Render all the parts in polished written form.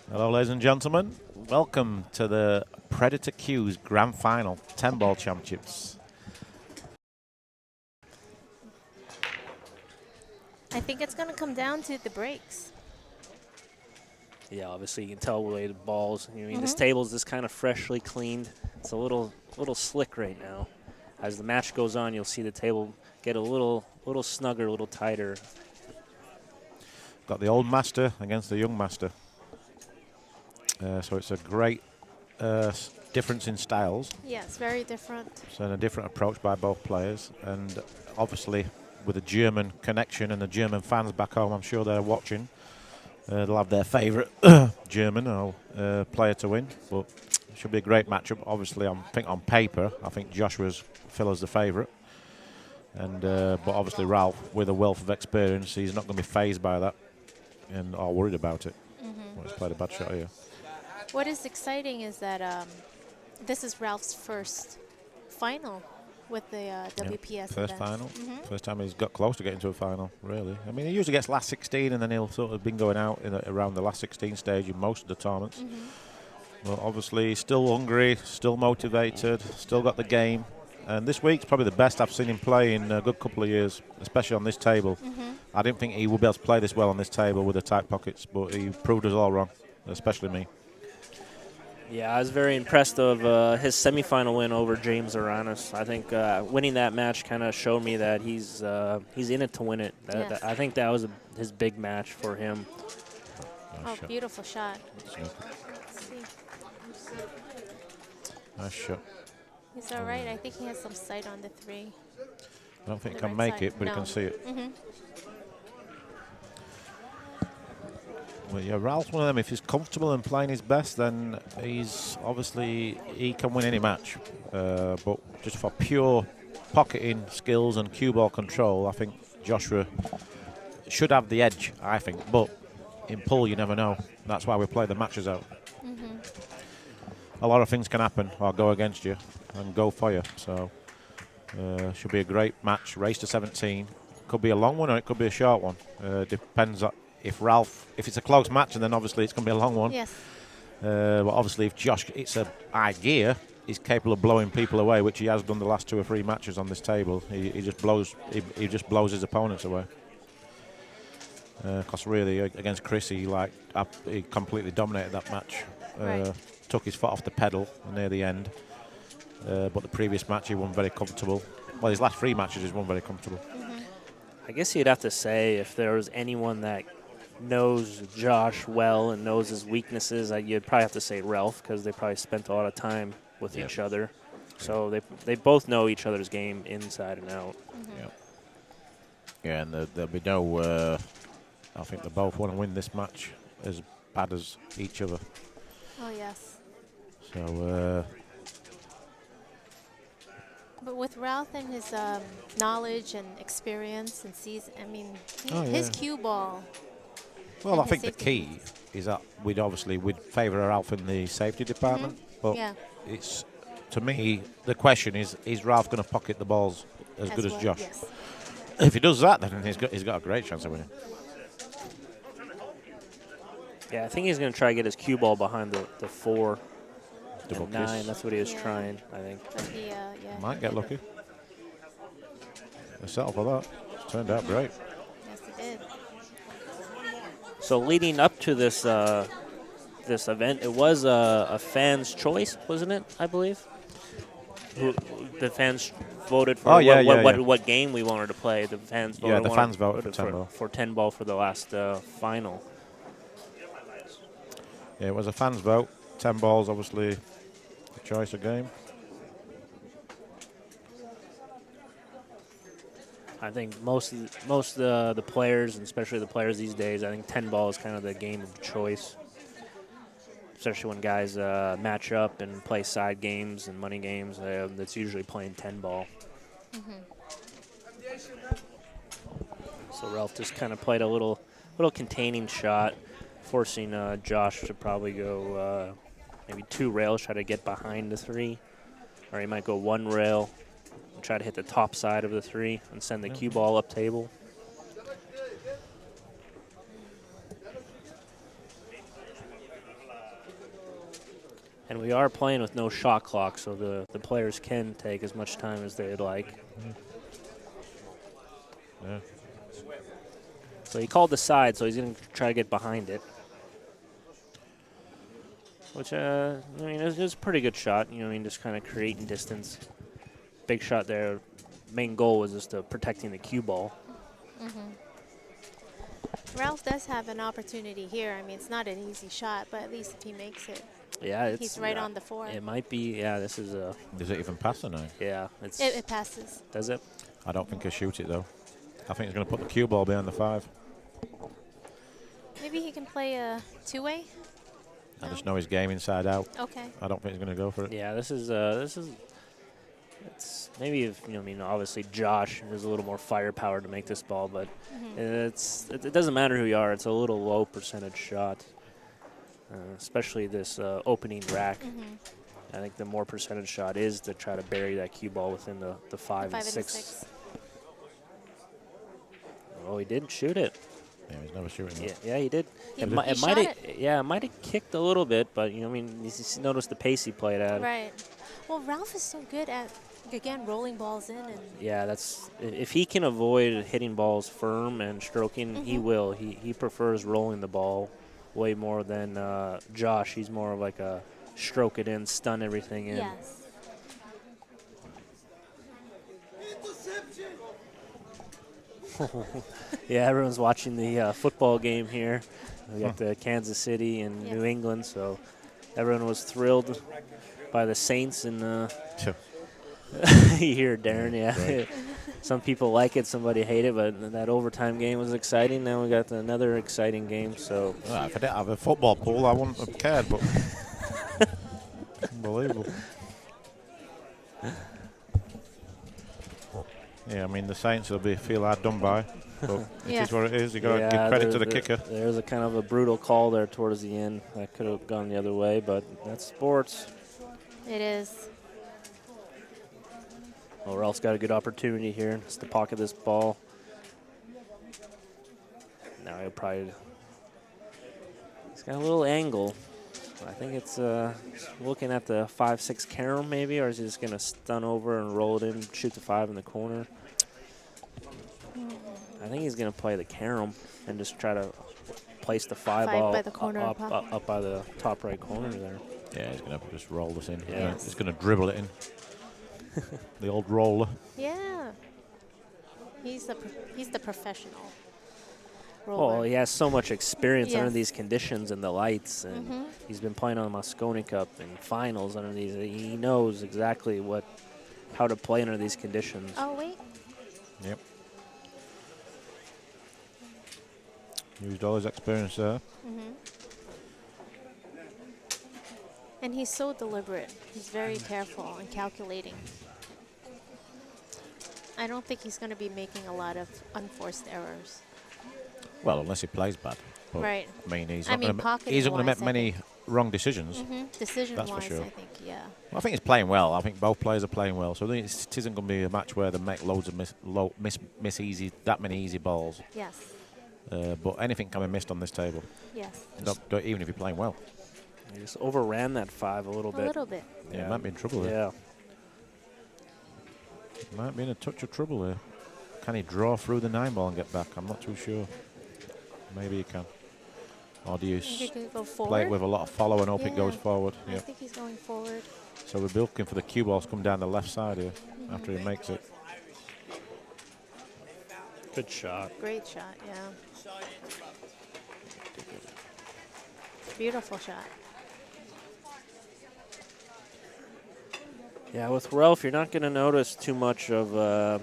Hello, ladies and gentlemen. Welcome to the Predator Q's Grand Final 10-ball championships. I think it's going to come down to the breaks. Yeah, obviously you can tell the way the balls. I mean, this table's just kind of freshly cleaned. It's a little slick right now. As the match goes on, you'll see the table get a little snugger, a little tighter. Got the old master against the young master. So it's a great difference in styles. Yes, very different. So a different approach by both players. And obviously with the German connection and the German fans back home, I'm sure they're watching. They'll have their favourite German player to win. But it should be a great matchup. Obviously, I think on paper, I think Joshua's Phil's the favourite. And but obviously Ralf, with a wealth of experience, he's not going to be fazed by that and or worried about it. Well, he's played a bad shot here. What is exciting is that this is Ralph's first final with the WPS First event. final. First time he's got close to getting to a final, really. I mean, he usually gets last 16 and then he'll sort of been going out around the last 16 stage in most of the tournaments. But obviously still hungry, still motivated, still got the game. And this week's probably the best I've seen him play in a good couple of years, especially on this table. I didn't think he would be able to play this well on this table with the tight pockets, but he proved us all wrong, especially me. Yeah, I was very impressed of his semifinal win over James Aranis. I think winning that match kind of showed me that he's in it to win it. Yes. I think that was his big match for him. Nice shot. Beautiful shot. Let's see. Nice shot. He's all right. I think he has some sight on the three. I don't think he can make it, but he can see it. Well, yeah, Ralph's one of them. If he's comfortable and playing his best, then he can win any match. But just for pure pocketing skills and cue ball control, I think Joshua should have the edge, I think. But in pull, you never know. That's why we play the matches out. A lot of things can happen or go against you and go for you. So should be a great match. Race to 17. Could be a long one or it could be a short one. Depends on if it's a close match, and then obviously it's going to be a long one. Yes. But obviously if Josh, it's a high gear, he's capable of blowing people away, which he has done the last 2 or 3 matches on this table. He just blows his opponents away. Because really against Chris, he completely dominated that match. Right. Took his foot off the pedal near the end. But the previous match he won very comfortable. Well, his last 3 matches he's won very comfortable. I guess you'd have to say if there was anyone that knows Josh well and knows his weaknesses, you'd probably have to say Ralf, because they probably spent a lot of time with each other. So they both know each other's game inside and out. Yeah, and there'll be no... I think they both want to win this match as bad as each other. Oh, yes. So... But with Ralph and his knowledge and experience and season, I mean, his cue ball. Well, I think the key is that we'd favour Ralph in the safety department. But it's, to me, the question is Ralph going to pocket the balls as good as Josh? Yes. If he does that, then he's got a great chance of winning. Yeah, I think he's going to try to get his cue ball behind the 4 Double 9. kiss. That's what he was trying, I think. Might get lucky. They settle for that. Turned out great. Yes, it did. So leading up to this this event, it was a fan's choice, wasn't it? I believe. The fans voted for what game we wanted to play. The fans voted. Yeah, the fans voted for 10 ball. For 10 ball for the last final. Yeah, it was a fans vote. 10 balls, obviously, the choice of game. I think most of the players, and especially the players these days, I think 10 ball is kind of the game of choice. Especially when guys match up and play side games and money games, that's usually playing 10 ball. So Ralf just kind of played a little containing shot, forcing Josh to probably go maybe 2 rails, try to get behind the 3. Or he might go 1 rail and try to hit the top side of the 3 and send the cue ball up table. And we are playing with no shot clock, so the players can take as much time as they'd like. Yeah. So he called the side, so he's going to try to get behind it. Which, I mean, it was a pretty good shot. You know, I mean, just kind of creating distance. Big shot there. Main goal was just protecting the cue ball. Ralf does have an opportunity here. I mean, it's not an easy shot, but at least if he makes it, Yeah, he's right on the 4. It might be. Yeah, this is a. Does it even pass or no? Yeah, It passes. Does it? I don't think he'll shoot it though. I think he's going to put the cue ball behind the 5. Maybe he can play a 2-way. I just know his game inside out. Okay. I don't think he's going to go for it. Yeah, this is. It's maybe if I mean, obviously Josh has a little more firepower to make this ball, but it doesn't matter who you are. It's a little low percentage shot, especially this opening rack. I think the more percentage shot is to try to bury that cue ball within the 5 and 6. Oh, he didn't shoot it. Yeah, he's never shooting it. Yeah, he did. It might have kicked a little bit, but you know, I mean, you notice the pace he played at. Right. Well, Ralf is so good at, again, rolling balls in. And yeah, that's if he can avoid hitting balls firm and stroking, he will. He prefers rolling the ball way more than Josh. He's more of like a stroke it in, stun everything in. yes. Yeah, everyone's watching the football game here. We got the Kansas City and New England, so everyone was thrilled by the Saints. And you hear Darren, Right. Some people like it, somebody hate it, but that overtime game was exciting. Now we got another exciting game. So well, if I didn't have a football pool, I wouldn't have cared, but unbelievable. Yeah, I mean, the Saints will feel hard done by, but it is what it is. You've got to give credit to the kicker. There's a kind of a brutal call there towards the end. That could have gone the other way, but that's sports. It is. Well, Ralph's got a good opportunity here just to pocket this ball. Now he'll probably. He's got a little angle. I think it's looking at the 5-6 carom maybe, or is he just going to stun over and roll it in, shoot the 5 in the corner? I think he's going to play the carom and just try to place the 5 ball by the corner up by the top right corner there. Yeah, he's going to just roll this in. Yeah. He's going to dribble it in. The old roller. Yeah. He's the professional roller. Oh, he has so much experience under Yes. these conditions and the lights, and he's been playing on the Moscone Cup and finals under these. He knows exactly how to play under these conditions. Oh, wait. Yep. Used all his experience there. And he's so deliberate. He's very careful and calculating. I don't think he's going to be making a lot of unforced errors. Well, unless he plays bad. But, Right. I mean, he's I not mean, going to pocketing-wise, make I many wrong decisions. Decision-wise, That's for sure. I think, yeah. Well, I think he's playing well. I think both players are playing well. So I think it isn't going to be a match where they make loads of miss many easy balls. Yes. But anything can be missed on this table. Yes. Even if you're playing well. He just overran that 5 a little bit. A little bit. Yeah, he might be in trouble there. Yeah. Might be in a touch of trouble here. Can he draw through the 9 ball and get back? I'm not too sure. Maybe he can. Or do you He could go play forward. it with a lot of follow and hope it goes Yeah. forward? I Yeah. think he's going forward. So we're looking for the cue balls to come down the left side here after he makes it. Good shot. Great shot, yeah. Beautiful shot. Yeah, with Ralf, you're not going to notice too much of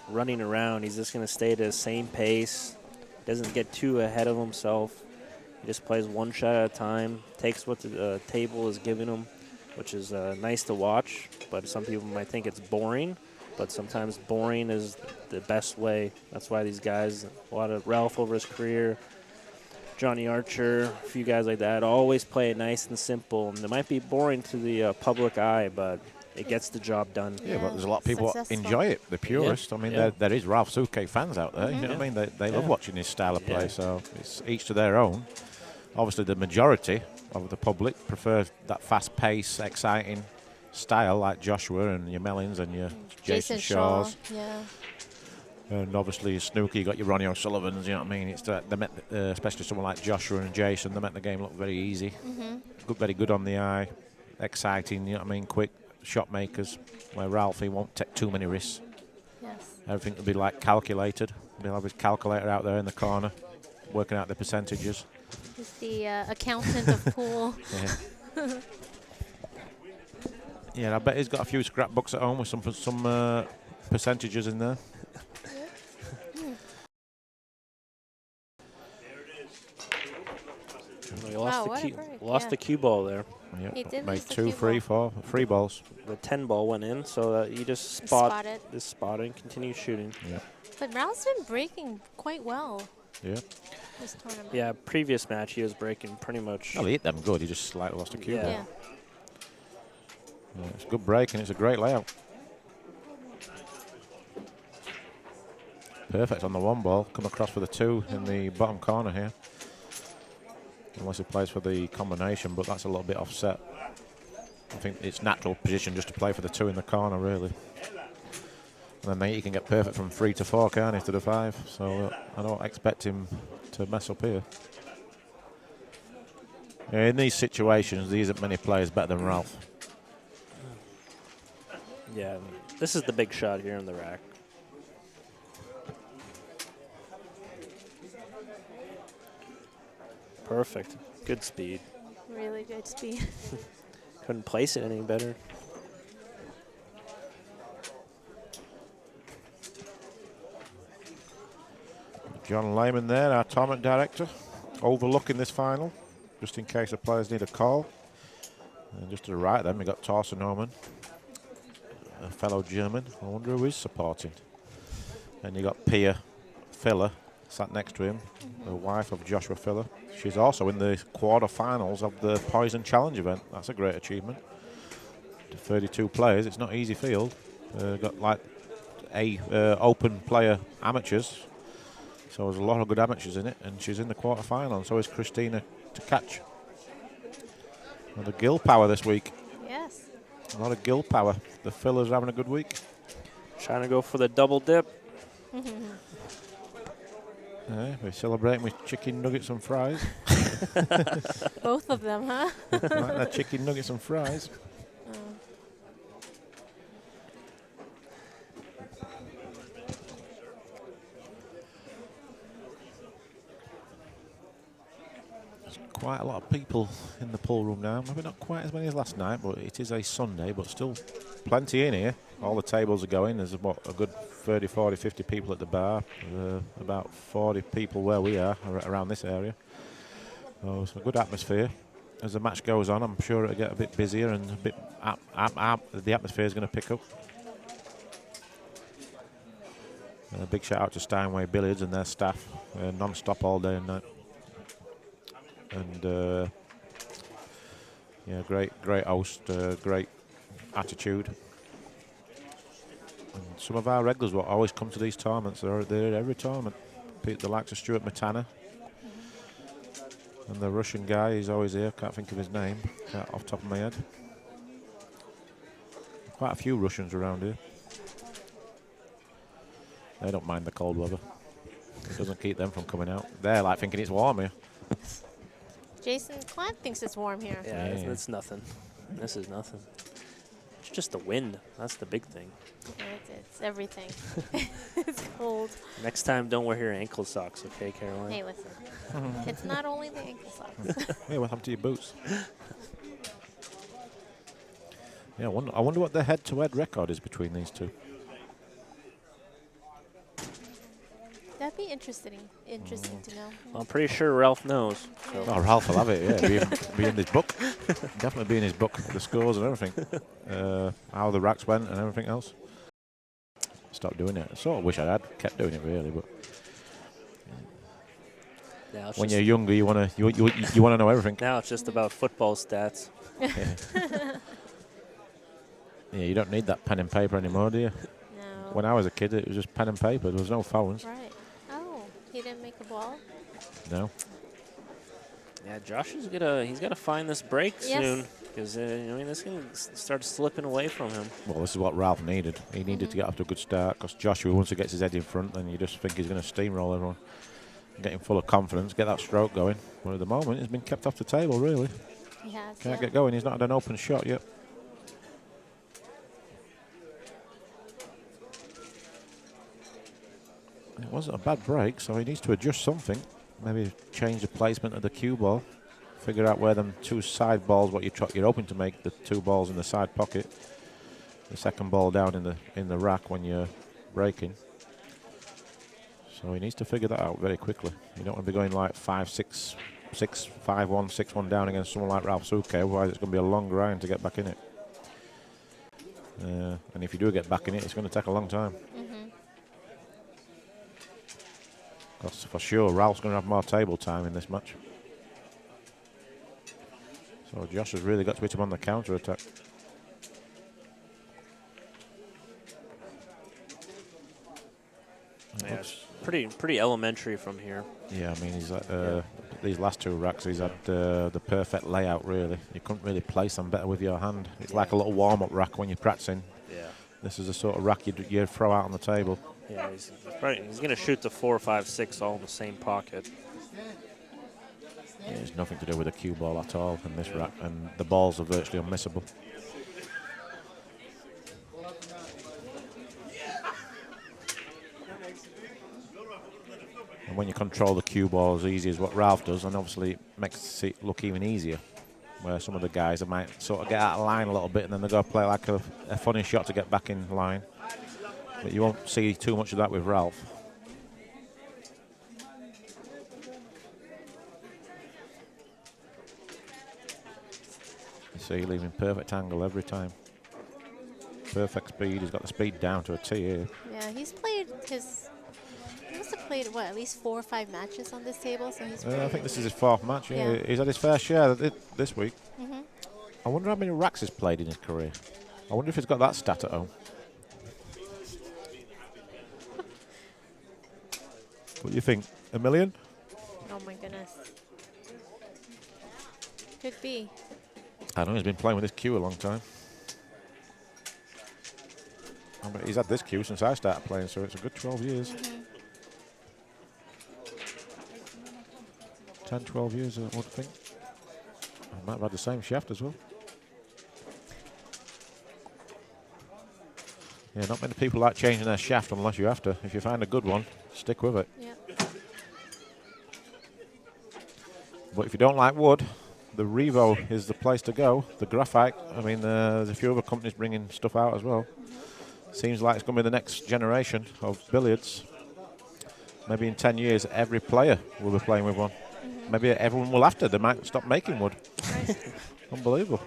running around. He's just going to stay at the same pace. Doesn't get too ahead of himself. He just plays one shot at a time, takes what the table is giving him, which is nice to watch. But some people might think it's boring, but sometimes boring is the best way. That's why these guys, a lot of Ralf over his career, Johnny Archer, a few guys like that, always play it nice and simple. And it might be boring to the public eye, but it gets the job done. Yeah, but there's a lot of people Successful. enjoy it, the purists. I mean, there is Ralf Souquet fans out there. You know what I mean? They love watching his style of play, so it's each to their own. Obviously, the majority of the public prefer that fast pace, exciting style like Joshua and your Mellins and your Jason Shaws. Yeah. And obviously Snooker, you got your Ronnie O'Sullivans, you know what I mean? It's they met, especially someone like Joshua and Jason, they make the game look very easy. Very good on the eye, exciting, you know what I mean? Quick shot makers, where Ralph, he won't take too many risks. Yes. Everything will be like calculated. He'll have his calculator out there in the corner, working out the percentages. He's the accountant of pool. Yeah. Yeah, I bet he's got a few scrapbooks at home with some percentages in there. He Wow, lost the cue ball there. Yep. He did Made lose the 2, cue 3, 4 free balls. The 10 ball went in, so he just Spotted. spotted and continued shooting. Yeah. But Ralph's been breaking quite well Yeah. this tournament. Yeah, previous match he was breaking pretty much. Well, he hit them good. He just slightly lost a cue ball. Yeah. Yeah, it's a good break and it's a great layout. Perfect on the 1 ball. Come across for the 2 in the bottom corner here. Unless he plays for the combination, but that's a little bit offset. I think it's natural position just to play for the 2 in the corner, really. And then he can get perfect from 3 to 4, can't he, to the 5. So I don't expect him to mess up here. Yeah, in these situations, there isn't many players better than Ralph. Yeah, this is the big shot here in the rack. Perfect. Good speed. Really good speed. Couldn't place it any better. John Lehman there, our tournament director, overlooking this final, just in case the players need a call. And just to the right then, we got Torsten Norman, a fellow German. I wonder who he's supporting. And you got Pia Filler sat next to him, the wife of Joshua Filler. She's also in the quarter-finals of the Poison Challenge event. That's a great achievement. 32 players, it's not easy field. Got like open player amateurs. So there's a lot of good amateurs in it, and she's in the quarter-final, and so is Christina to catch. And the gill power this week. Yes. A lot of gill power. The Fillers having a good week. Trying to go for the double dip. We're celebrating with chicken nuggets and fries. Both of them, huh? Like that chicken nuggets and fries. There's quite a lot of people in the pool room now. Maybe not quite as many as last night, but it is a Sunday, but still plenty in here. All the tables are going. There's what, a good 30, 40, 50 people at the bar. About 40 people where we are around this area. So it's a good atmosphere. As the match goes on, I'm sure it'll get a bit busier and a bit the atmosphere is going to pick up. A big shout out to Steinway Billiards and their staff, non-stop all day and night. And yeah, great host, great attitude. And some of our regulars will always come to these tournaments. They're at every tournament. The likes of Stuart Matana. And the Russian guy, he's always here. Can't think of his name off the top of my head. Quite a few Russians around here. They don't mind the cold weather. It doesn't keep them from coming out. They're like thinking it's warm here. Jason Clant thinks it's warm here. Yeah, it's nothing. This is nothing. It's just the wind. That's the big thing. It's everything. It's cold. Next time, don't wear your ankle socks, okay, Caroline? Hey, listen. It's not only the ankle socks. Yeah, what happened to your boots? Yeah, I wonder what the head-to-head record is between these two. That'd be interesting to know. Well, I'm pretty sure Ralph knows. So. Oh, Ralph will have it, yeah. Be in his book. Definitely be in his book. The scores and everything. How the racks went and everything else. Stopped doing it. I sort of wish I had kept doing it, really, but Now when you're younger, you want to know everything. Now it's just about football stats. Yeah, you don't need that pen and paper anymore, do you? No. When I was a kid, it was just pen and paper. There was no phones. Right. Oh, he didn't make a ball? No. Yeah, Josh is he's gotta find this break soon, because I mean this can start slipping away from him. Well, this is what Ralf needed. He needed to get off to a good start, because Joshua, once he gets his head in front, then you just think he's going to steamroll everyone. Get him full of confidence, get that stroke going. But at the moment, he's been kept off the table, really. He has. Can't get going. He's not had an open shot yet. It wasn't a bad break, so he needs to adjust something. Maybe change the placement of the cue ball. Figure out where them two side balls, what you're hoping to make the two balls in the side pocket. The second ball down in the rack when you're breaking. So he needs to figure that out very quickly. You don't want to be going like 5-6, 6-5-1, 6-1 down against someone like Ralf Souquet, otherwise it's going to be a long grind to get back in it. And if you do get back in it, it's going to take a long time. Because for sure, Ralph's going to have more table time in this match. So Josh has really got to hit him on the counter attack. Yeah, it's pretty elementary from here. Yeah, I mean, he's these last two racks, he's had the perfect layout, really. You couldn't really place them better with your hand. It's like a little warm-up rack when you're practicing. Yeah. This is the sort of rack you'd throw out on the table. Yeah, he's going to shoot the 4, 5, 6 all in the same pocket. Yeah, there's nothing to do with the cue ball at all in this rack, and the balls are virtually unmissable. And when you control the cue ball as easy as what Ralf does, and obviously it makes it look even easier, where some of the guys might sort of get out of line a little bit and then they go play like a funny shot to get back in line. But you won't see too much of that with Ralf. You see, leaving perfect angle every time. Perfect speed. He's got the speed down to a T here. Yeah, he must have played, what, at least 4 or 5 matches on this table? So he's I think this is his 4th match. Yeah. He's had his fair share this week. Mm-hmm. I wonder how many racks he's played in his career. I wonder if he's got that stat at home. What do you think? 1 million? Oh my goodness. Could be. I know he's been playing with this cue a long time. But he's had this cue since I started playing, so it's a good 12 years. 10, 12 years, I would think. I might have had the same shaft as well. Yeah, not many people like changing their shaft unless you have to. If you find a good one, stick with it. Yep. But if you don't like wood, the Revo is the place to go. The graphite, I mean, there's a few other companies bringing stuff out as well. Seems like it's going to be the next generation of billiards. Maybe in 10 years, every player will be playing with one. Maybe everyone will have to. They might stop making wood. Right. Unbelievable.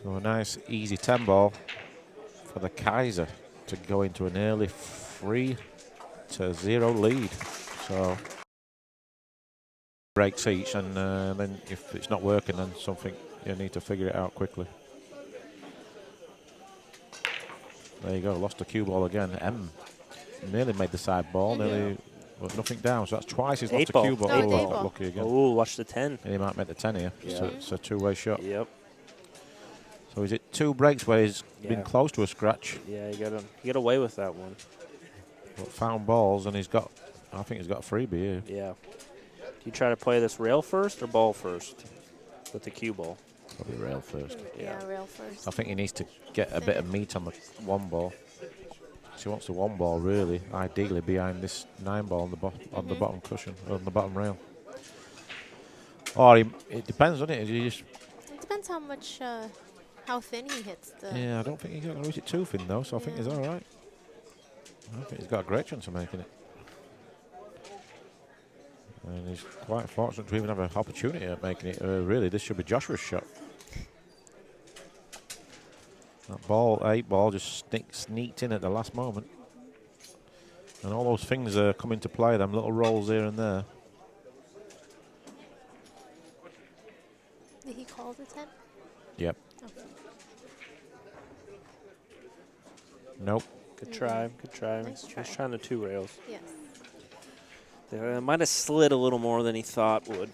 So a nice, easy 10 ball for the Kaiser to go into an early 3-0 lead. So breaks each, and then if it's not working, then something you need to figure it out quickly. There you go, lost the cue ball again. M nearly made the side ball, nearly, but nothing down. So that's twice he's lost the cue ball. Oh, lucky again. Oh, watch the 10. And he might make the 10 here. Yeah. So it's a two-way shot. Yep. So is it 2 breaks where he's been close to a scratch? Yeah, he got away with that one. But found balls, and I think he's got a freebie here. Yeah. Do you try to play this rail first or ball first with the cue ball? Probably rail first. Yeah, rail first. I think he needs to get a bit of meat on the 1 ball. So he wants the 1 ball really, ideally behind this 9 ball on the bottom cushion, on the bottom rail. Or it depends on it. It depends how much, how thin he hits the. Yeah, I don't think he's going to hit it too thin though, so I think he's all right. I think he's got a great chance of making it. And he's quite fortunate to even have an opportunity at making it. Really, this should be Joshua's shot. That ball, 8 ball, just sneaked in at the last moment. And all those things come into play, them little rolls here and there. Did he call the 10? Yep. Okay. Nope. Good try. Good try. Nice try. He's trying the 2 rails. Yes. They might have slid a little more than he thought would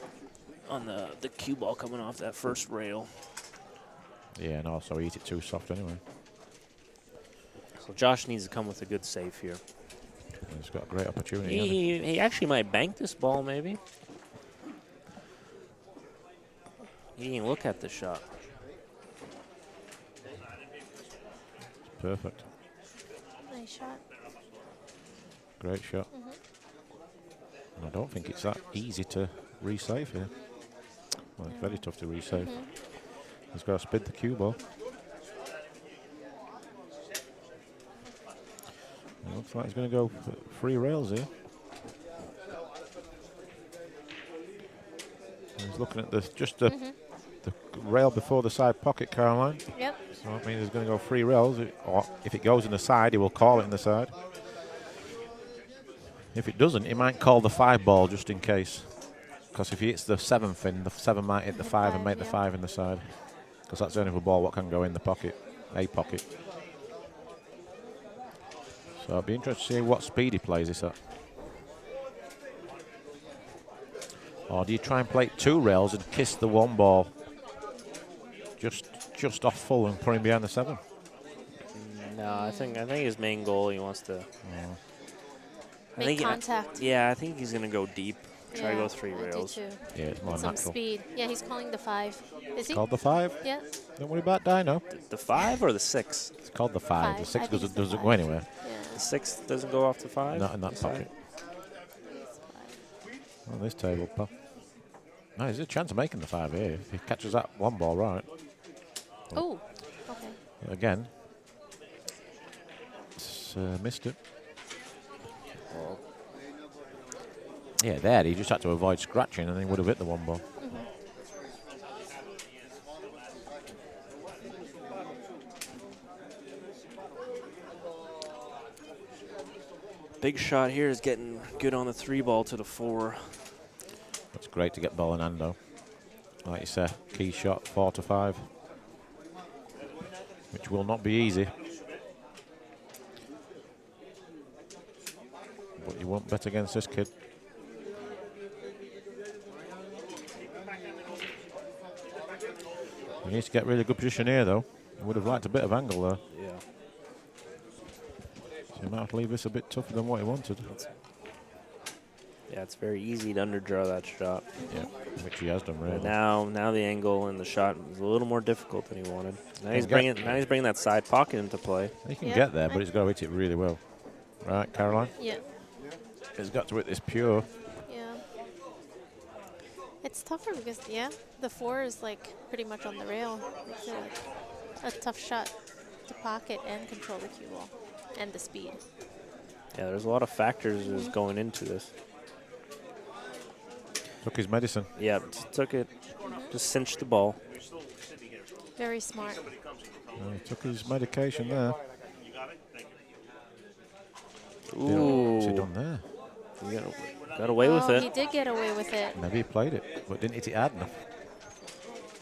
on the cue ball coming off that first rail. Yeah, and also eat it too soft anyway. So Josh needs to come with a good save here. He's got a great opportunity. hasn't he? He actually might bank this ball, maybe. He didn't look at the shot. Perfect. Nice shot. Great shot. And I don't think it's that easy to resave here. Well, it's very tough to resave. He's got to spin the cue ball. It looks like he's going to go for 3 rails here. He's looking at the rail before the side pocket, Caroline. Yep. So that means he's going to go 3 rails. Or if it goes in the side, he will call it in the side. If it doesn't, he might call the 5 ball just in case. Because if he hits the 7th in, the 7 might hit the 5 and make the 5 in the side. Because that's the only ball what can go in the pocket, a pocket. So it'll be interesting to see what speed he plays this at. Or do you try and play 2 rails and kiss the 1 ball just off full and put him behind the 7? No, I think his main goal, he wants to Make contact. I think he's going to go deep. Try to go 3 I do rails. too. Yeah, it's more Some natural. speed. Yeah, he's calling the 5. Is he? Called the 5? Yeah. Don't worry about Dino. The 5 or the 6? It's called the 5. The 5. 6 I think it's doesn't the go 5. anywhere. Yeah. The 6 doesn't go off the 5? Not in that Inside? pocket. On this table, pal. No, there's a chance of making the 5 here if he catches that 1 ball right. Oh, okay. Again, it's missed it. Yeah, there, he just had to avoid scratching and he would have hit the 1 ball. Big shot here is getting good on the 3 ball to the 4. It's great to get ball in hand, though. Like you said, key shot, 4 to 5. Which will not be easy. But you won't bet against this kid. He needs to get really good position here, though. He would have liked a bit of angle there. Yeah. So he might have to leave this a bit tougher than what he wanted. Yeah, it's very easy to underdraw that shot. Yeah, which he has done really. But now the angle and the shot is a little more difficult than he wanted. Now he's bringing that side pocket into play. He can get there, but he's got to hit it really well. Right, Caroline? Yeah. He's got to hit this pure. Yeah. It's tougher because, the 4 is like pretty much on the rail. It's a tough shot to pocket and control the cue ball and the speed. Yeah, there's a lot of factors that's going into this. Took his medicine. Yeah, took it. Just cinched the ball. Very smart. He took his medication there. Ooh. What's he done there? He got away with it. He did get away with it. Maybe he played it, but didn't hit it hard enough.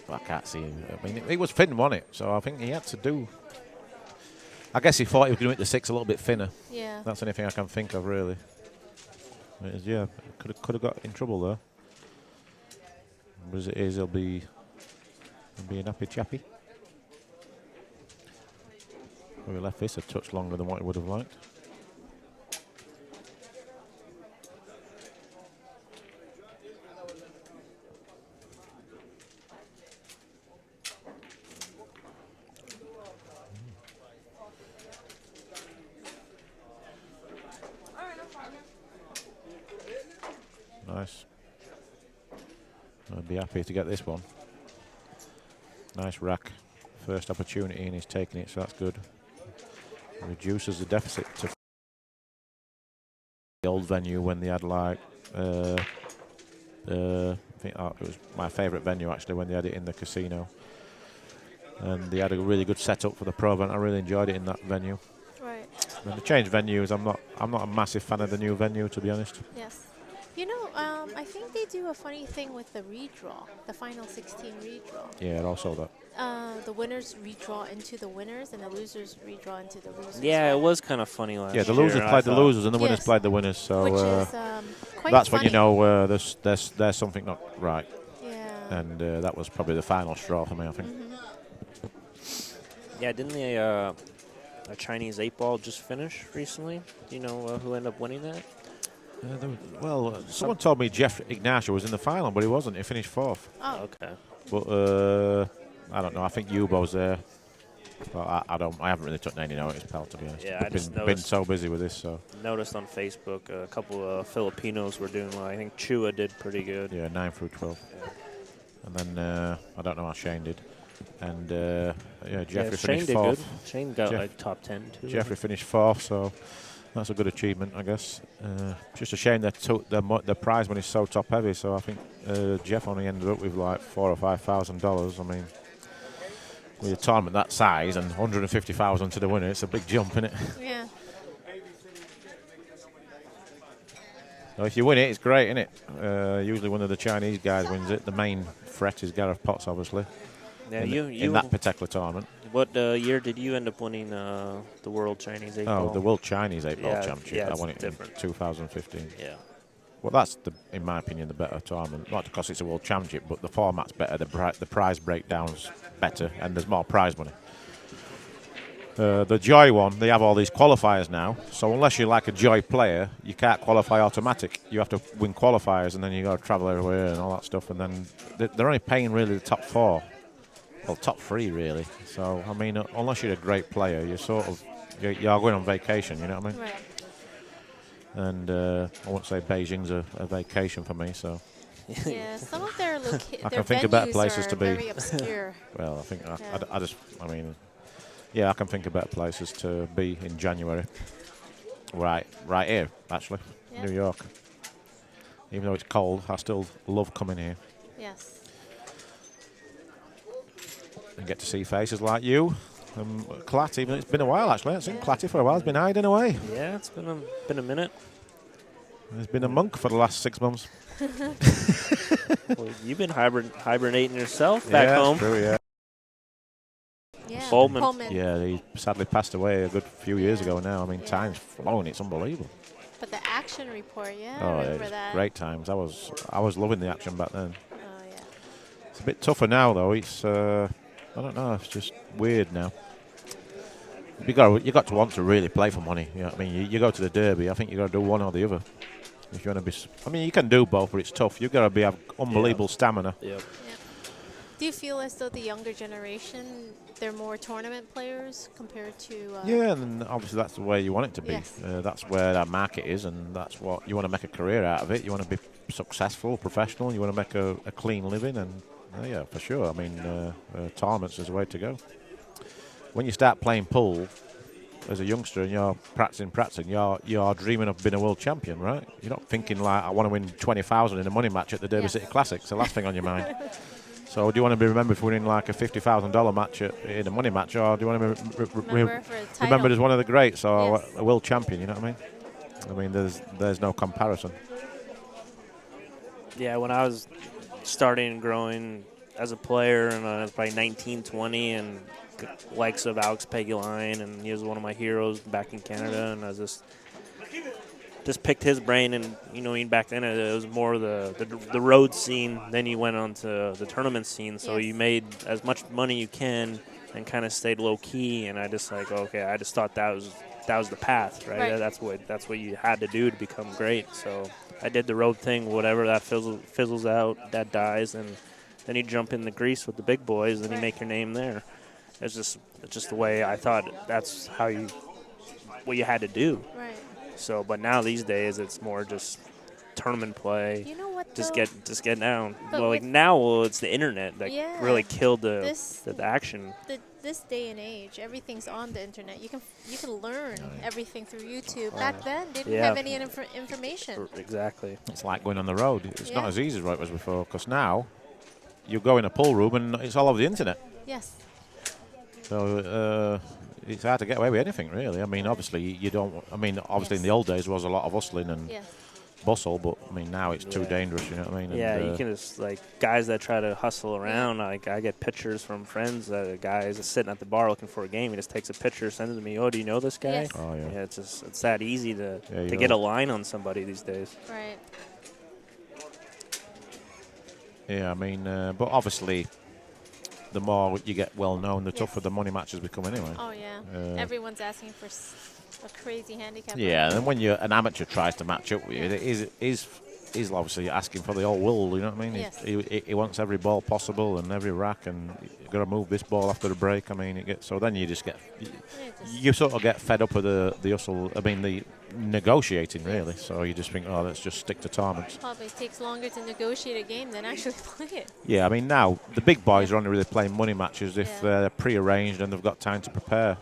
Well, I can't see him. I mean, he was thin, wasn't it? So I think he had to do. I guess he thought he was going to hit the 6 a little bit thinner. Yeah. That's anything I can think of, really. It is, yeah, could have got in trouble there. But as it is, he'll be an happy chappy. We left this a touch longer than what he would have liked. Nice. I'd be happy to get this one. Nice rack. First opportunity and he's taking it, so that's good. Reduces the deficit to the old venue when they had like I think it was my favourite venue actually when they had it in the casino. And they had a really good setup for the pro event. I really enjoyed it in that venue. Right. And the change venues, I'm not a massive fan of the new venue, to be honest. Yes. You know, I think they do a funny thing with the redraw, the final 16 redraw. Yeah, also that. The winners redraw into the winners, and the losers redraw into the losers. Yeah, it right? was kind of funny last year. Yeah, the losers I played the thought. losers, and the winners Yes. played the winners. So Which is quite that's funny. when you know there's something not right. Yeah. And that was probably the final straw for me, I think. Yeah, didn't a Chinese 8-ball just finish recently? Do you know who ended up winning that? Someone told me Jeff Ignacio was in the final, but he wasn't. He finished 4th. Oh. Okay. But I don't know. I think Yubo's there. But I haven't really took any notice, pal, to be honest. Yeah, I I've just been noticed. so busy with this, so. Noticed on Facebook a couple of Filipinos were doing well. I think Chua did pretty good. Yeah, 9 through 12. Yeah. And then I don't know how Shane did. And Jeffrey Shane finished did 4th. good. Shane got Jeff- like top 10 too. Jeffrey finished 4th, so that's a good achievement, I guess. Just a shame that the prize money is so top heavy. So I think Jeff only ended up with like $4,000 or $5,000. I mean, with a tournament that size and 150,000 to the winner, it's a big jump, isn't it? Yeah. So if you win it, it's great, isn't it? Usually one of the Chinese guys wins it. The main threat is Gareth Potts, obviously. Yeah, in that particular tournament. What year did you end up winning the World Chinese 8-ball? Oh, the World Chinese 8-ball Yeah, Championship. yeah, I it's won it different. in 2015. Yeah. Well, that's, in my opinion, the better tournament. Not because it's a World Championship, but the format's better, the prize breakdown's better, and there's more prize money. The Joy one, they have all these qualifiers now, so unless you're like a Joy player, you can't qualify automatic. You have to win qualifiers, and then you got to travel everywhere and all that stuff, and then they're only paying really the top 4. Well, top 3, really. So, I mean, unless you're a great player, you're you're going on vacation, you know what I mean? Right. And I won't say Beijing's a vacation for me, so. Yeah, some of their I their can think of better venues places are to be. very obscure. Well, I think Yeah. I can think of better places to be in January. Right here, actually, Yeah. New York. Even though it's cold, I still love coming here Yes. and get to see faces like you. Clatty, even it's been a while actually. I haven't seen Yeah. Clatty for a while. It's been hiding away. Yeah, it's been a minute. He's been a monk for the last 6 months. Well, you've been hibernating yourself back home. That's true, yeah. Yeah. Bowman. Yeah, he sadly passed away a good few years ago now. I mean, Yeah. time's flown. It's unbelievable. But the action report, yeah, Oh, I yeah, remember it's that. great times. I was loving the action back then. Oh, yeah. It's a bit tougher now, though. It's I don't know. It's just weird now. You got to want to really play for money. You know what I mean? You go to the Derby. I think you got to do one or the other. If you want to be, I mean, you can do both, but it's tough. You got to have unbelievable stamina. Yep. Do you feel as though the younger generation, they're more tournament players compared to? Yeah, and obviously that's the way you want it to be. Yes. That's where that market is, and that's what you want to make a career out of it. You want to be successful, professional. You want to make a clean living, and yeah, for sure. I mean, tournaments is the way to go. When you start playing pool as a youngster and you're practicing, you're dreaming of being a world champion, right? You're not thinking like, I want to win 20,000 in a money match at the Derby Yes. City Classic. It's the last thing on your mind. So do you want to be remembered for winning like a $50,000 match in a money match, or do you want to be Remember for a title. remembered as one of the greats or Yes. a world champion? You know what I mean? I mean, there's no comparison. Yeah, when I was starting and growing as a player, and I was probably 19, 20, and likes of Alex Pegulain, and he was one of my heroes back in Canada, and I was just picked his brain, and back then it was more the road scene. Then you went on to the tournament scene, so Yes. you made as much money you can and kind of stayed low key. And I just I just thought that was the path, right? Right. That's what you had to do to become great. So I did the road thing, whatever that fizzles out, that dies, and then you jump in the grease with the big boys, and you make your name there. It's just the way I thought. That's what you had to do. Right. So, but now these days it's more just tournament play. You know what? Just though? get down. But Well, like now it's the internet that Yeah. really killed the This- action. This day and age, everything's on the internet. You can learn everything through YouTube. Back then, they didn't have any information. Exactly. It's like going on the road. It's not Yeah. as easy as it was before, because now you go in a pool room and it's all over the internet. Yes. So it's hard to get away with anything, really. I mean, obviously, you don't. I mean, obviously, in the old days, there was a lot of hustling and bustle, but I mean, now it's too dangerous. You know what I mean? Yeah, and, you can just like guys that try to hustle around. Like I get pictures from friends that a guy is sitting at the bar looking for a game. He just takes a picture, sends it to me. Oh, do you know this guy? Yes. Oh yeah. Yeah, it's that easy to you get a line on somebody these days. Right. Yeah, I mean, but obviously, the more you get well known, the tougher the money matches become anyway. Oh yeah. Everyone's asking for a crazy handicap. Yeah, and when an amateur tries to match up with you, it is obviously asking for the whole world. You know what I mean? Yes. He wants every ball possible and every rack, and you've got to move this ball after the break. I mean, so then you just get you sort of get fed up with the hustle. I mean, the negotiating really. So you just think, oh, let's just stick to tournaments. Probably takes longer to negotiate a game than actually play it. Yeah, I mean now the big boys are only really playing money matches if they're pre-arranged and they've got time to prepare.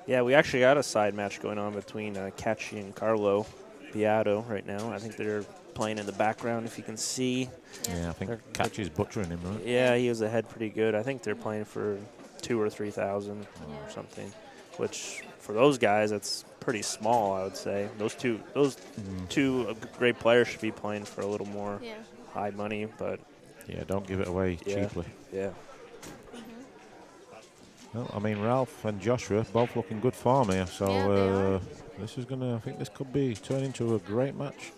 Yeah, we actually got a side match going on between Cachi and Carlo Beato right now. I think they're playing in the background, if you can see. Yeah, I think Cachi's butchering him, right? Yeah, he was ahead pretty good. I think they're playing for 2,000 or 3,000 or something, which for those guys, that's pretty small, I would say. Those two great players should be playing for a little more high money, but yeah, don't give it away cheaply. Yeah. Well, I mean, Ralf and Joshua both looking good form here, so this is gonna. I think this could be turn into a great match.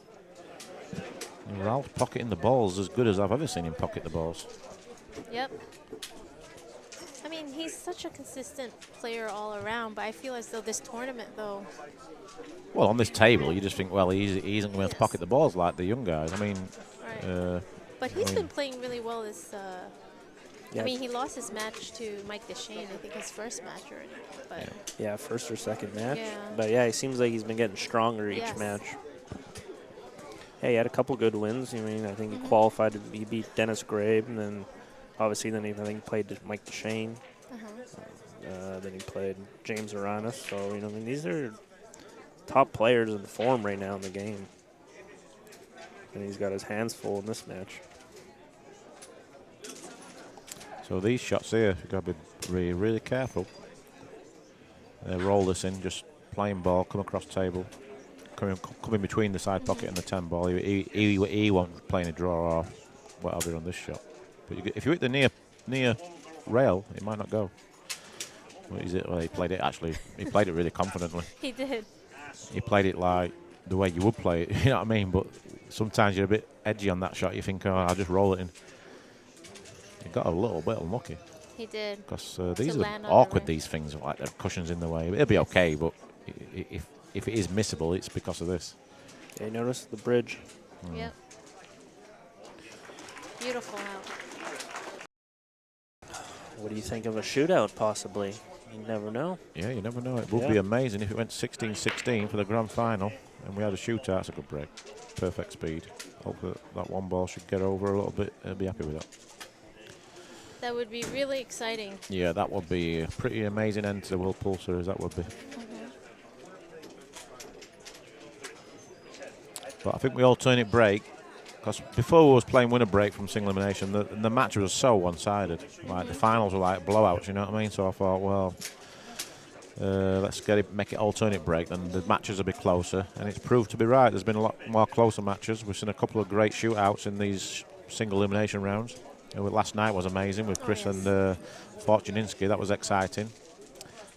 And Ralph's pocketing the balls as good as I've ever seen him pocket the balls. Yep. I mean, he's such a consistent player all around, but I feel as though this tournament, though. Well, on this table, you just think, well, he isn't going to pocket the balls like the young guys. I mean, but he's been playing really well this. I mean, he lost his match to Mike Deshane, I think his first match already. But yeah, first or second match. Yeah. But yeah, he seems like he's been getting stronger each match. Hey, he had a couple good wins. I mean, I think he qualified. He beat Dennis Grabe, and then obviously then he played Mike Deshane. Then he played James Aranis. So, you know, I mean, these are top players in form right now in the game. And he's got his hands full in this match. So these shots here, you've got to be really, really careful. Roll this in, just plain ball, come across table, come in between the side pocket and the 10 ball. He won't play a draw or whatever on this shot. But if you hit the near rail, it might not go. What is it? Well, he played it really confidently. He did. He played it like the way you would play it, you know what I mean? But sometimes you're a bit edgy on that shot. You think, oh, I'll just roll it in. He got a little bit unlucky. He did. Because these are awkward, these things, like the cushions in the way. It'll be okay, but if it is missable, it's because of this. Yeah, you notice the bridge? Yep. Beautiful out. What do you think of a shootout, possibly? You never know. Yeah, you never know. It would be amazing if it went 16-16 for the grand final and we had a shootout. It's a good break. Perfect speed. Hope that one ball should get over a little bit. I'll be happy with that. That would be really exciting. Yeah, that would be a pretty amazing end to the World Pool Series. That would be. But I think we alternate break, because before we was playing winner break from single elimination, the match was so one-sided. Like the finals were like blowouts, you know what I mean? So I thought, well, let's make it alternate break, then the matches will be closer. And it's proved to be right. There's been a lot more closer matches. We've seen a couple of great shootouts in these single elimination rounds. Last night was amazing with Chris and Fortuninski. That was exciting.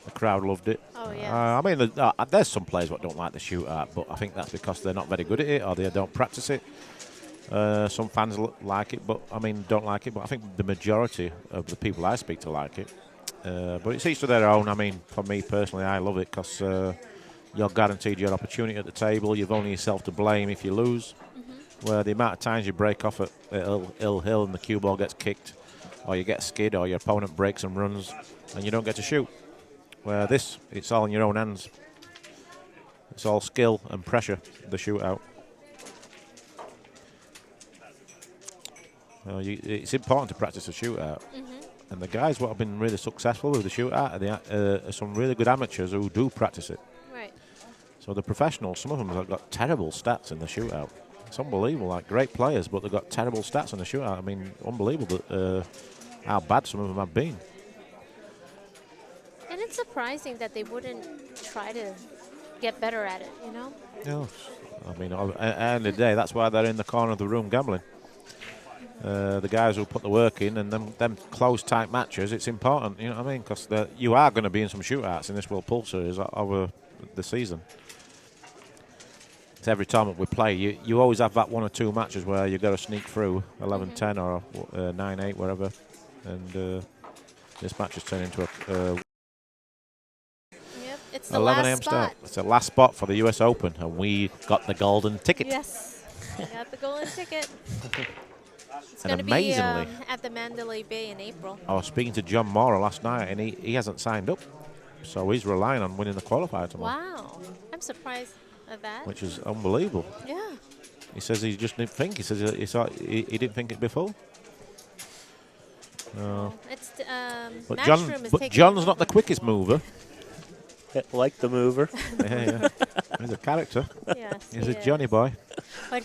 The crowd loved it. Oh, yeah. I mean, there's some players that don't like the shootout, but I think that's because they're not very good at it or they don't practice it. Some fans like it, but I mean, don't like it. But I think the majority of the people I speak to like it. But it's each to their own. I mean, for me personally, I love it because you're guaranteed your opportunity at the table. You've only yourself to blame if you lose. Where the amount of times you break off at Ill Hill and the cue ball gets kicked, or you get skid, or your opponent breaks and runs, and you don't get to shoot. Where this, it's all in your own hands. It's all skill and pressure, the shootout. It's important to practice a shootout. And the guys what have been really successful with the shootout are some really good amateurs who do practice it. Right. So the professionals, some of them have got terrible stats in the shootout. It's unbelievable, like great players, but they've got terrible stats in the shootout. I mean, unbelievable how bad some of them have been. And it's a surprising that they wouldn't try to get better at it, you know? No, I mean, at the end of the day, that's why they're in the corner of the room gambling. The guys who put the work in, and them close, tight matches, it's important, you know what I mean? Because you are going to be in some shootouts in this World Pool Series over the season. It's every time that we play, you always have that 1 or 2 matches where you got to sneak through 11-10 or 9-8, whatever. And this match has turned into a Yep, it's the 11 last a.m. spot. start. It's the last spot for the US Open, and we got the golden ticket. Yes, we got the golden ticket. It's And going to be amazingly, at the Mandalay Bay in April. I was speaking to John Mora last night, and he hasn't signed up. So he's relying on winning the qualifier tomorrow. Wow, I'm surprised at that. Which is unbelievable. Yeah. He says he just didn't think. He says he didn't think it before. It's But Matchroom is taking John's not the quickest mover. Like the mover. Yeah. He's a character. Yes, He's he a Johnny is. boy. But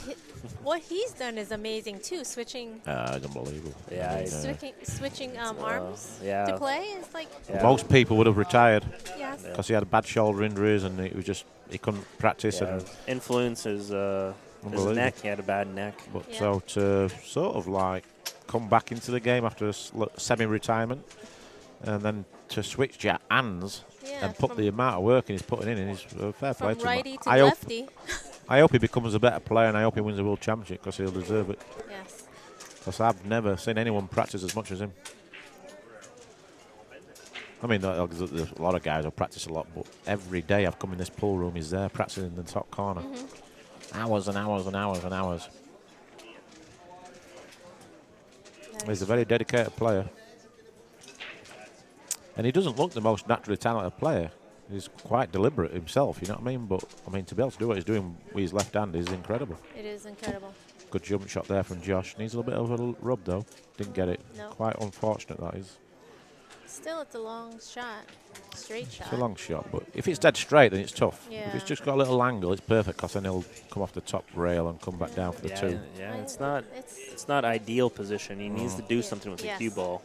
what he's done is amazing too. Switching, It's unbelievable. Yeah, I mean, switching arms yeah. to play is like Yeah. most people would have retired yes. because he had bad shoulder injuries and he couldn't practice. Yeah. And Influence his Unbelievable. neck. He had a bad neck. but Yeah. so to sort of like come back into the game after semi-retirement, and then to switch your hands Yeah, and put from- the amount of work in he's putting in is fair play From to him. righty to I hope lefty. I hope he becomes a better player, and I hope he wins the world championship because he'll deserve it. Yes. Because I've never seen anyone practice as much as him. I mean, there's a lot of guys who practice a lot, but every day I've come in this pool room, he's there practicing in the top corner. Hours and hours and hours and hours. He's a very dedicated player. And he doesn't look the most naturally talented player. He's quite deliberate himself, you know what I mean? But, I mean, to be able to do what he's doing with his left hand is incredible. It is incredible. Good jump shot there from Josh. Needs a little bit of a rub, though. Didn't get it. No. Quite unfortunate, that is. Still, it's a long shot. Straight shot. It's a long shot, but if it's dead straight, then it's tough. If Yeah. it's just got a little angle, it's perfect because then he'll come off the top rail and come back down for the Yeah, two. yeah. I- It's It's. not ideal position. He needs to do Yeah. something with the Yes. cue ball.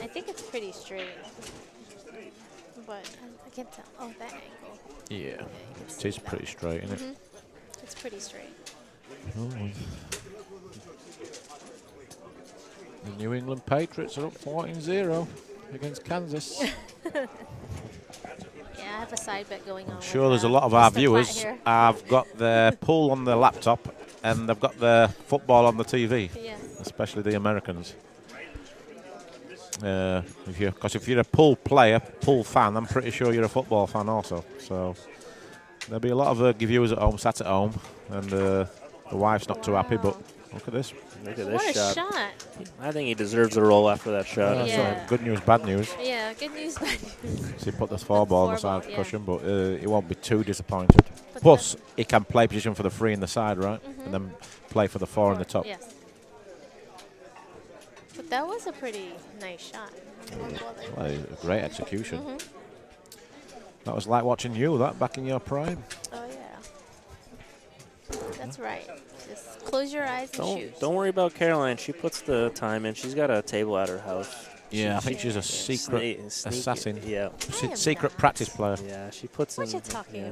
I think it's pretty straight. But I can't tell. Oh, that angle. Yeah, you can it see is that. pretty straight, isn't it? It's pretty straight. Oh. The New England Patriots are up 14-0 against Kansas. Yeah, I have a side bet going on. I'm with, sure there's a lot of our Mr. Platt viewers here. have got their pool on their laptop and they've got their football on the TV, Yeah. especially the Americans. Because if you're a pool player, pool fan, I'm pretty sure you're a football fan also. So there'll be a lot of viewers at home, sat at home, and the wife's not too happy. But look at this. Look at What this a shot. shot. I think he deserves a roll after that shot. Yeah. So good news, bad news. Yeah, good news, bad news. So he put the four ball on the side of the yeah. cushion, but he won't be too disappointed. But Plus, he can play position for the 3 in the side, right? And then play for the 4 in the top. Yes. But that was a pretty nice shot. One ball there. Well, a great execution. That was like watching you, that, back in your prime. Oh, yeah. That's right. Just close your eyes and shoot. Don't worry about Caroline. She puts the time in. She's got a table at her house. Yeah, I think she's a secret assassin. Yeah. I am Secret not. practice player. Yeah, she puts What in. you talking yeah.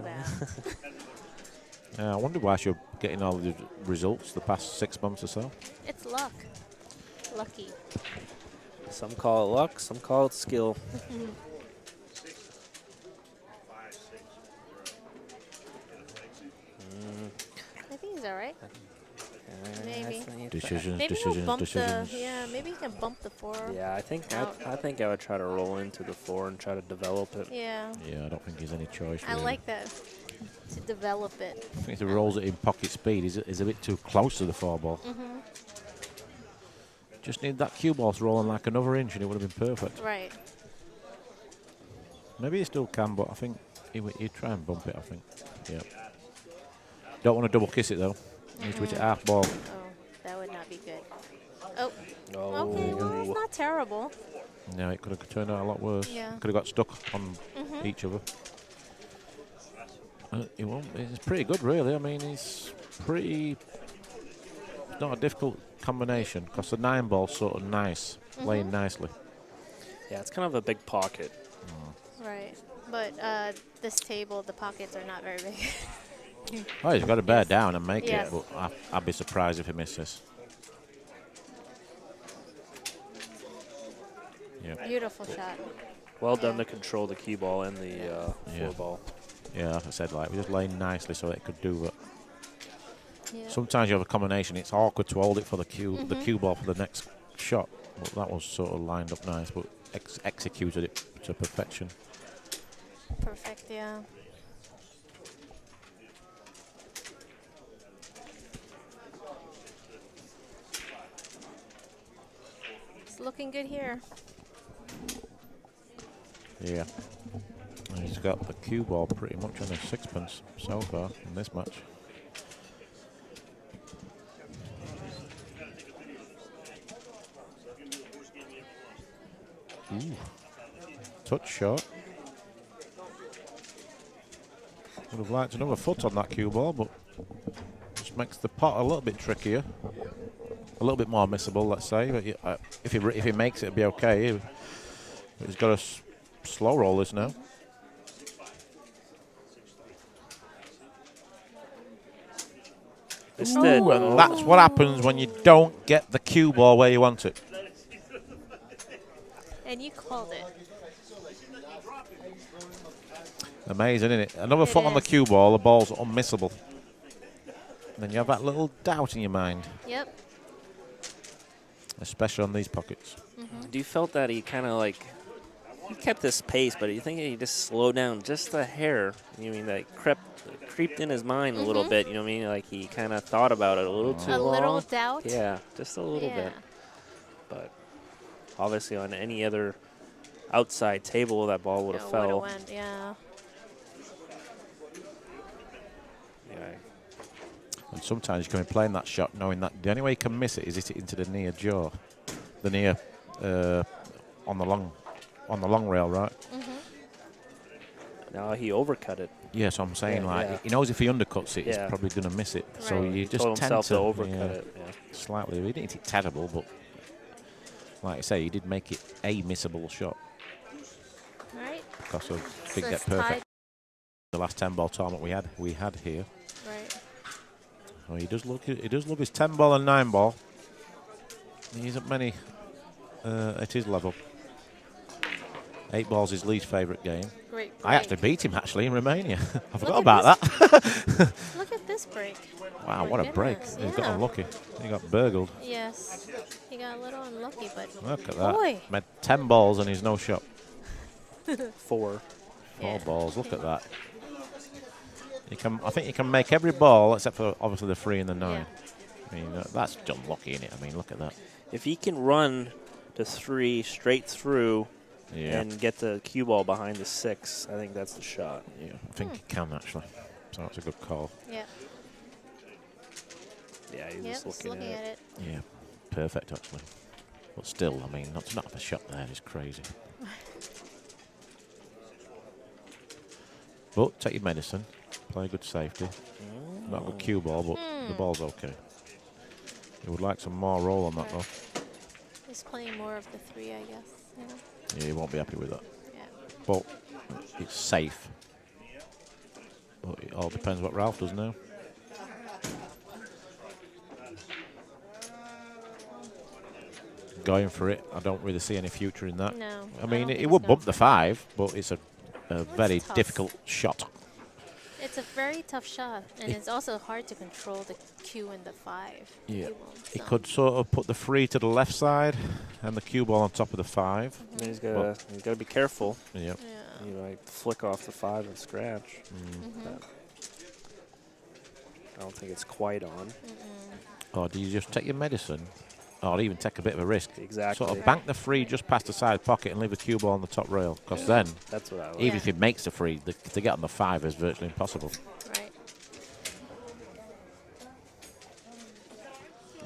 about? I wonder why she's getting all the results the past 6 months or so. It's luck. Lucky. Some call it luck, some call it skill. I think he's all right. Maybe. Decisions, Maybe decisions, he'll bump decisions. the. Yeah, maybe he can bump the 4. Yeah, I think Out. I think I would try to roll into the 4 and try to develop it. Yeah. Yeah, I don't think there's any choice. I Really. like that. To develop it. I think if he rolls it in pocket speed, he's a bit too close to the 4 ball. Just need that cue ball to roll on like another inch and it would have been perfect. Right. Maybe he still can, but I think he'd try and bump it, I think. Yeah. Don't want to double kiss it though. Needs to hit it half ball. Oh, that would not be good. Oh. Oh. Okay, well, it's not terrible. No, it could have turned out a lot worse. Yeah. Could have got stuck on each other. He won't. It's pretty good, really. I mean, he's pretty. It's not a difficult combination because the 9 ball's sort of nice, laying nicely. Yeah, it's kind of a big pocket. Right. But this table, the pockets are not very big. Oh, he's got to bear Yes. down and make Yes. it, but I'd be surprised if he missed this. Yeah. Beautiful shot. Well done Yeah. to control the cue ball and the floor ball. Yeah, like I said, like we just laying nicely so it could do it. Yeah. Sometimes you have a combination; it's awkward to hold it for the cue ball for the next shot. But that was sort of lined up nice, but executed it to perfection. Perfect, yeah. It's looking good here. Yeah. And he's got the cue ball pretty much on his sixpence so far in this match. Ooh. Touch shot. Would have liked another foot on that cue ball, but just makes the pot a little bit trickier. A little bit more missable, let's say. But if he makes it, it'll be okay. But he's got to slow roll this now. Ooh, and that's what happens when you don't get the cue ball where you want it. And you called it. Amazing, isn't it? Another It foot on the is. cue ball, the ball's unmissable. And then you have that little doubt in your mind, Yep. especially on these pockets. Do you felt that he kind of like he kept this pace, but you think he just slowed down just a hair? You mean that creeped in his mind a little bit? You know what I mean? Like he kind of thought about it a little too A long. little doubt. Yeah, just a little Yeah. bit. But obviously, on any other outside table, that ball would have Would've fell. went, yeah. Yeah. And sometimes you can be playing that shot knowing that the only way you can miss it is hit it into the near jaw. The near, on the long rail, right? Now he overcut it. Yeah, so I'm saying, Yeah, like, yeah. he knows if he undercuts it, he's Yeah. probably going to miss it. So Right. you He just told tend himself to to overcut yeah, it. Yeah. slightly. He didn't hit it terrible, but like I say, he did make it a missable shot All right. because of So Big Get it's Perfect. tied. The last 10-ball tournament we had here. Right. Oh, he does love his 10-ball and 9-ball. He isn't many at his level. 8 ball's his least favourite game. Great break. I actually beat him actually in Romania. I forgot at about that. Look at this break. Wow, My what a break. goodness, He got yeah. unlucky. He got burgled. Yes. He got a little unlucky, but Look at that. Boy. Made 10 balls and he's no shot. 4. 4 Yeah. balls. Look at that. I think you can make every ball except for obviously the 3 and the 9. Yeah. I mean, that's just unlucky, isn't it? I mean, look at that. If he can run the 3 straight through Yeah. and get the cue ball behind the 6, I think that's the shot. Yeah, I think he can actually. So that's a good call. yeah. Yeah, he's Yep, just just looking at it. Yeah, perfect actually. But still, I mean, not to not have a shot there is crazy. But take your medicine, play good safety. Not a good cue ball, but the ball's okay. You would like some more roll on that though. He's playing more of the 3, I guess. You know? Yeah, you won't be happy with that. Yeah. But it's safe. But it all depends what Ralf does now. Going for it, I don't really see any future in that. No. I mean, don't it think would he's bump going the for 5, but it's a very tough. difficult shot. It's a very tough shot, and it's also hard to control the Q and the 5. Yeah. You won't, He so. could sort of put the 3 to the left side and the cue ball on top of the 5. And he's got to be careful. Yeah. Yeah. He might flick off the 5 and scratch. But I don't think it's quite on. Or do you just take your medicine? Or even take a bit of a risk. Exactly. Sort of bank the 3 just past the side pocket and leave the cue ball on the top rail. Because then, That's what I like. even if he makes the 3, to get on the 5 is virtually impossible. Right.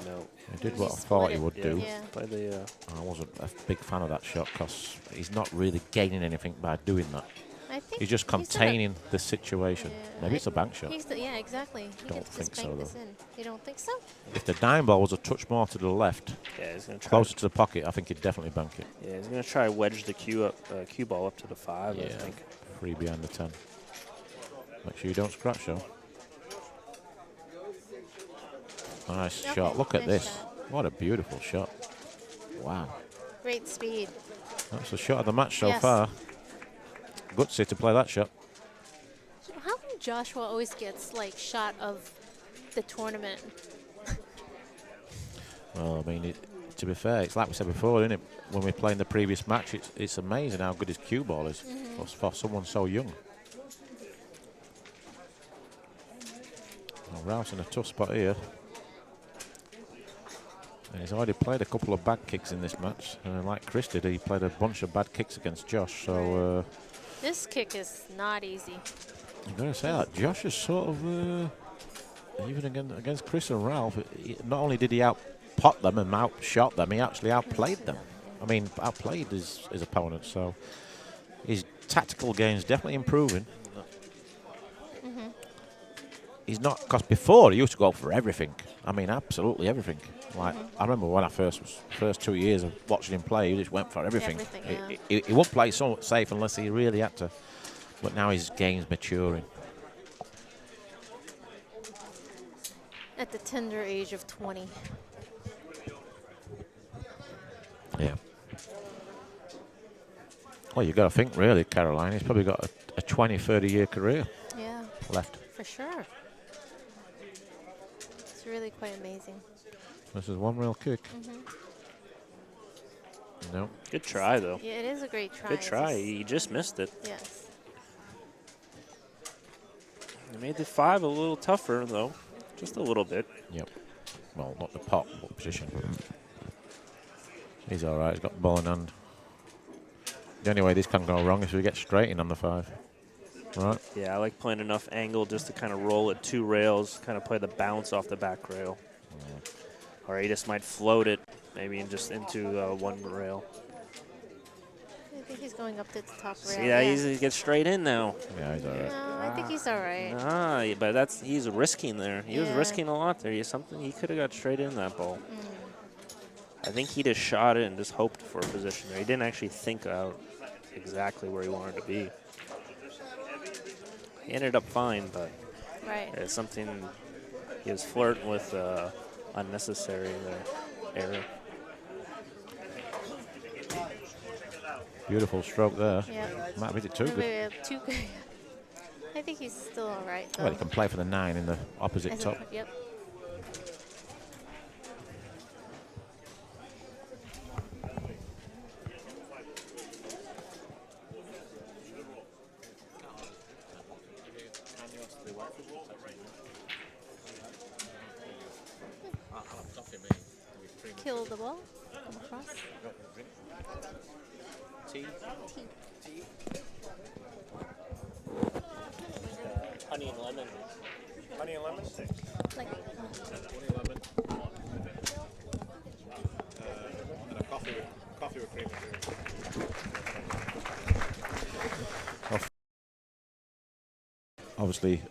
No. He did what I He thought split he it. would do. Yeah. Play the I wasn't a big fan of that shot because he's not really gaining anything by doing that. I think He's just containing the situation. Yeah, Maybe it's a bank shot. Yeah, exactly. He Don't could think just so, bank though. this in. You don't think so? If the dime ball was a touch more to the left, Yeah, he's gonna try. closer to the pocket, I think he'd definitely bank it. Yeah, he's gonna try wedge the cue ball up to the 5. Yeah, I think. 3 behind the 10. Make sure you don't scratch, though. Nice Okay, shot. Look at nice this. shot. What a beautiful shot. Wow. Great speed. That's the shot of the match so Yes. far. Gutsy to play that shot. How come Joshua always gets like shot of the tournament? Well, I mean, to be fair, it's like we said before, isn't it? When we play in the previous match, it's amazing how good his cue ball is for someone so young. Well, Ralph's in a tough spot here. And he's already played a couple of bad kicks in this match. Like Chris did, he played a bunch of bad kicks against Josh. So This kick is not easy. I'm going to say that Josh is sort of, even against Chris and Ralph, not only did he out-pot them and out-shot them, he actually outplayed them. I mean, outplayed his opponents. So his tactical game's definitely improving. He's not, because before he used to go for everything. I mean, absolutely everything. Like I remember when I first 2 years of watching him play, he just went for everything. He wouldn't play so safe unless he really had to. But now his game's maturing. At the tender age of 20. Yeah. Well, you got to think, really, Caroline. He's probably got a 20, 30-year career Yeah, left. for sure. It's really quite amazing. This is one real kick. No. Good try though. Yeah, it is a great try. Good It's try. just- He just missed it. yes. He made the 5 a little tougher though, just a little bit. Yep. Well, not the pot, but position. He's all right. He's got the ball in hand. The only way this can go wrong is if we get straight in on the 5. Right? Yeah, I like playing enough angle just to kind of roll at 2 rails, kind of play the bounce off the back rail. Or he just might float it, maybe just into 1 rail. I think he's going up to the top rail. See that he gets straight in now. Yeah, he's all right. No, I think he's all right. But he's risking there. He was Yeah. risking a lot there. He could have got straight in that ball. I think he just shot it and just hoped for a position there. He didn't actually think out exactly where he wanted to be. He ended up fine, but Right. it's something he was flirting with unnecessary error. Beautiful stroke there. Yeah. Might be too good. Maybe too good. I think he's still all right, though. Well, he can play for the 9 in the opposite As a- top. Yep. Kill the ball. Come across. Tea. Honey and lemon. Honey and lemon? Like, And a coffee with cream. Obviously,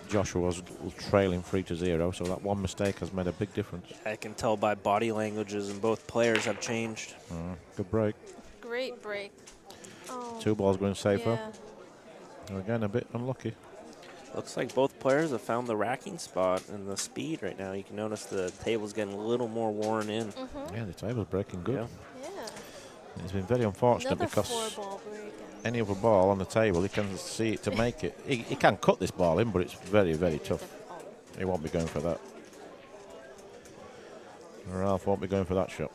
Joshua was trailing 3-0, so that one mistake has made a big difference. I can tell by body languages, and both players have changed. Good break. great break. Oh. 2 balls going safer. Yeah. And again, a bit unlucky. Looks like both players have found the racking spot and the speed right now. You can notice the table's getting a little more worn in. Yeah, the table's breaking good. Yeah. Yeah. It's been very unfortunate Another because 4-ball break. any other ball on the table, he can see it to make it. He can cut this ball in, but it's very, very tough. He won't be going for that. Ralph won't be going for that shot.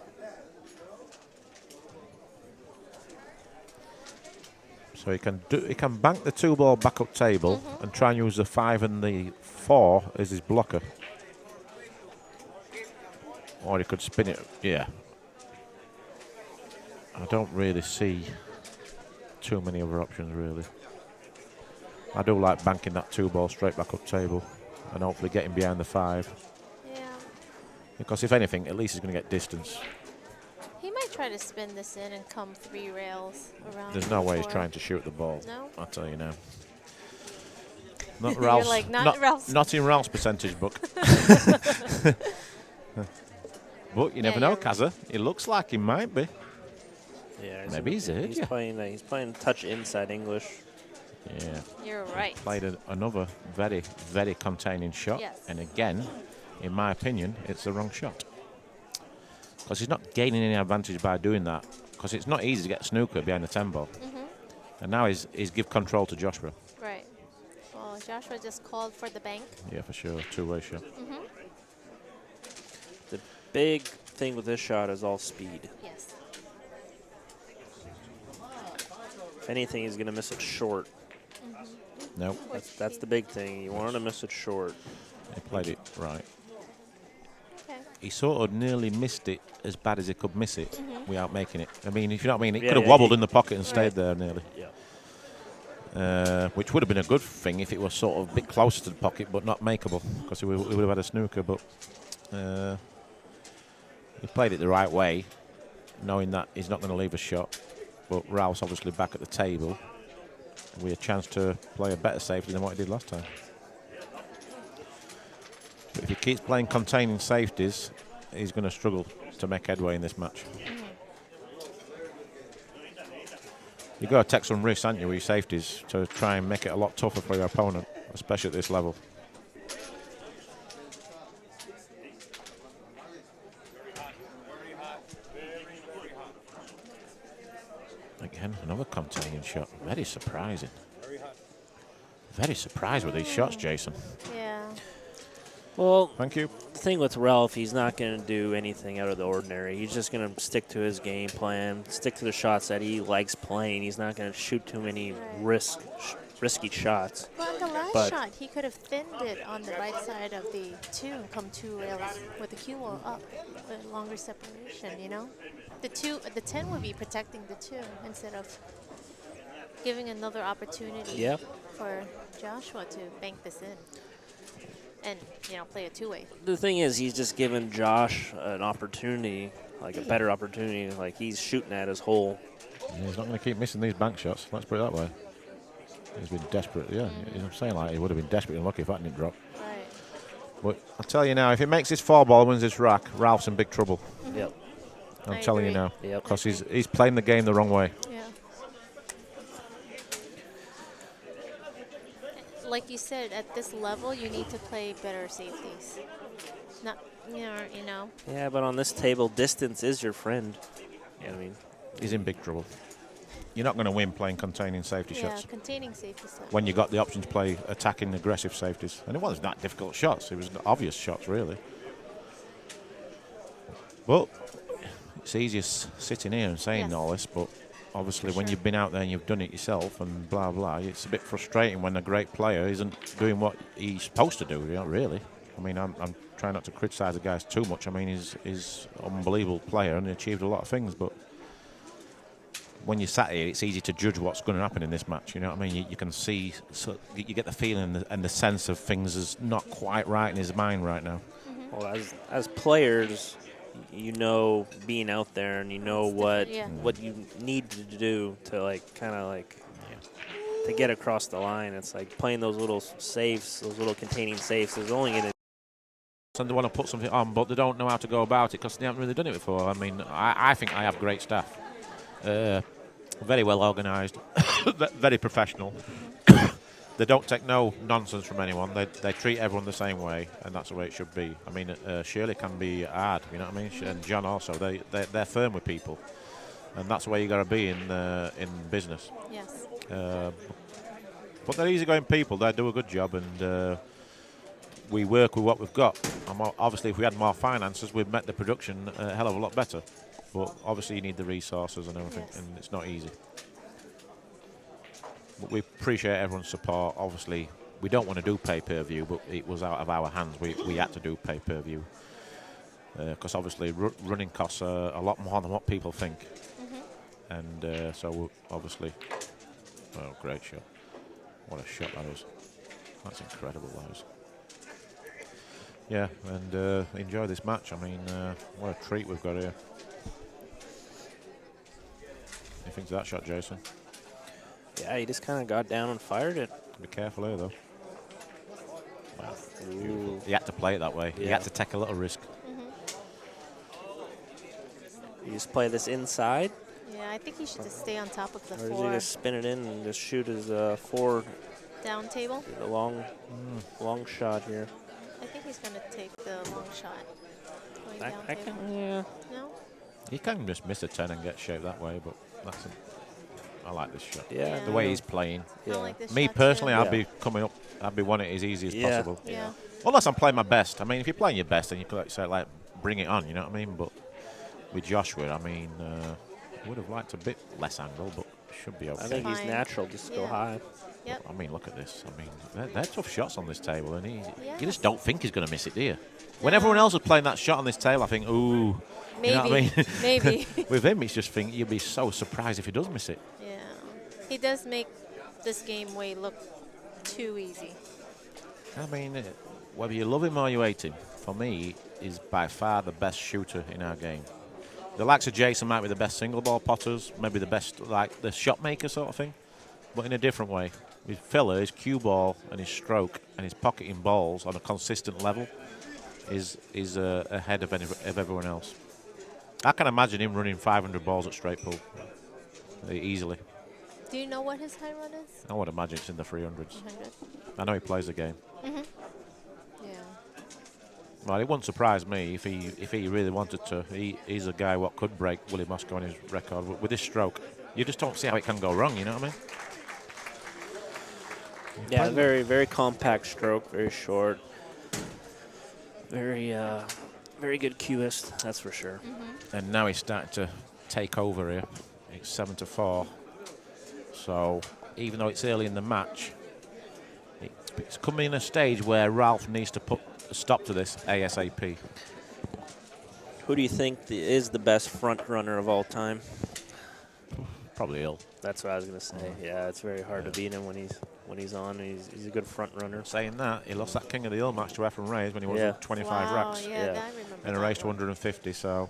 So he can bank the 2-ball backup table and try and use the 5 and the 4 as his blocker. Or he could spin it. Yeah. I don't really see too many other options, really. I do like banking that 2-ball straight back up table and hopefully getting behind the 5. Yeah. Because if anything, at least he's going to get distance. He might might try to spin this in and come 3 rails around. There's no way he's 4. trying to shoot the ball. No? I'll tell you now. Not You're Ralph's. like, not Ralph's. Not in Ralph's percentage book. But you never know, you're Kaza. It looks like he might be. Yeah, Maybe he's heard he's you. playing. He's playing touch inside English. Yeah. You're right. Played another very, very containing shot. Yes. And again, in my opinion, it's the wrong shot. Because he's not gaining any advantage by doing that. Because it's not easy to get snooker behind the 10 ball. And now he's give control to Joshua. Right. Well, Joshua just called for the bank. Yeah, for sure. Two-way shot. The big thing with this shot is all speed. Yes. If anything, he's going to miss it short. Nope. That's the big thing. You want to miss it short. He played it right. Okay. He sort of nearly missed it as bad as he could miss it without making it. I mean, if you know what I mean, it Yeah, could have yeah, wobbled he- in the pocket and stayed Right. there nearly. Yeah. Which would have been a good thing if it was sort of a bit closer to the pocket but not makeable, because he would have had a snooker. But he played it the right way, knowing that he's not going to leave a shot. But Ralph's obviously back at the table with a chance to play a better safety than what he did last time. But if he keeps playing containing safeties, he's going to struggle to make headway in this match. You've got to take some risks, haven't you, with your safeties to try and make it a lot tougher for your opponent, especially at this level. Again, another containing shot. Very surprising. Very surprised with these shots, Jason. Yeah. Well, Thank you. the thing with Ralph, he's not going to do anything out of the ordinary. He's just going to stick to his game plan, stick to the shots that he likes playing. He's not going to shoot too many Right. risky shots. Well, on the last But- shot, he could have thinned it on the right side of the 2 and come 2 rails with the cue ball up, a longer separation, you know? The 10 would be protecting the 2 instead of giving another opportunity Yep. for Joshua to bank this in and, you know, play a 2-way. The thing is, he's just given Josh an opportunity, like a better opportunity. Like he's shooting at his hole. Yeah, he's not going to keep missing these bank shots. Let's put it that way. He's been desperate. Yeah, I'm saying like he would have been desperate and lucky if that didn't drop. Right. But I'll tell you now, if he makes this 4-ball and wins this rack, Ralph's in big trouble. Yep. I'm I telling you agree. now. Yep. Because he's playing the game the wrong way. Yeah. Like you said, at this level, you need to play better safeties. Not, you know. Yeah, but on this table, distance is your friend. You know what I mean? He's in big trouble. You're not going to win playing containing safety Yeah, shots containing safety stuff. when you got the option to play attacking aggressive safeties. And it wasn't that difficult shots. It was obvious shots, really. But it's easier sitting here and saying Yes. all this, but obviously when Sure. you've been out there and you've done it yourself and blah, blah, it's a bit frustrating when a great player isn't doing what he's supposed to do, you know, really. I mean, I'm trying not to criticise the guys too much. I mean, he's an unbelievable player and he achieved a lot of things, but when you're sat here, it's easy to judge what's going to happen in this match. You know what I mean? You can see, so you get the feeling and the sense of things is not quite right in his mind right now. Well, as players, you know, being out there and you know what yeah. what you need to do to like kind of like to get across the line. It's like playing those little safes, those little containing safes is only going to. And they want to put something on, but they don't know how to go about it because they haven't really done it before. I mean, I think I have great staff. Very well organised, very professional. They don't take no nonsense from anyone. They treat everyone the same way, and that's the way it should be. I mean, Shirley can be hard, you know what I mean? And John also. They're firm with people, and that's the way you got to be in business. Yes. But they're easygoing people. They do a good job, and we work with what we've got. And obviously, if we had more finances, we'd make the production a hell of a lot better. But obviously, you need the resources and everything, Yes. and it's not easy. But we appreciate everyone's support. Obviously, we don't want to do pay-per-view, but it was out of our hands. We had to do pay-per-view because obviously running costs are a lot more than what people think. And so obviously, oh, great shot! What a shot that is! That's incredible, that is. Yeah, and enjoy this match. I mean, what a treat we've got here. you think of that shot, Jason? Yeah, he just kind of got down and fired it. Be careful here, though. Wow. Ooh. He had to play it that way. He Yeah. had to take a little risk. You just play this inside, Yeah, I think he should just stay on top of the or does he 4 just spin it in and just shoot his 4 down table. a long shot here? I think he's going to take the long shot. Going down I table. can, yeah. No? He can just miss a 10 and get shaped that way, but I like this shot. Yeah. The way he's playing. I like this Me shot personally, too. I'd be coming up. I'd be wanting it as easy as Yeah. possible. Yeah. Unless I'm playing my best. I mean, if you're playing your best, then you could say like bring it on. You know what I mean? But with Joshua, I mean, would have liked a bit less angle, but should be okay. I think he's Fine. natural just to go Yeah. high. Yep. I mean, look at this. I mean, they're tough shots on this table, and you Yes. just don't think he's going to miss it, do you? When everyone else was playing that shot on this table, I think, ooh. Maybe. You know what I mean? Maybe. With him, it's just think you'll be so surprised if he does miss it. Yeah. He does make this game way look too easy. I mean, whether you love him or you hate him, for me, he's by far the best shooter in our game. The likes of Jason might be the best single ball potters, maybe the best, like the shot maker sort of thing, but in a different way. With Filler, his cue ball and his stroke and his pocketing balls on a consistent level is ahead of everyone else. I can imagine him running 500 balls at straight pull easily. Do you know what his high run is? I would imagine it's in the 300s. 100. I know he plays the game. Yeah. Well, it wouldn't surprise me if he really wanted to. He's a guy what could break Willie Moscow on his record with his stroke. You just don't see how it can go wrong. You know what I mean? Yeah, very, very compact stroke, very short. Very, very good cueist, that's for sure. And now he's starting to take over here. It's 7-4. So even though it's early in the match, it's coming in a stage where Ralf needs to put a stop to this ASAP. Who do you think is the best front runner of all time? Probably Hill. That's what I was gonna say. Yeah, it's very hard to beat him when he's on. He's a good front runner. Saying that, he lost that King of the Hill match to Efren Reyes when he was Yeah. 25 Wow, racks. Yeah, Yeah. that I remember. In a that race to one. 150, so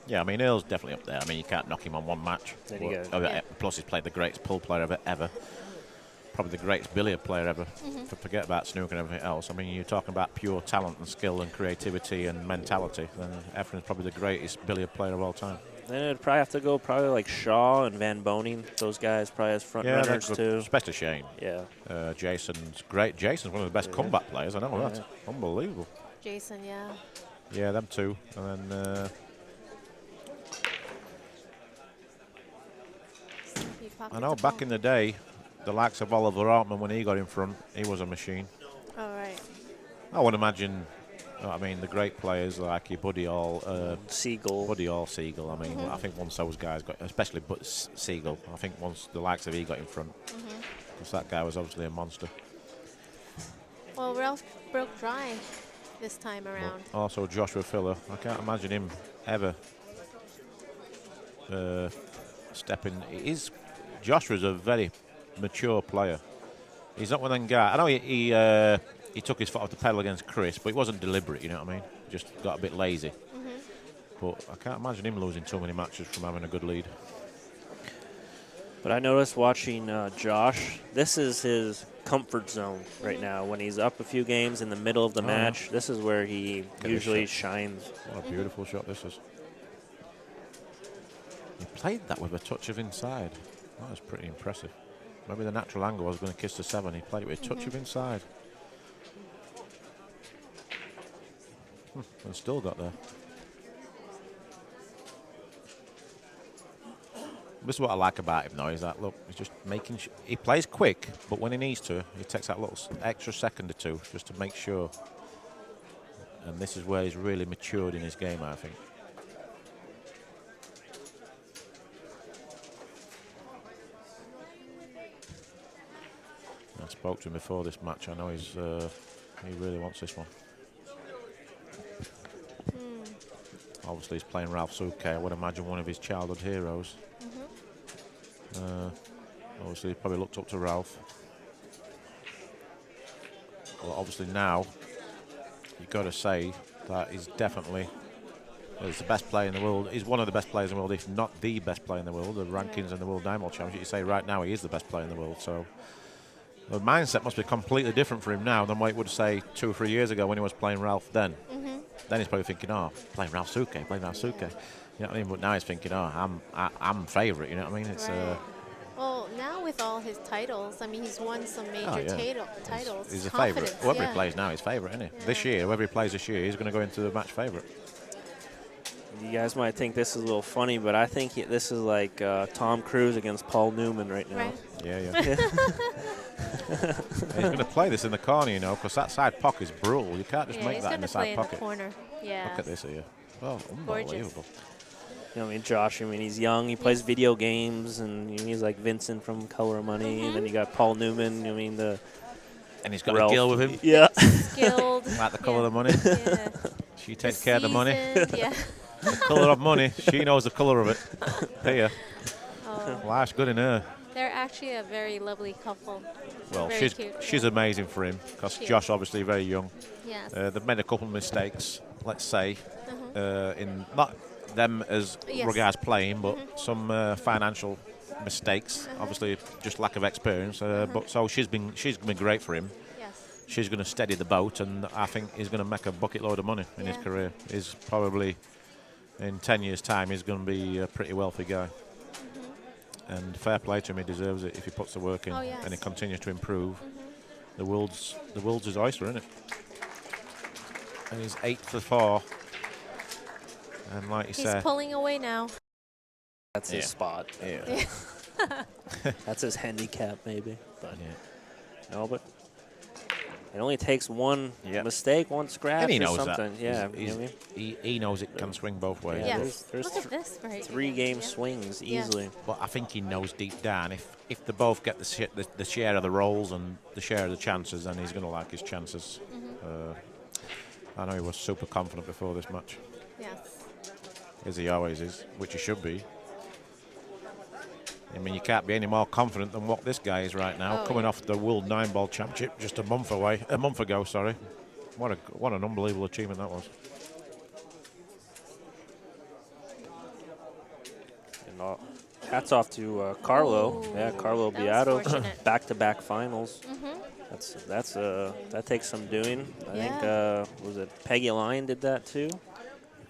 yeah, I mean Earl's definitely up there. I mean you can't knock him on one match. There you go. Yeah. Plus he's played the greatest pool player ever. Probably the greatest billiard player ever. Forget about snooker and everything else. I mean you're talking about pure talent and skill and creativity and mentality. Then Efren's probably the greatest billiard player of all time. Then it'd probably have to go like Shaw and Van Boning. Those guys probably as front Yeah, runners that's too. good. Especially Shane. Yeah. Jason's great. Jason's one of the best comeback players. I know that. Unbelievable. Jason, yeah. Yeah, them two. And then He pockets I know the back ball. in the day, the likes of Oliver Altman, when he got in front, he was a machine. All right. I would imagine, I mean, the great players like your Buddy All, Siegel. Siegel. I mean, I think once those guys got, especially Siegel, I think once the likes of he got in front, because that guy was obviously a monster. Well, Ralph broke dry this time around. But also Joshua Filler, I can't imagine him ever stepping. Joshua's a very mature player. He's not one of them guys. I know he took his foot off the pedal against Chris, but it wasn't deliberate, you know what I mean? Just got a bit lazy. But I can't imagine him losing too many matches from having a good lead. But I noticed watching Josh, this is his comfort zone right now. When he's up a few games in the middle of the match, this is where he this usually shot. shines. What a beautiful shot this is. He played that with a touch of inside. That was pretty impressive. Maybe the natural angle was going to kiss the 7. He played it with a touch of inside. And still got there. This is what I like about him, though, is that, look, he's just making he plays quick, but when he needs to, he takes that little extra second or two just to make sure. And this is where he's really matured in his game, I think. I spoke to him before this match. I know he really wants this one. Obviously, he's playing Ralf Souquet. I would imagine one of his childhood heroes. Obviously, he probably looked up to Ralph. Well, obviously now, you've got to say that he's definitely He's the best player in the world. He's one of the best players in the world, if not the best player in the world. The rankings in the World Nine Ball Championship, you say right now he is the best player in the world. So the mindset must be completely different for him now than what it would say 2 or 3 years ago when he was playing Ralf then. Then he's probably thinking, oh, playing Ralf Souquet, playing Ralf Souquet. You know what I mean? But now he's thinking, oh, I'm favourite. You know what I mean? It's well, now with all his titles, I mean, he's won some major titles. He's a favourite. Whoever he plays now, he's favourite, isn't he? Yeah. This year, whoever he plays this year, he's going to go into the match favourite. You guys might think this is a little funny, but I think this is like Tom Cruise against Paul Newman right now. Right. Yeah. He's going to play this in the corner, you know, because that side pocket is brutal. You can't just make that in the side pocket. In the corner. Yeah. Look at this here. Oh, unbelievable. You know, I mean, Josh, I mean, he's young. He plays video games, and he's like Vincent from Color of Money. And then you got Paul Newman. I mean, and he's got Ralf. a girl with him. Yeah. Skilled. Like the colour of the money. Yeah. She takes care of the money. Yeah. The colour of money. She knows the colour of it. There. Oh. Life's good in her. They're actually a very lovely couple. Well, very cute. she's amazing for him because Josh obviously very young. Yes. They've made a couple of mistakes, let's say, in not them as regards playing, but some financial mistakes. Obviously, just lack of experience. But so she's been great for him. Yes. She's going to steady the boat, and I think he's going to make a bucket load of money in his career. He's probably in 10 years' time, he's going to be a pretty wealthy guy. And fair play to him, he deserves it if he puts the work in and he continues to improve. The world's his oyster, isn't it? And he's 8 for 4. And like you said, he's pulling away now. That's his spot. Yeah. That's his handicap, maybe. But no, but it only takes one mistake, one scratch, and he knows something. that. Yeah, he knows it can swing both ways. Yeah. There's Look at this right 3 game swings easily. But I think he knows deep down if they both get the share of the rolls and the share of the chances, then he's going to like his chances. I know he was super confident before this match. Yes. As he always is, which he should be. I mean, you can't be any more confident than what this guy is right now, coming off the World 9-Ball Championship just a month ago. Sorry, what an unbelievable achievement that was. And hats off to Carlo. Carlo Beato, back-to-back finals. That takes some doing. I think was it Peggy Lyon did that too.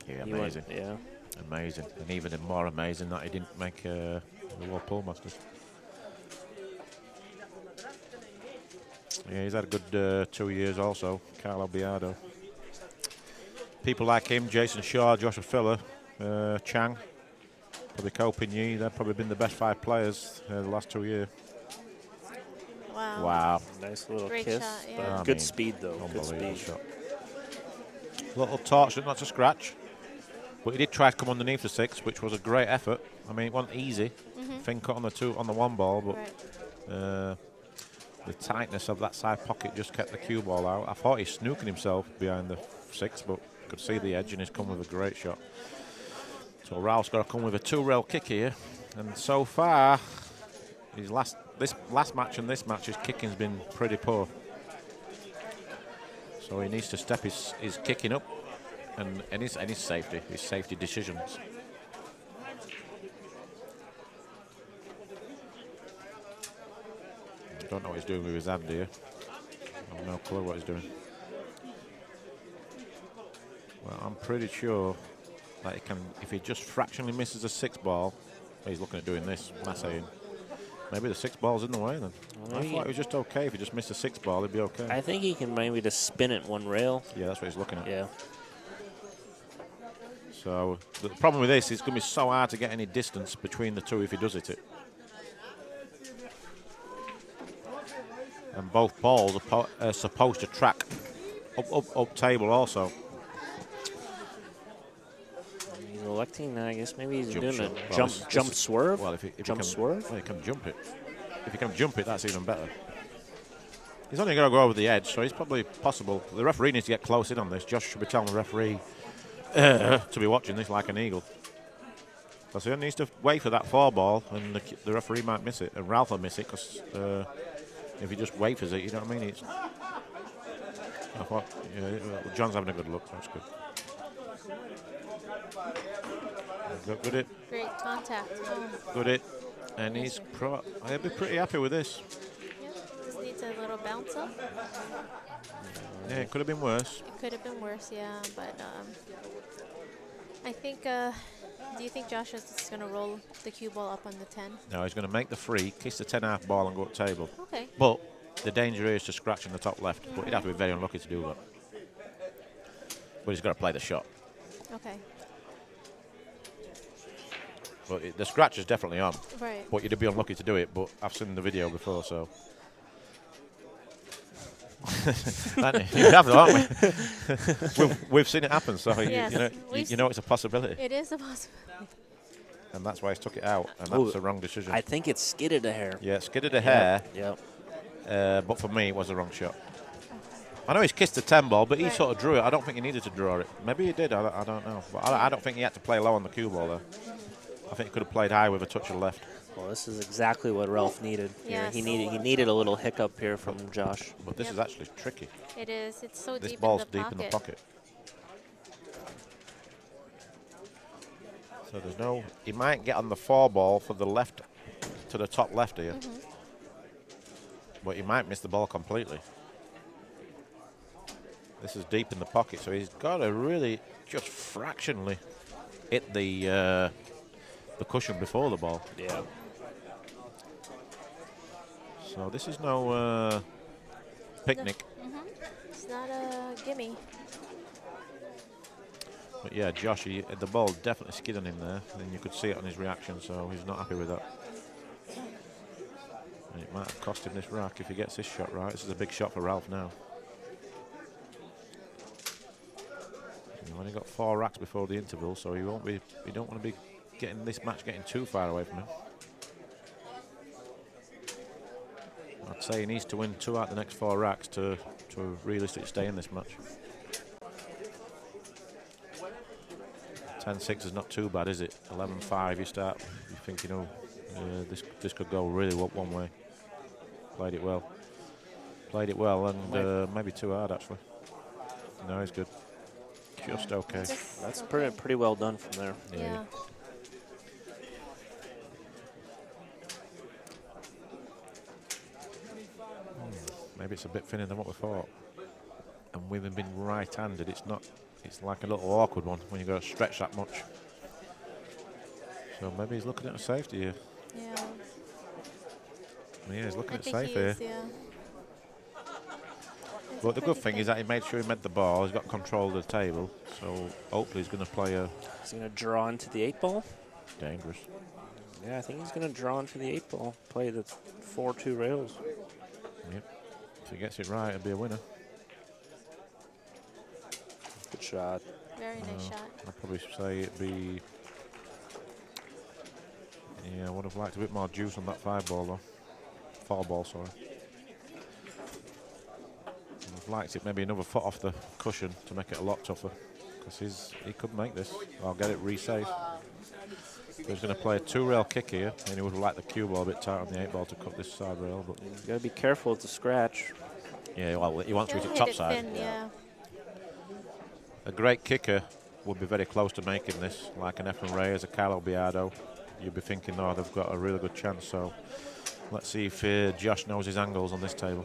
Yeah, amazing. Amazing, and even more amazing that he didn't make the World Pool Masters. Yeah, he's had a good 2 years also, Carlo Beato. People like him, Jason Shaw, Joshua Filler, Chang, probably Ko Pin-Yi, they've probably been the best 5 players the last 2 years. Wow. Nice little Great kiss. shot, Good speed, though. Good speed. Shot. Little torch, not to scratch. But he did try to come underneath the 6, which was a great effort. I mean, it wasn't easy. Fin cut on the 1 ball, but the tightness of that side pocket just kept the cue ball out. I thought he's snooking himself behind the 6, but could see the edge, and he's come with a great shot. So Ralph's got to come with a 2-rail kick here, and so far, this last match and this match, his kicking's been pretty poor. So he needs to step his kicking up. And his safety decisions. I don't know what he's doing with his hand here. I have no clue what he's doing. Well, I'm pretty sure that he can, if he just fractionally misses a 6 ball, he's looking at doing this. What am I saying? Maybe the 6 ball's in the way then. I thought it was just okay. If he just missed a 6 ball, he'd be okay. I think he can maybe just spin it 1 rail. Yeah, that's what he's looking at. Yeah. So the problem with this is it's going to be so hard to get any distance between the 2 if he does hit it. And both balls are supposed to track up table also. He's electing, I guess maybe he's doing shot. a jump swerve. Well, if he swerve? Well, he can jump it. If he can jump it, that's even better. He's only going to go over the edge, so he's probably possible. The referee needs to get close in on this. Josh should be telling the referee to be watching this like an eagle. Because he needs to wait for that 4 ball, and the referee might miss it, and Ralf will miss it, because if he just wafers it, you know what I mean? I thought, John's having a good look, that's good. Good hit. Great contact. Oh. Good hit. And he'll be pretty happy with this. Yeah, just needs a little bounce up. Yeah, it could have been worse. It could have been worse, yeah. But I think, do you think Josh is just going to roll the cue ball up on the 10? No, he's going to make the free, kiss the 10-half ball and go up table. Okay. But the danger is to scratch in the top left. But he'd have to be very unlucky to do that. But he's got to play the shot. Okay. But the scratch is definitely on. Right. But you'd be unlucky to do it. But I've seen the video before, so. You have, haven't we? we've seen it happen, so Yes, you know it's a possibility. It is a possibility. And that's why he's took it out, and that's the wrong decision. I think it skidded a hair. Yeah, skidded a hair. Yep. But for me, it was the wrong shot. I know he's kissed the 10 ball, but he Right. sort of drew it. I don't think he needed to draw it. Maybe he did. I don't know. But I don't think he had to play low on the cue ball there. I think he could have played high with a touch of left. Well, this is exactly what Ralf needed. Yes. Here. He needed a little hiccup here from Josh. But this is actually tricky. It is. It's so This deep ball's in the deep pocket. in the pocket. So there's no. He might get on the 4 ball for the left, to the top left here. But he might miss the ball completely. This is deep in the pocket, so he's got to really just fractionally hit the cushion before the ball. Yeah. So this is no picnic. It's not a gimme. But yeah, Josh, the ball definitely skid on him there, and you could see it on his reaction, so he's not happy with that. And it might have cost him this rack if he gets this shot right. This is a big shot for Ralf now. He's only got 4 racks before the interval, so he won't be. You don't want to be getting this match getting too far away from him. I'd say he needs to win 2 out of the next 4 racks to realistically stay in this match. 10-6 is not too bad, is it? 11-5, you start. You think, this could go really one way. Played it well. Played it well, and maybe too hard actually. No, he's good. Just okay. That's pretty well done from there. Yeah. Maybe it's a bit thinner than what we thought. And with him being right-handed, it's not. It's like a little awkward one when you got to stretch that much. So maybe he's looking at a safety here. Yeah. Yeah, he's looking I at think safe he here. is, yeah. But the good thing is that he made sure he met the ball. He's got control of the table. So hopefully he's going to play a. He's going to draw into the 8 ball. Dangerous. Yeah, I think he's going to draw into the 8 ball. Play the 4-2 rails. Yep. If he gets it right, it'll be a winner. Good shot. Very nice shot. I'd probably say it'd be. Yeah, I would have liked a bit more juice on that 5 ball though. 4 ball, sorry. I'd have liked it maybe another foot off the cushion to make it a lot tougher. Because he could make this. I'll get it re-safe. He's going to play a 2-rail kick here, and he would have liked the cue ball a bit tight on the 8 ball to cut this side rail. But You got to be careful with the scratch. yeah, well, he wants to He'll hit it hit top it side. thin, yeah. A great kicker would be very close to making this, like an Efren Reyes, a Carlo Biardo. You'd be thinking, oh, they've got a really good chance. So let's see if Josh knows his angles on this table.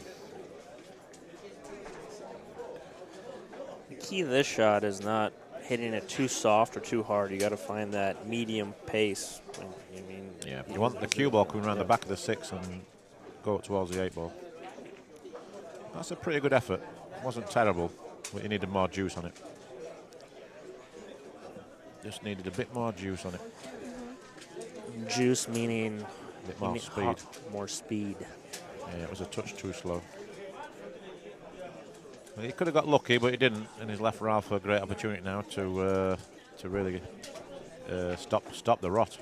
The key to this shot is not hitting it too soft or too hard. You got to find that medium pace. Yeah, you want the cue ball coming around the back of the 6 and go up towards the 8 ball. That's a pretty good effort. It wasn't terrible, but you needed more juice on it. Just needed a bit more juice on it. Juice meaning A bit more speed. More speed. Yeah, it was a touch too slow. Well, he could have got lucky, but he didn't, and he's left Ralf a great opportunity now to really stop the rot.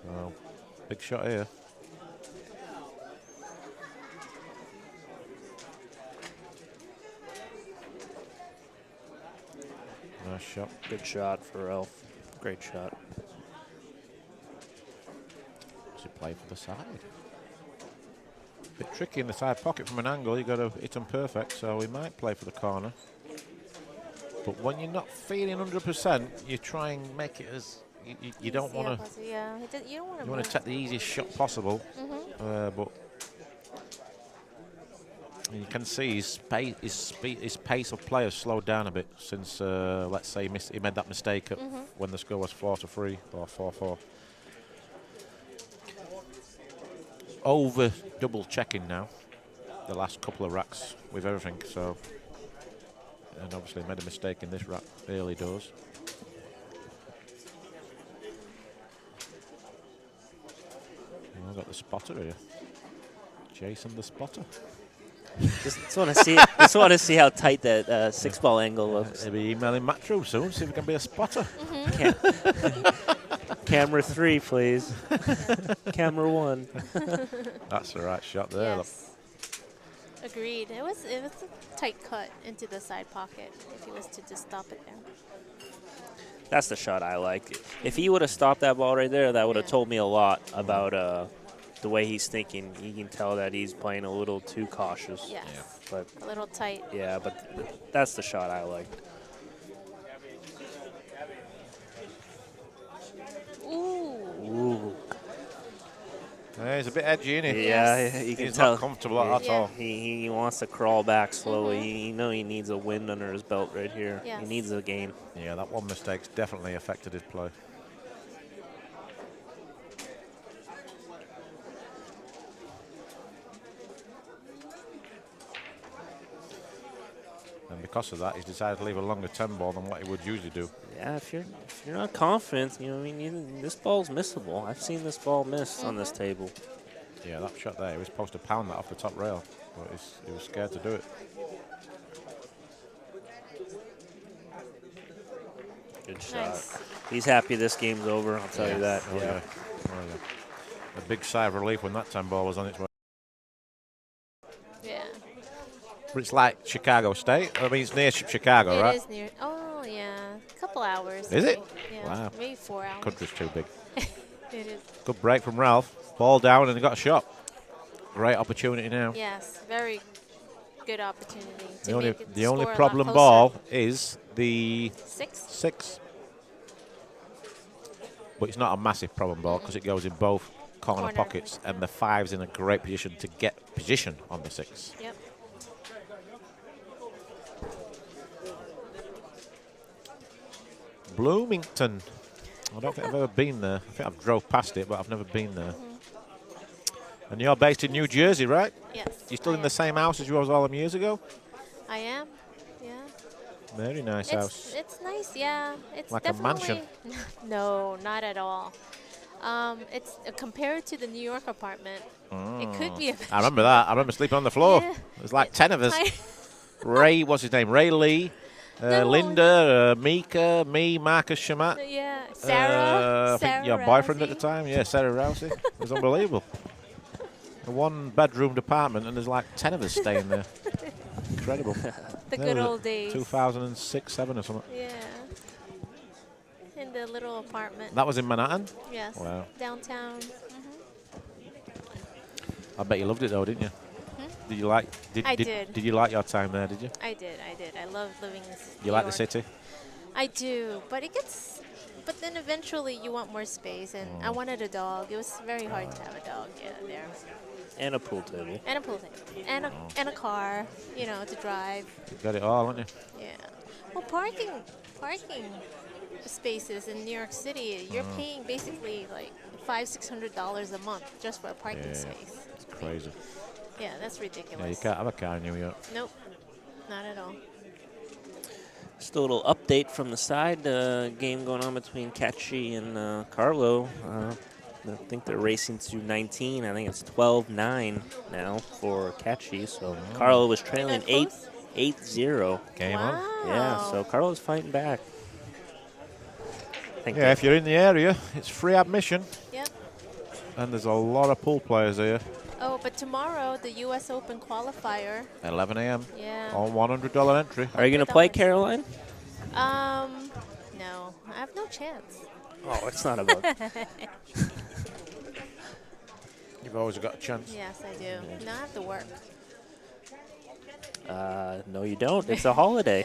So, big shot here. Nice shot. Good shot for Ralf. Great shot. Does he play for the side? Bit tricky in the side pocket from an angle. You got to hit him perfect, so he might play for the corner. But when you're not feeling 100%, you try and make it as you don't want to. Yeah, you don't want to. You want to take the easiest shot possible, but you can see his pace of play has slowed down a bit since, let's say, he made that mistake when the score was 4-3 or 4-4. Over double checking now the last couple of racks with everything, so, and obviously made a mistake in this rack early doors. I've got the spotter here. Jason the spotter. Just want to see. Just want to see how tight that 6-ball angle looks. He'll be emailing Matro soon. See if he can be a spotter. Camera 3, please. Camera 1. That's the right shot there. Yes. Agreed. It was a tight cut into the side pocket if he was to just stop it there. That's the shot I liked. If he would have stopped that ball right there, that would have told me a lot about the way he's thinking. You can tell that he's playing a little too cautious. Yes. Yeah. But A little tight. yeah, but that's the shot I liked. Ooh. He's a bit edgy, isn't he? Yeah, you can He's tell. not comfortable at all. He wants to crawl back slowly. He needs a wind under his belt right here. Yes. He needs a game. Yeah, that one mistake's definitely affected his play. And because of that, he's decided to leave a longer 10 ball than what he would usually do. Yeah, if you're not confident, this ball's missable. I've seen this ball miss on this table. Yeah, that shot there, he was supposed to pound that off the top rail, but he was scared to do it. Good shot. Nice. He's happy this game's over, I'll tell you that. Oh, yeah. Oh, yeah. A big sigh of relief when that 10 ball was on its way. Yeah. But it's like Chicago State. I mean, it's near Chicago, right? It is near. Oh, yeah. A couple hours. Is it? Yeah. Wow. Maybe 4 hours. Country's too big. It is. Good break from Ralf. Ball down and he got a shot. Great opportunity now. Yes. Very good opportunity to The only, make it the only score a lot problem closer. ball is the 6. 6. But it's not a massive problem ball because it goes in both corner pockets, and the 5's in a great position to get position on the 6. Yep. Bloomington. I don't think I've ever been there. I think I've drove past it, but I've never been there. And you're based in New Jersey, right? Yes. You still I in the am. same house as you was all them years ago? I am. Yeah. Very nice house. It's nice, yeah. It's Like a definitely mansion? No, not at all. It's compared to the New York apartment. It could be a I remember that. I remember sleeping on the floor. Yeah. There's like 10 of us. I- Ray, what's his name? Ray Lee, No. Linda, Mika, me, Marcus Shamat. Yeah, Sarah. I think Sarah your boyfriend at the Rousey. time. Yeah, Sarah Rousey. It was unbelievable. A 1-bedroom apartment, and there's like 10 of us staying there. Incredible. The That good was old days. 2006, 7 or something. Yeah. In the little apartment. That was in Manhattan? Yes. Wow. Downtown. I bet you loved it though, didn't you? Did you like? I did. Did you like your time there? Did you? I did. I love living in You like the city? I do, but it gets. But then eventually you want more space, and I wanted a dog. It was very hard to have a dog there. And a pool table. And a pool table. And a car, to drive. You got it all, haven't you? Yeah. Well, parking spaces in New York City, you're paying basically like $500-600 a month just for a parking Yeah. space. It's crazy. Yeah, that's Yeah, ridiculous. you can't have a car in New York. Nope, not at all. Just a little update from the side. Game going on between Catchy and Carlo. I think they're racing to 19. I think it's 12-9 now for Catchy. So Carlo was trailing That close? 8-0. Game Wow. on. Yeah, so Carlo's fighting back. I think Yeah, if you're in the area, it's free admission, Yep. and there's a lot of pool players here. Oh, but tomorrow the U.S. Open qualifier. 11 a.m. Yeah. on $100 entry. Are you going to play $100. Caroline? No, I have no chance. Oh, it's not about You've always got a chance. Yes, I do. No, I have to work. No, you don't. It's a holiday.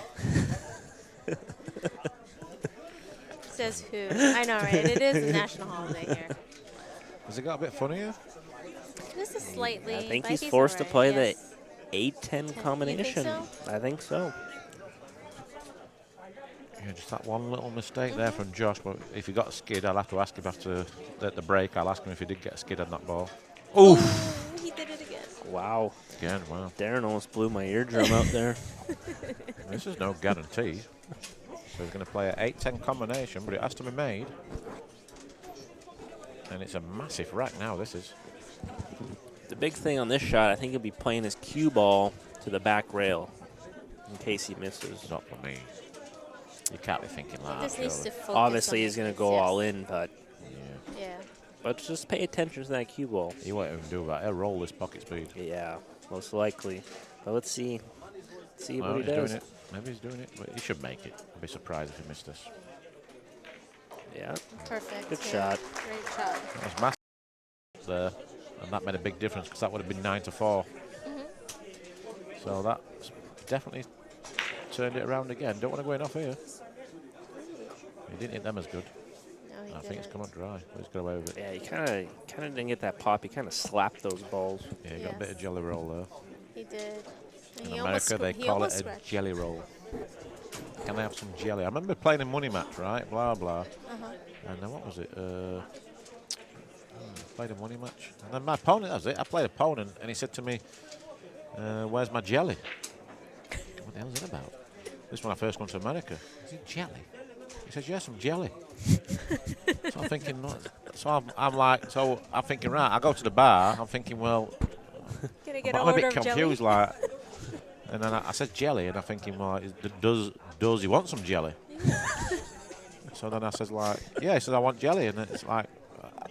Says who? I know, right? It is a national holiday here. Has it got a bit funnier? This is slightly. I think but he's forced to alright, play yes. the 8-10 combination. so? I think so. Yeah, just that one little mistake there from Josh. But if he got a skid, I'll have to ask him after the break. I'll ask him if he did get a skid on that ball. Ooh, he did it again. Wow. Again, wow. Darren almost blew my eardrum out there. This is no guarantee. So he's going to play an 8-10 combination, but it has to be made. And it's a massive rack now, this is. The big thing on this shot, I think he'll be playing his cue ball to the back rail in case he misses. Not for me. You can't be thinking like This that, needs to surely. focus. Obviously, on he's going to this, go yes. all in, but Yeah. just pay attention to that cue ball. He won't even do that. He'll roll this pocket speed. Yeah, most likely. But let's see. See Well, what he he's does. doing it. Maybe he's doing it, but he should make it. I'd be surprised if he missed this. Yeah. Perfect. Good yeah. shot. Great shot. That was massive there, and that made a big difference because that would have been 9-4. So that definitely turned it around again. Don't want to go in off here. He didn't hit them as good. No, he I think didn't. it's come on dry. He's got away with it. Yeah, he kind of didn't get that pop. He kind of slapped those balls. Yeah, he got a bit of Yes. jelly roll there. He did. And In he America, they he call it almost a scratched. jelly roll. Can I have some jelly? I remember playing a money match, right? Blah, blah. And then what was it? Played a money match. And then my opponent, that was it. I played opponent, and he said to me, where's my jelly? What the hell is it about? This is when I first went to America. Is it jelly? He says, yeah, some jelly. So I'm thinking, I'm thinking, right, I go to the bar. I'm thinking, well, Can I get I'm an a order bit of confused, jelly? like. And then I said jelly, and I'm thinking, well, does he want some jelly? So then I says, like, yeah, he says, I want jelly. And it's like,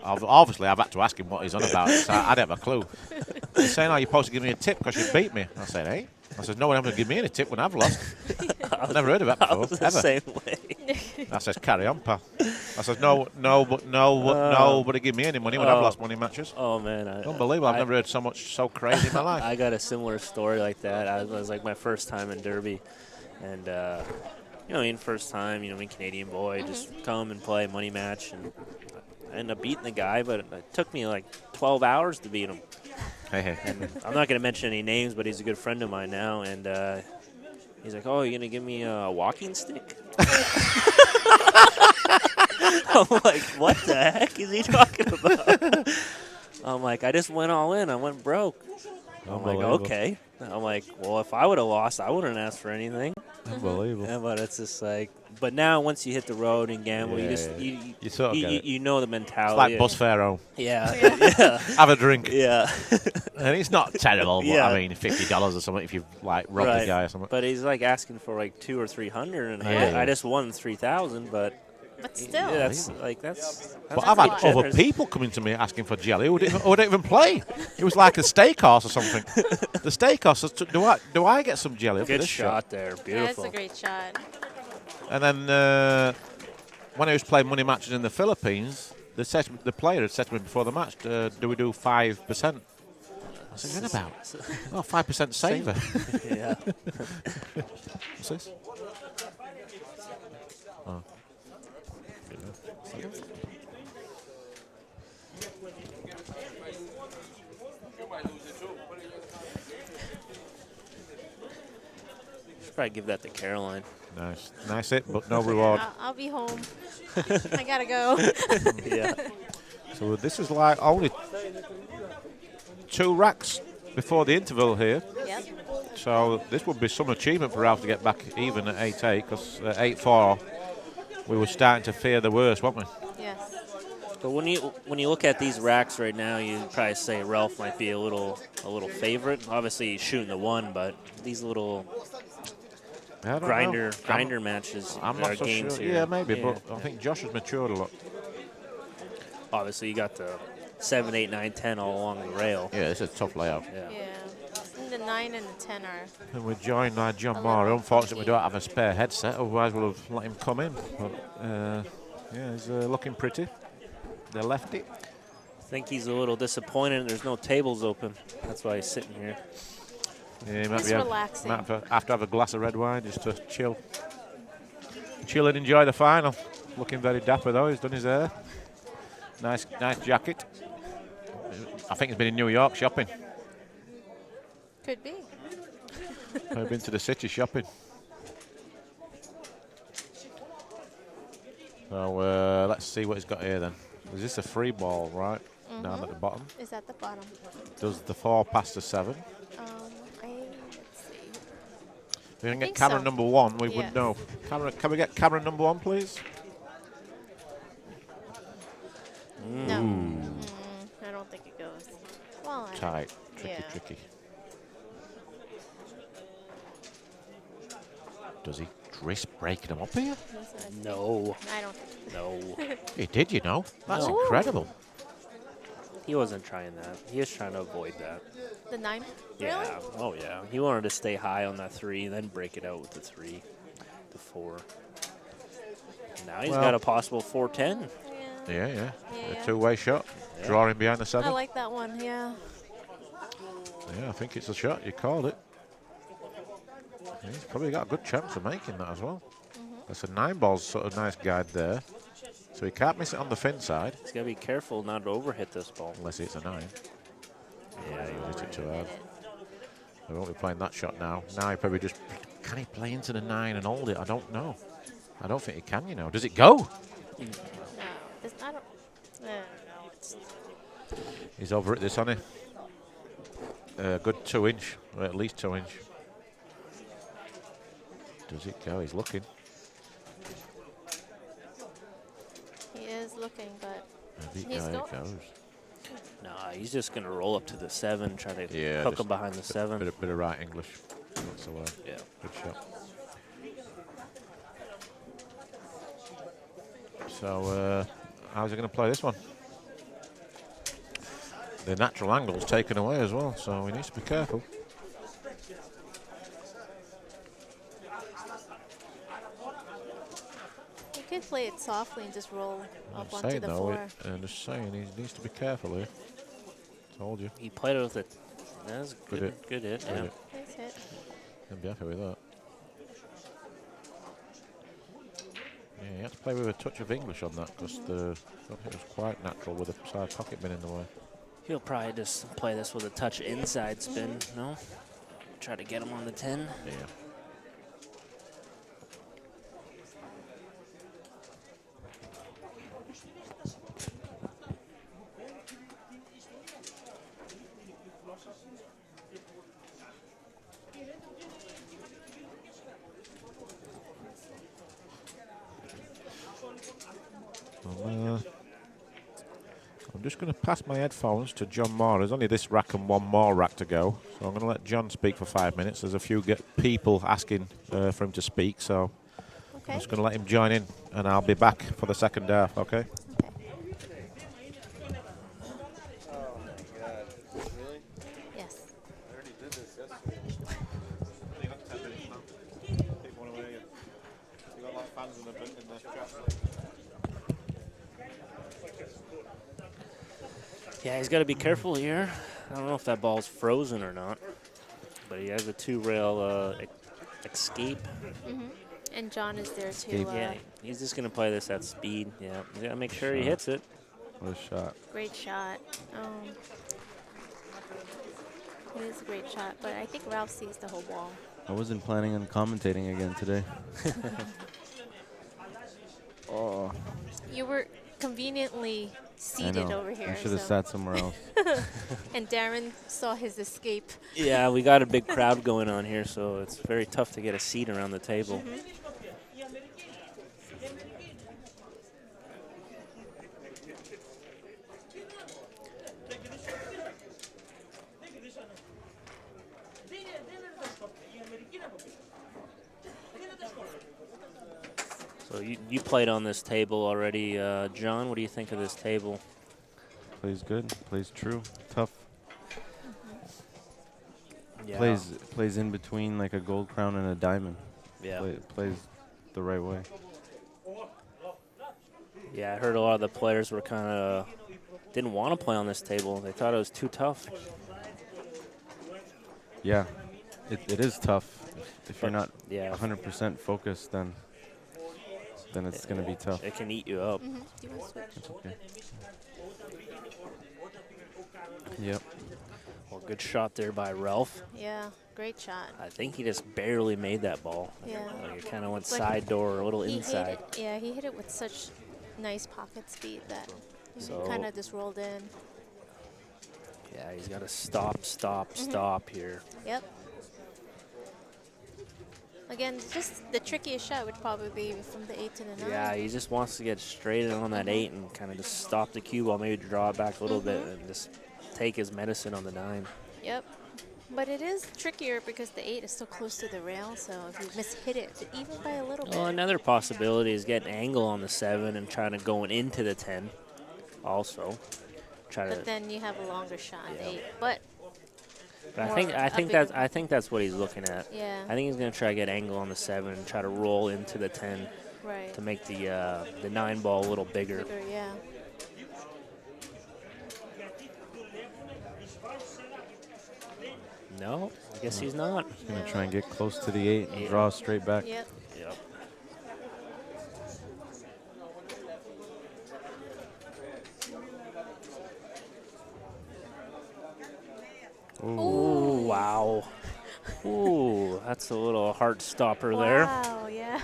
obviously, I've had to ask him what he's on about. So I don't have a clue. He's saying, oh, you're supposed to give me a tip because you beat me. I said, hey. I said, no one ever going to give me any tip when I've lost. I've never heard of that I before, was the ever. same way. I says, carry on, pal. I says, nobody give me any money when I've lost money matches. Oh, man. Unbelievable. I've never heard so crazy in my life. I got a similar story like that. It was like my first time in Derby. And, first time, being Canadian boy, just come and play a money match. And I ended up beating the guy, but it took me like 12 hours to beat him. Hey. And I'm not going to mention any names, but he's a good friend of mine now. And he's like, oh, you're going to give me a walking stick? I'm like, what the heck is he talking about? I'm like, I just went all in. I went broke. I'm like, okay. I'm like, well, if I would have lost, I wouldn't ask for anything. Unbelievable. Yeah, but it's just like, but now once you hit the road and gamble, Yeah, you sort of get it. you know the It's mentality. like bus fare home. Yeah. Yeah. Have a drink. Yeah. And it's not terrible, but Yeah. I mean, $50 or something if you like robbed Right. a guy or something. But he's like asking for like 200 or 300, and Yeah. I just won 3,000. But still. yeah, that's But I've had not other generous. people coming to me asking for jelly who didn't even play. It was like a steakhouse or something. The steakhouse says, do I get some jelly? for Good this shot there, beautiful. That's a great shot. And then when I was playing money matches in the Philippines, the player had said to me before the match, do we do 5%? I said, what about? Oh, 5% saver. Yeah. What's this? Oh. Should probably give that to Caroline. Nice hit, but no reward. I'll be home. I gotta go. Yeah. So this is like only 2 racks before the interval here. Yep. So this would be some achievement for Ralf to get back even at 8-8, because at 8-4 we were starting to fear the worst, weren't we? Yes. But when you look at these racks right now, you'd probably say Ralf might be a little favorite. Obviously, he's shooting the 1, but these little I don't know. grinder matches I'm are not so games sure. here. Yeah, maybe, but I think Josh has matured a lot. Obviously, you got the 7, 8, 9, 10 all along the rail. Yeah, this is a tough layout. Yeah. Yeah. And the 9 and the 10 are. And we're joined by John Moore. Unfortunately, we don't have a spare headset, otherwise we'll have let him come in. But yeah, he's looking pretty. The lefty. I think he's a little disappointed. There's no tables open. That's why he's sitting here. Yeah, he might Just be relaxing. might have to have a glass of red wine just to chill. chill and enjoy the final. Looking very dapper though. He's done his hair. Nice jacket. I think he's been in New York shopping. Could be. I've been to the city shopping. So let's see what he's got here then. Is this a free ball, right? Down at the bottom. Is at the bottom. Does the 4 pass the 7? Let's see. If we can get camera number 1, we would know. Can we get camera number 1, please? No. I don't think it goes. Well, Tight. Tricky. Does he risk breaking them up here? No. I don't think No. He did, you know. That's incredible. He wasn't trying that. He was trying to avoid that. The 9? Yeah. Really? Oh, yeah. He wanted to stay high on that 3 and then break it out with the 3, the 4. Now he's got a possible 4-10. Yeah. A two-way shot. Yeah. Drawing behind the 7. I like that one, yeah. Yeah, I think it's a shot. You called it. Yeah, he's probably got a good chance of making that as well. That's a 9 ball's sort of nice guide there. So he can't miss it on the fin side. He's got to be careful not to overhit this ball. Unless it's a 9. Yeah, he hit it too hard. We won't be playing that shot now. Now he probably just... Can he play into the 9 and hold it? I don't know. I don't think he can, you know. Does it go? No. I don't... No. He's over at this, hasn't he? Good 2-inch. Or at least 2-inch. Does it go? He's looking. He is looking, but it goes. Nah, he's just going to roll up to the 7, try to hook him behind the 7. Bit of right English. That's the way. Yeah. Good shot. So, how's he going to play this one? The natural angle's taken away as well, so he needs to be careful. He could play it softly and just roll up onto the 4. I'm just saying, he needs to be careful here. Told you. He played it with it. That's good hit. Good hit, yeah. Nice hit. I'd be happy with that. Yeah, you have to play with a touch of English on that because it was quite natural with the side pocket bin in the way. He'll probably just play this with a touch inside spin, no? Try to get him on the 10. Yeah. I'm just going to pass my headphones to John Moore. There's only this rack and one more rack to go. So I'm going to let John speak for 5 minutes. There's a few people asking for him to speak, so I'm just going to let him join in, and I'll be back for the second half, okay? Oh my God. Really? Yes. I already did this yesterday. You got 10 minutes now. Pick one away again. You got a lot of fans in the chat. Yeah, he's got to be careful here. I don't know if that ball's frozen or not, but he has a 2-rail escape. And John is there too. Yeah, he's just going to play this at speed. Yeah, he's got to make sure he hits it. What a shot. Great shot. It is a great shot, but I think Ralf sees the whole ball. I wasn't planning on commentating again today. Oh. You were conveniently seated over here. I should have sat somewhere else. And Darren saw his escape. Yeah, we got a big crowd going on here, so it's very tough to get a seat around the table. So you played on this table already, John. What do you think of this table? Plays good. Plays true. Tough. Yeah. Plays in between like a gold crown and a diamond. Yeah. Plays the right way. Yeah, I heard a lot of the players were kind of didn't want to play on this table. They thought it was too tough. Yeah, it is tough. If you're not yeah. 100% focused, then then it's going to be tough. It can eat you up. Do you want to switch? That's okay. Yep. Well, good shot there by Ralf. Yeah, great shot. I think he just barely made that ball. Yeah. Like it kind of went Like side door, a little He inside. hit it, yeah, he hit it with such nice pocket speed that So- he kind of just rolled in. Yeah, he's got to stop, stop here. Yep. Again, just the trickiest shot would probably be from the 8 to the 9. Yeah, he just wants to get straight in on that 8 and kind of just stop the cue ball, maybe draw it back a little bit and just take his medicine on the 9. Yep. But it is trickier because the 8 is so close to the rail, so if you mishit it, even by a little Well, bit. another possibility is getting angle on the 7 and trying to go into the 10 also. Try But to, then you have a longer shot on 8. But but more I think that's what he's looking at. yeah, I think he's going to try to get angle on the 7 and try to roll into the 10 right. to make the 9 ball a little bigger. Bigger, yeah. No, I guess he's not. He's going to try and get close to the 8 and draw straight back. Yep. Yep. Ooh, wow. Ooh, that's a little heart stopper there Wow, yeah.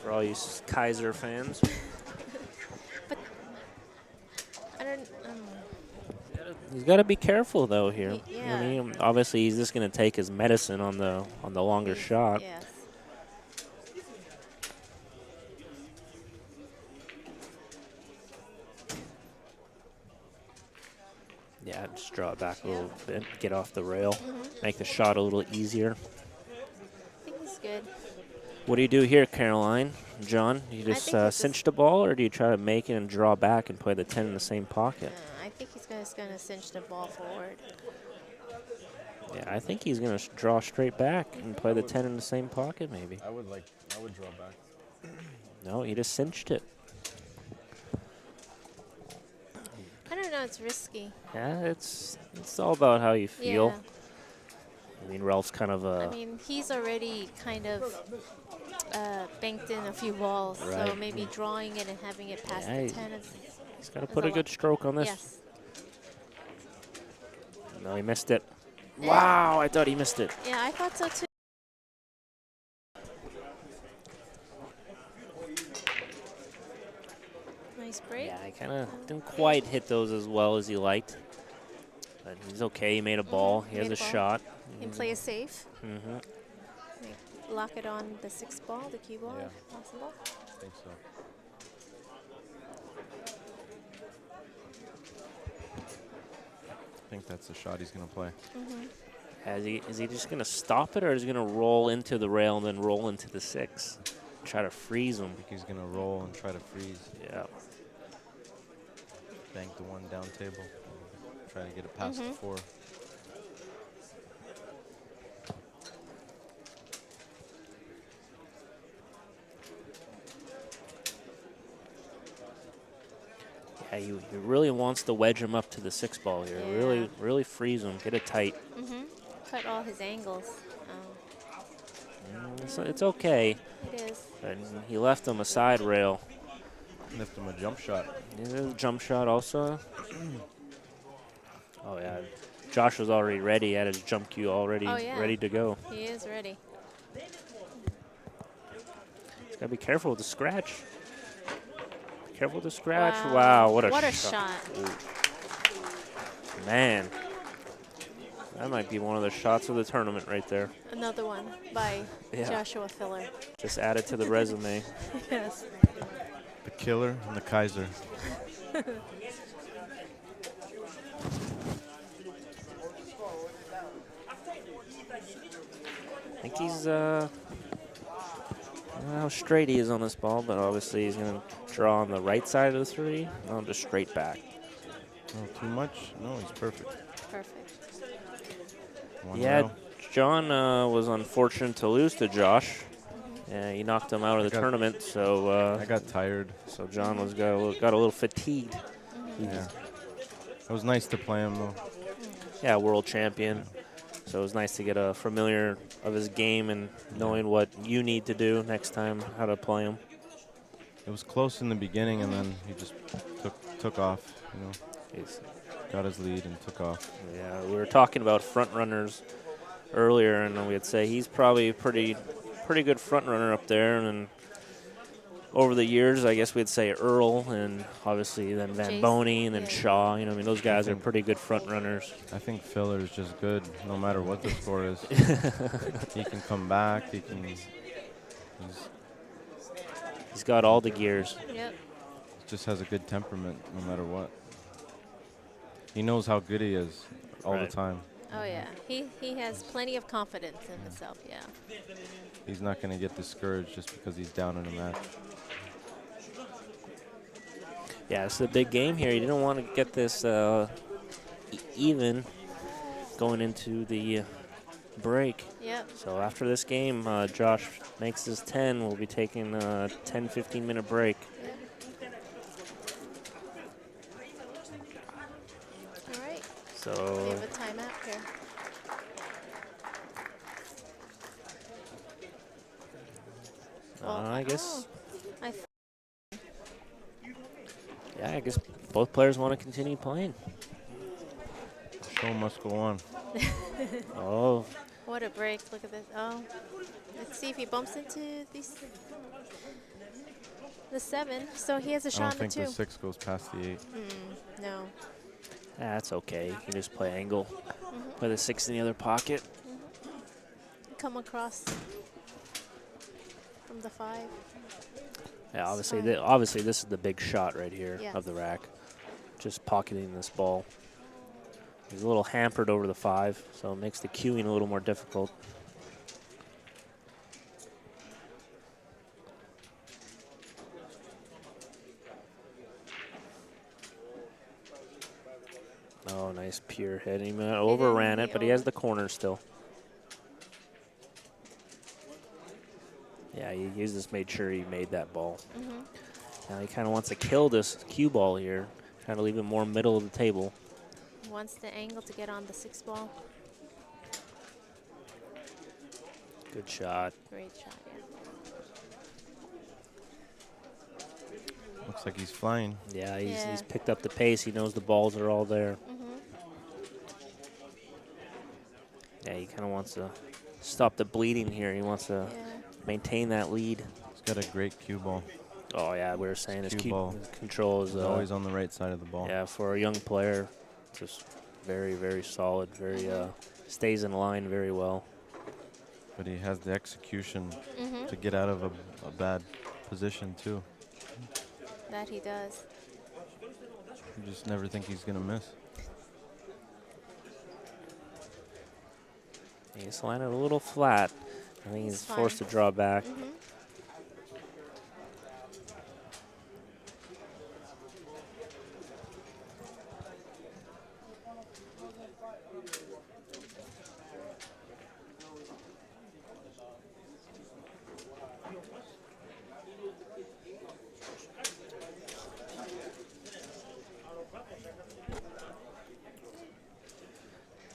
for all you Kaiser fans. I don't. He's got to be careful though here. Yeah. I mean, obviously he's just going to take his medicine on the longer shot. Yes. Yeah, just draw it back a little bit, get off the rail, make the shot a little easier. I think he's good. What do you do here, Caroline? John, you just think it's cinch the ball, or do you try to make it and draw back and play the 10 in the same pocket? I think he's just going to cinch the ball forward. Yeah, I think he's going to draw straight back and play the 10 in the same pocket, maybe. I would draw back. No, he just cinched it. I don't know. It's risky. Yeah, it's all about how you feel. Yeah. I mean, Ralph's kind of I mean, he's already kind of banked in a few balls, so Right. maybe drawing it and having it past Yeah, the 10 is he's got to is put a lot. good stroke on this. Yes. No, he missed it. Wow, I thought he missed it. Yeah, I thought so too. Nice break. Yeah, I kind of didn't quite hit those as well as he liked. But he's okay. He made a ball. He has Made a a ball. shot. And play it safe. Mm-hmm. Lock it on the 6th ball, the cue ball, Yeah. if possible. I think so. I think that's the shot he's going to play. Is he just going to stop it, or is he going to roll into the rail and then roll into the 6? Try to freeze him. I think he's going to roll and try to freeze. Yeah. Bank the 1 down table. Try to get it past the 4. Yeah, he really wants to wedge him up to the 6 ball here. Yeah. Really freeze him. Get it tight. Cut all his angles. It's okay. It is. And he left him a side rail. Lift him a jump shot. Is it a jump shot also? Oh, yeah. Josh was already ready. He had his jump cue already ready to go. He is ready. He's got to be careful with the scratch. Be careful with the scratch. Wow, what a shot. Ooh. Man. That might be one of the shots of the tournament right there. Another one by Yeah. Joshua Filler. Just add it to the resume. Yes. The killer and the Kaiser. I think he's, I don't know how straight he is on this ball, but obviously he's going to draw on the right side of the 3. No, just straight back. Not too much? No, he's perfect. Perfect. One Yeah, rail. John was unfortunate to lose to Josh. He knocked him out of the tournament, so I got tired. so John got a little fatigued. Yeah. It was nice to play him, though. Yeah, world champion. So it was nice to get a familiar of his game and knowing what you need to do next time, how to play him. It was close in the beginning, and then he just took off. You know, He's, got his lead and took off. yeah, we were talking about front runners earlier, and we'd say he's probably a pretty good front runner up there. And then over the years, I guess we'd say Earl, and obviously then Van Chase. Boney, and then Yeah. Shaw. You know, I mean, those guys are pretty good front runners. I think Filler is just good, no matter what the score is. He can come back. He's got all the gears. Yep. Just has a good temperament, no matter what. He knows how good he is all Right. the time. Oh yeah. He has plenty of confidence in himself. Yeah. He's not going to get discouraged just because he's down in a match. Yeah, it's a big game here. You didn't want to get this even going into the break. Yep. So after this game, Josh makes his 10. We'll be taking a 10, 15-minute break. Yep. All right. We So have a timeout here. I guess, I th- yeah, I guess both players want to continue playing. The show must go on. Oh, what a break. Look at this. Oh. Let's see if he bumps into the 7. So he has a I shot don't on the think 2. the 6 goes past the 8. No. that's okay. You can just play angle. Play the 6 in the other pocket. Come across from the 5. Yeah, obviously, fine. obviously this is the big shot right here Yeah. of the rack. Just pocketing this ball. He's a little hampered over the 5, so it makes the cueing a little more difficult. Oh, nice pure head. He overran it, but he has the corner still. Yeah, he just made sure he made that ball. Now he kind of wants to kill this cue ball here, kind of leave it more middle of the table. Wants the angle to get on the 6 ball. Good shot. Great shot, yeah. Looks like he's flying. Yeah, Yeah. he's picked up the pace. He knows the balls are all there. Yeah, he kind of wants to stop the bleeding here. He wants to Yeah. maintain that lead. He's got a great cue ball. Oh, yeah, we were saying his Cue ball. control is He's always on the right side of the ball. yeah, for a young player, just very, very solid. Very stays in line very well. But he has the execution to get out of a bad position, too. That he does. You just never think he's going to miss. He's landed a little flat. I think he's It's forced fine. to draw back.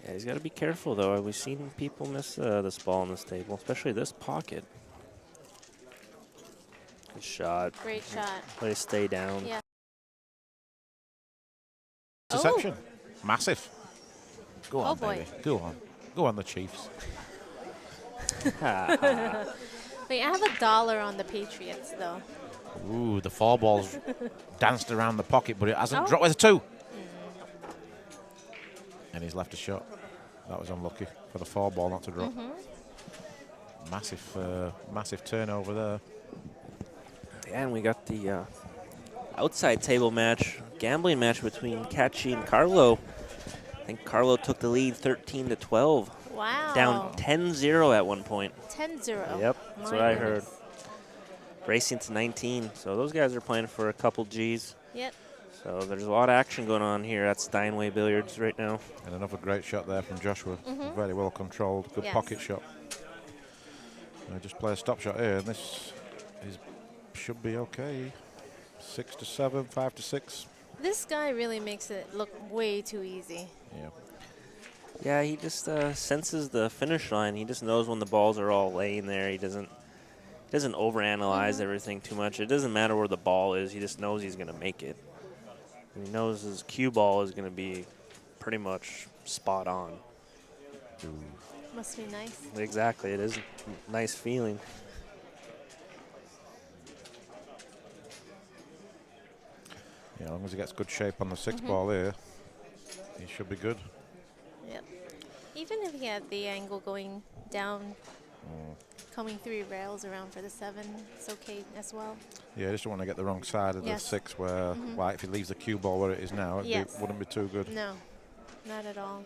Yeah, he's got to be careful, though. We've seen people miss this ball on this table, especially this pocket. Good shot. Great shot. Play stay down. Yeah. Interception. Massive. Go on, Oh, boy. baby. Go on. Go on, the Chiefs. Wait, I have $1 on the Patriots, though. Ooh, the 4 ball's danced around the pocket, but it hasn't Oh. dropped with a 2. And he's left a shot. That was unlucky for the 4 ball not to drop. Massive turnover there. And we got the outside table match, gambling match between Kachi and Carlo. I think Carlo took the lead 13-12. Wow. Down 10-0 at one point. 10-0. Yep, that's what I heard. Racing to 19. So those guys are playing for a couple G's. Yep. So there's a lot of action going on here at Steinway Billiards right now. And another great shot there from Joshua. Very well controlled. Good Yes. pocket shot. I just play a stop shot here, and this should be okay. 6-7, 5-6. This guy really makes it look way too easy. Yeah. Yeah, he just senses the finish line. He just knows when the balls are all laying there. He doesn't doesn't overanalyze everything too much. It doesn't matter where the ball is. He just knows he's going to make it. And he knows his cue ball is going to be pretty much spot on. Must be nice. Exactly. It is a nice feeling. Yeah, as long as he gets good shape on the 6 ball here, he should be good. Yep. Even if he had the angle going down, coming 3 rails around for the 7, it's okay as well. Yeah, I just don't want to get the wrong side of the 6 where, like, if he leaves the cue ball where it is now, it wouldn't be too good. No, not at all.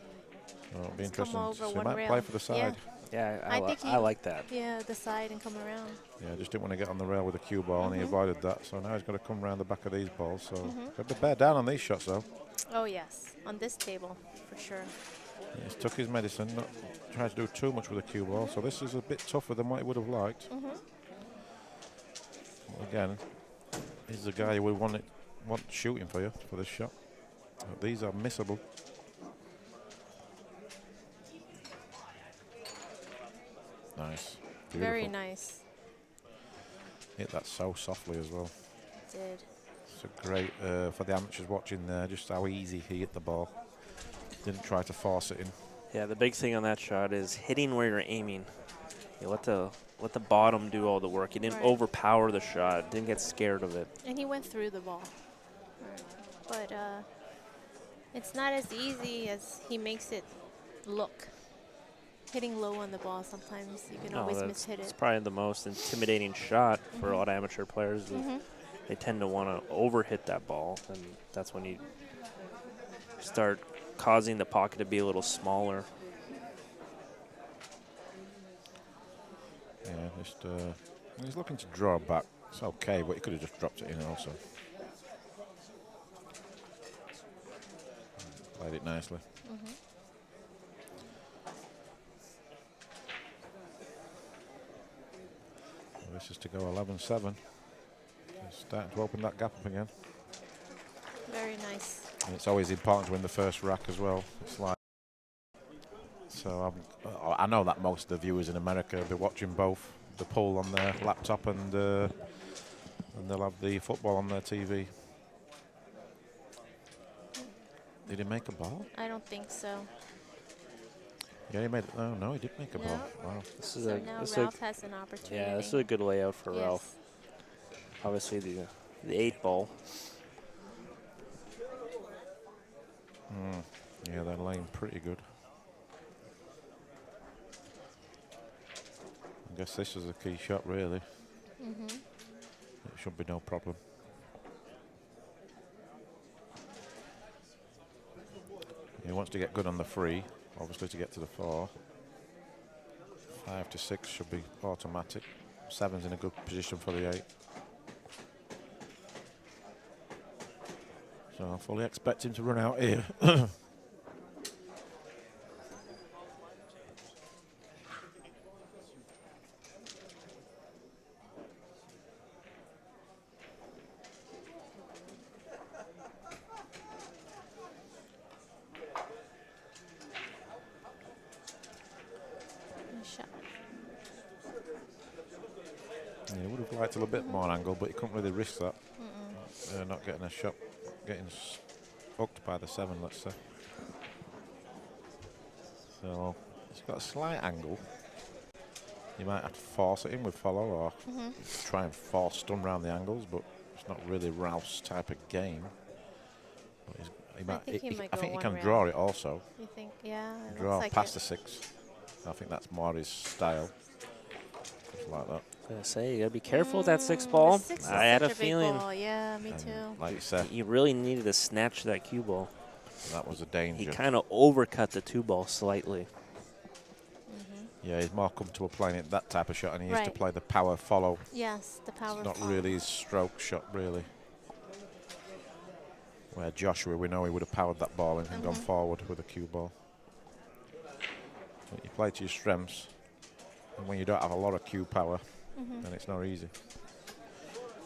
So it'll be Just come interesting. over So he one might rail. play for the side. Yeah, I think I like that. Yeah, the side and come around. Yeah, just didn't want to get on the rail with the cue ball, and he avoided that. So now he's got to come around the back of these balls. So got to bear down on these shots, though. Oh, yes, on this table, for sure. He's took his medicine, not tried to do too much with the cue ball. So this is a bit tougher than what he would have liked. Again, he's the guy you would want shooting for you for this shot. But these are missable. Nice. Beautiful. Very nice. Hit that so softly as well. Did. It's a great, for the amateurs watching there, just how easy he hit the ball. Didn't try to force it in. Yeah, the big thing on that shot is hitting where you're aiming. You let the bottom do all the work. He didn't overpower the shot. Didn't get scared of it. And he went through the ball. But it's not as easy as he makes it look. Hitting low on the ball, sometimes you can always mishit it. It's probably the most intimidating shot for a lot of amateur players. They tend to want to overhit that ball, and that's when you start causing the pocket to be a little smaller. Yeah, just he's looking to draw back. It's okay, but he could have just dropped it in also. Played it nicely. This is to go 11-7. It's starting to open that gap up again. Very nice. And it's always important to win the first rack as well. It's like, so I know that most of the viewers in America will be watching both the poll on their laptop and they'll have the football on their TV. Did he make a ball? I don't think so. Yeah, he made. Oh no, he did make a ball. Wow. This is So now Ralf has an opportunity. Yeah, this is a good layout for Ralf. Obviously, the 8 ball. Yeah, they're laying pretty good. I guess this is a key shot, really. It should be no problem. He wants to get good on the free, obviously, to get to the 4. 5 to 6 should be automatic. 7's in a good position for the 8. So I fully expect him to run out here. He would have liked a little bit more angle, but he couldn't really risk that. Not getting a shot, getting hooked by the 7, let's say. So he's got a slight angle. You might have to force it in with follow or try and force stun around the angles, but it's not really Ralph's type of game. But I think he can draw it also. You think? Yeah. Draw past the 6. I think that's more his style. Just like that. I was gonna say, you gotta be careful with that 6 ball. I had a feeling. Yeah, me too. Like you said, You really needed to snatch that cue ball. that was a danger. He kind of overcut the 2 ball slightly. Yeah, he's more comfortable playing it that type of shot, and he used to play the power follow. Yes, the power. It's not really his stroke shot, really. Where Joshua, we know he would have powered that ball in and gone forward with a cue ball. But you play to your strengths, and when you don't have a lot of cue power, then it's not easy.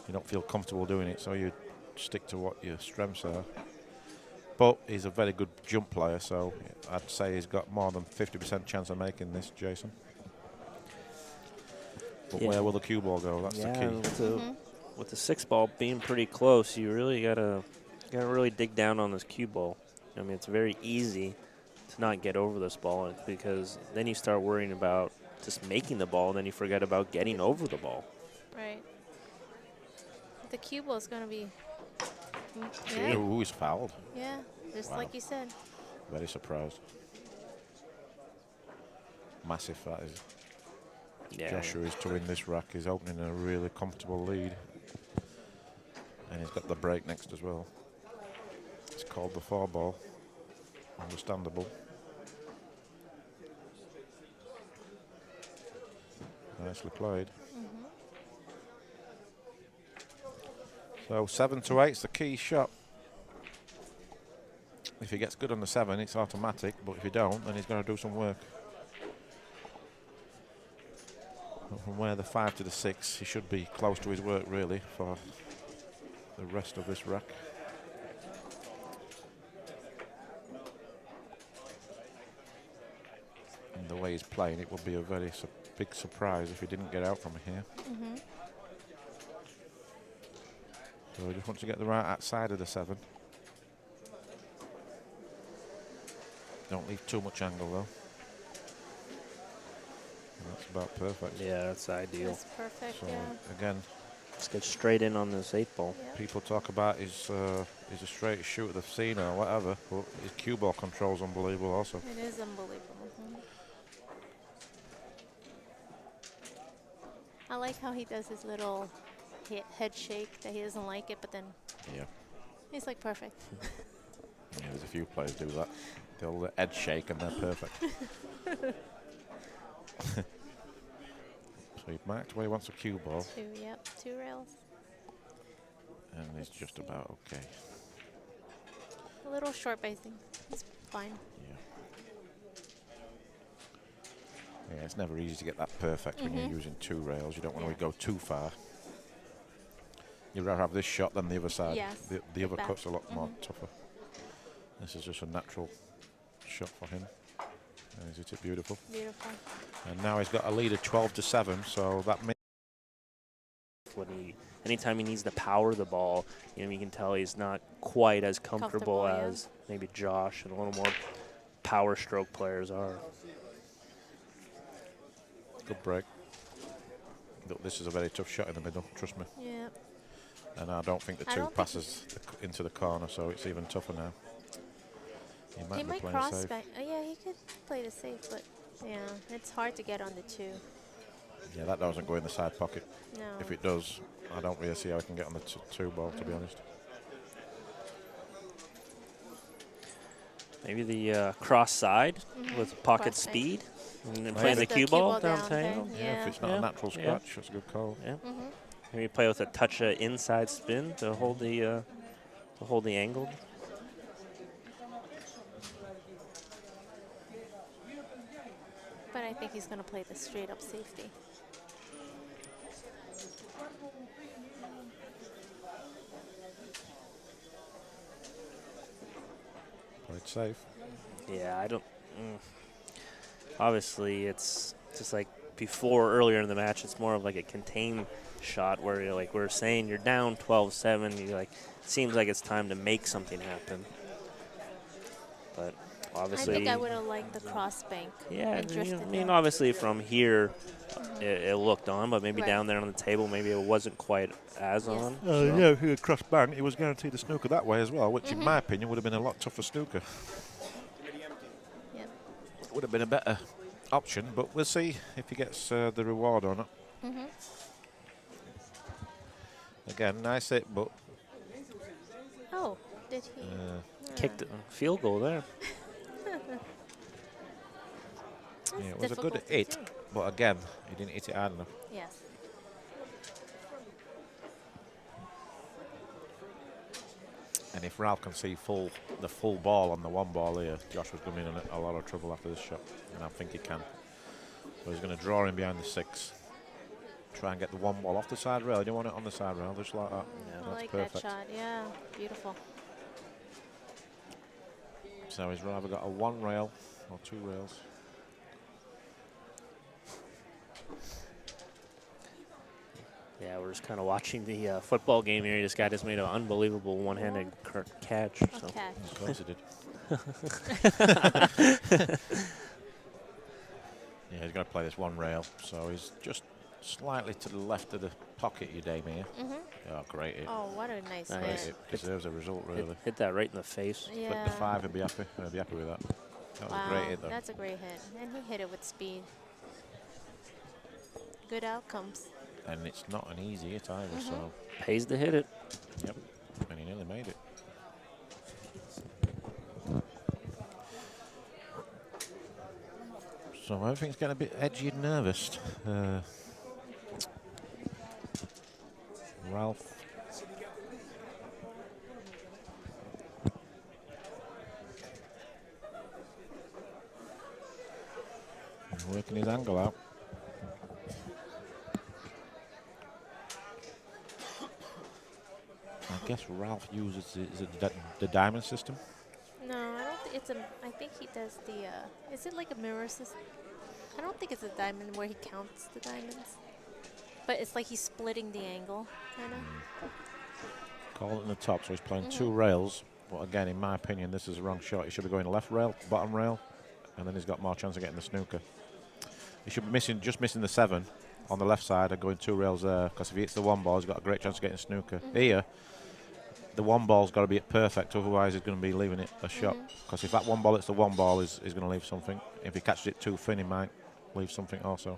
You don't feel comfortable doing it, so you stick to what your strengths are. But he's a very good jump player, so I'd say he's got more than 50% chance of making this, Jason. But Yeah. where will the cue ball go? That's the key. With the 6 ball being pretty close, you really gotta really dig down on this cue ball. I mean, it's very easy to not get over this ball because then you start worrying about just making the ball, and then you forget about getting over the ball. Right. The cue ball is going to be. Yeah. Ooh, he's fouled. Yeah, just like you said. Very surprised. Massive that is. Yeah. Joshua is to win this rack. He's opening a really comfortable lead. And he's got the break next as well. It's called the 4 ball. Understandable. Nicely played. So 7 to 8 is the key shot. If he gets good on the 7, it's automatic, but if he don't, then he's going to do some work. But from where the 5 to the 6, he should be close to his work really for the rest of this rack. And the way he's playing, it would be a very big surprise if he didn't get out from here. So he just wants to get the right outside of the 7. Don't leave too much angle though. And that's about perfect. Yeah, that's ideal. That's perfect, So yeah. again, Just get straight in on this 8 ball. Yep. people talk about his the straightest shooter they've seen or whatever, but his cue ball control's unbelievable also. It is unbelievable. I like how he does his little head shake that he doesn't like it, but then Yeah. he's like perfect. Yeah, there's a few players do that. They'll head shake and they're perfect. So he marked where he wants a cue ball, 2, yep, 2 rails. and he's just about okay. A little short basing. It's fine. Yeah, it's never easy to get that perfect when you're using 2 rails. You don't want to go too far. You'd rather have this shot than the other side. Yes, The other back. cut's a lot more tougher. This is just a natural shot for him. And he's hit it beautiful. Beautiful. And now he's got a lead of 12 to 7, so that means Anytime he needs to power the ball, you can tell he's not quite as comfortable yeah. as maybe Josh and a little more power stroke players are. good break. Look, this is a very tough shot in the middle, trust me. Yeah. And I don't think the I 2 don't think passes into the corner, so it's even tougher now. He He might be might playing cross safe. back. Yeah, he could play the safe, but yeah, it's hard to get on the 2. Yeah, that doesn't go in the side pocket. No. If it does, I don't really see how he can get on the 2 ball, to be honest. Maybe the cross side with pocket Cross side. speed and then Press playing the the cue cue ball ball down down table. there. Yeah, if Yeah. it's not a natural scratch, that's a good call. Yeah. Maybe play with a touch of inside spin to hold the angle. But I think he's going to play the straight up safety. Played safe. Yeah, I don't. Obviously, it's just like before earlier in the match. It's more of like a contained shot where you're like we're saying you're down 12-7. You like seems like it's time to make something happen. But obviously, I think I would have liked the cross bank. yeah. and drifted I mean, down. obviously from here, it looked on, but maybe Right. down there on the table, maybe it wasn't quite as Yes. on. Yeah, if he had crossed bank, he was guaranteed a snooker that way as well, which in my opinion would have been a lot tougher snooker. Yep. Would have been a better option, but we'll see if he gets the reward or not. Again, nice hit, but Oh, did he? Kicked a field goal there. That's yeah, it was a good difficult to hit, do. but again, he didn't hit it hard enough. Yes. And if Ralf can see the full ball on the 1 ball here, Josh was going to be in a lot of trouble after this shot, and I think he can. So he's going to draw him behind the 6. Try and get the 1 ball off the side rail. You don't want it on the side rail, just like that. I That's like perfect. that shot. Yeah, beautiful. So he's rather got a 1 rail or 2 rails. Yeah, we're just kind of watching the football game here. This guy just made an unbelievable one-handed catch. So. Catch. Of course he did. Yeah, he's going to play this one rail, so he's just slightly to the left of the pocket, you Dame here. Oh, great hit. Oh, what a nice Great hit. hit. Deserves a result, really. Hit that right in the face. Yeah. Flick the 5 and be happy. I'd be happy with that. That was a great hit, though. That's a great hit. And he hit it with speed. Good outcomes. And it's not an easy hit either, so. Pays to hit it. Yep. And he nearly made it. So everything's getting a bit edgy and nervous. Ralf. Working his angle out. I guess Ralf uses the diamond system. No, I don't think it's a. I think he does the. Is it like a mirror system? I don't think it's a diamond where he counts the diamonds. But it's like he's splitting the angle, kind of. Call it in the top, so he's playing 2 rails. But again, in my opinion, this is the wrong shot. He should be going left rail, bottom rail, and then he's got more chance of getting the snooker. He should be just missing the 7 on the left side and going 2 rails there, because if he hits the 1 ball, he's got a great chance of getting snooker. Here, the 1 ball's got to be at perfect, otherwise he's going to be leaving it a shot. Because if that 1 ball hits the 1 ball, he's going to leave something. If he catches it too thin, he might leave something also.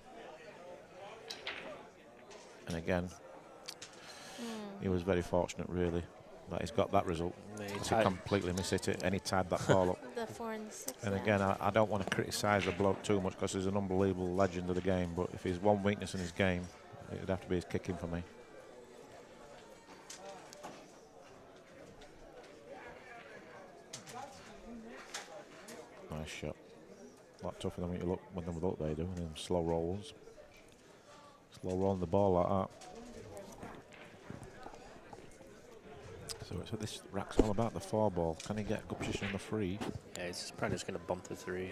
And again, he was very fortunate, really, that he's got that result. He completely mishit it, and he tied that ball up. The 4 and 6. And again, I don't want to criticise the bloke too much because he's an unbelievable legend of the game. But if he's one weakness in his game, it would have to be his kicking for me. Nice shot. A lot tougher than what you look when they look they do. And them slow rolls. Slow rolling the ball like that. So it's what this rack's all about, the 4 ball. Can he get a good position on the 3? Yeah, he's probably just going to bump the 3. Yeah,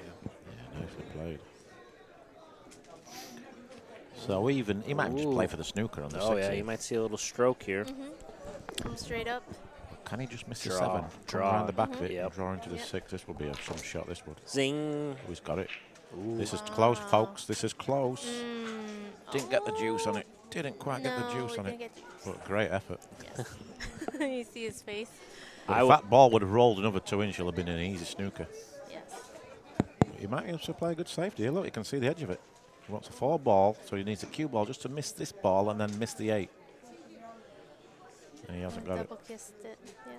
nicely played. So even, he might just play for the snooker on the 6. Oh yeah, you might see a little stroke here. Come straight up. Can he just miss the Draw. 7? Come around the back of it, Yep. draw into the 6. This would be some shot, this would. Zing. Oh, he's got it. This is close, folks. This is close. Didn't get the juice on it. Didn't quite get the juice on it. But great effort. Yes. You see his face? But if that ball would have rolled another 2 inch, it'll have been an easy snooker. Yes. He might also play a good safety here. Look, you can see the edge of it. He wants a 4 ball, so he needs a cue ball just to miss this ball and then miss the 8. And he hasn't got it. Double kissed it. Yeah.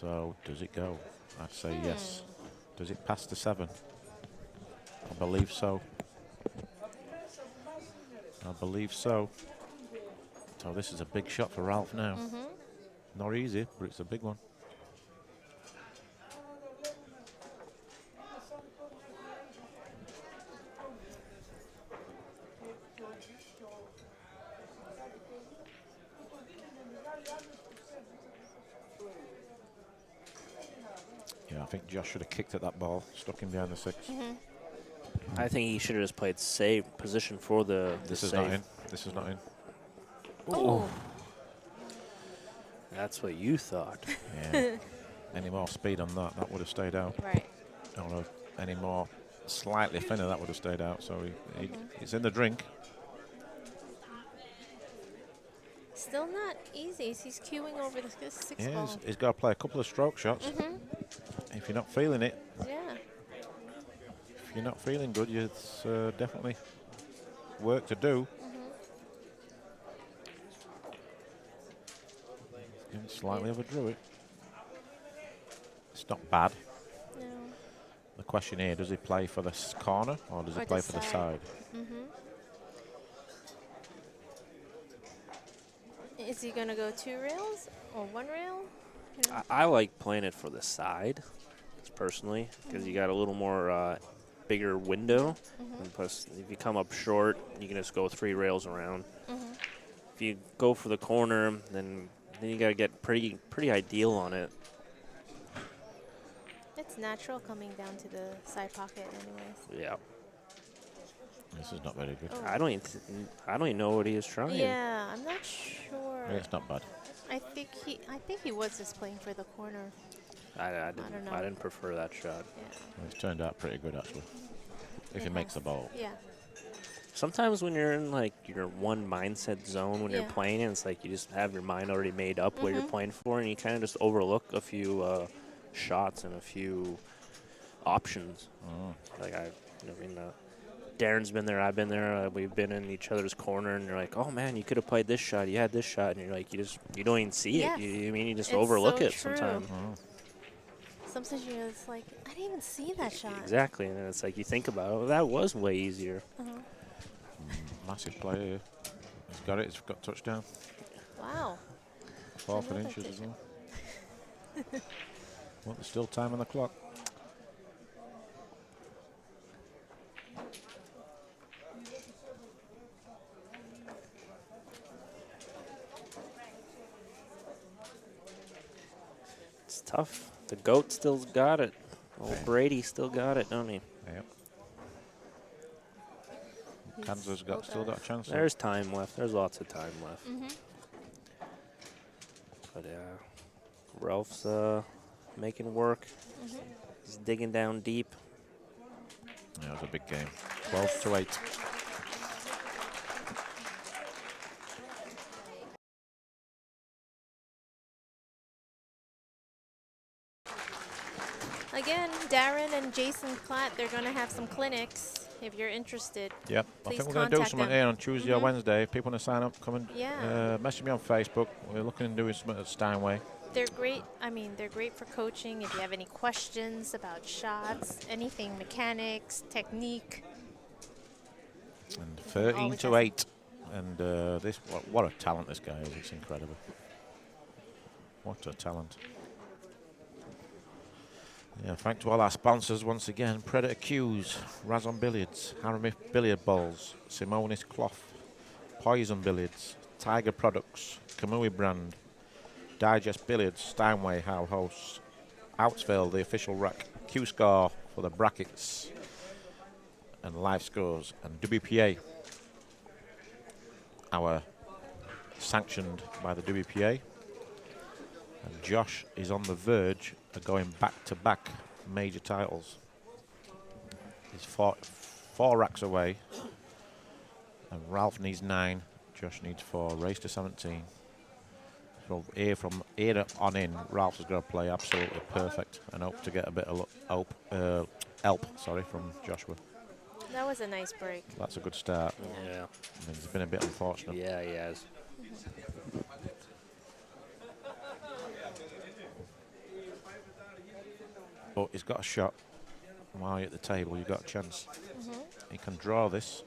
So does it go? I'd say yes. Does it pass the 7? I believe so. I believe so. So this is a big shot for Ralf now. Not easy, but it's a big one. Yeah, I think Josh should have kicked at that ball, stuck him behind the 6. I think he should have just played save position for the This is save. not in. This is not in. Oh. That's what you thought. Yeah. Any more speed on that, that would have stayed out. Right. I don't know, any more slightly thinner, that would have stayed out. So he's in the drink. Still not easy. He's queuing over the 6 Yeah, ball. he's got to play a couple of stroke shots. If you're not feeling it, Yeah. if you're not feeling good, it's definitely work to do. Slightly overdrew it. It's not bad. No. The question here, does he play for the corner or does he play for the side? Is he going to go 2 rails or 1 rail? You know? I like playing it for the side, personally, because you got a little more bigger window. And plus, if you come up short, you can just go 3 rails around. If you go for the corner, then you got to get pretty ideal on it. It's natural coming down to the side pocket anyways. Yeah. This is not very good. Oh. I don't even know what he is trying. Yeah, I'm not sure. It's not bad. I think he was just playing for the corner. I don't know. didn't prefer that shot. Yeah. It's turned out pretty good, actually. If he It makes the has. ball. Yeah. Sometimes when you're in like your one mindset zone when you're Yeah. playing, it's like you just have your mind already made up what you're Mhm. playing for, and you kind of just overlook a few shots and a few options. Like Darren's been there, I've been there, we've been in each other's corner, and you're like, oh man, you could have played this shot, you had this shot, and you're like, you don't even see Yes. it. You just It's overlook so it true. sometimes. Sometimes you're just like, I didn't even see that shot. Exactly, and then it's like you think about it, well, that was way easier. Massive player here. He's got it. He's got touchdown. Wow. 4 for Another inches as touchdown. well. Well, there's still time on the clock. It's tough. The GOAT still's got it. Old Brady still got it, don't he? Yep. He's Kansas still still got a chance. though. There's time left. There's lots of time left. But Ralph's making work. He's digging down deep. Yeah, it was a big game. 12-8. Again, Darren and Jason Klatt, they're going to have some clinics if you're interested. Yep. I Please think we're going to do contact something them. here on Tuesday or Wednesday. If people want to sign up, come and Yeah. message me on Facebook. We're looking at doing something at Steinway. They're great. I mean, they're great for coaching. If you have any questions about shots, anything, mechanics, technique. And Always 13-8. And this, what a talent this guy is. It's incredible. What a talent. Yeah, thank to all our sponsors once again. Predator Cues, Razon Billiards, Haramy Billiard Balls, Simonis Cloth, Poison Billiards, Tiger Products, Kamui Brand, Digest Billiards, Steinway House, Outsville, the official rack, Q-Score for the brackets, and live scores, and WPA, our sanctioned by the WPA. And Josh is on the verge of going back-to-back major titles. He's four racks away, and Ralph needs 9. Josh needs 4. Race to 17. So from here on in, Ralph is going to play absolutely perfect and hope to get a bit of help from Joshua. That was a nice break. That's a good start. Yeah. Yeah. I mean, it's been a bit unfortunate. Yeah, he has. But he's got a shot. While you're at the table, you've got a chance. He can draw this.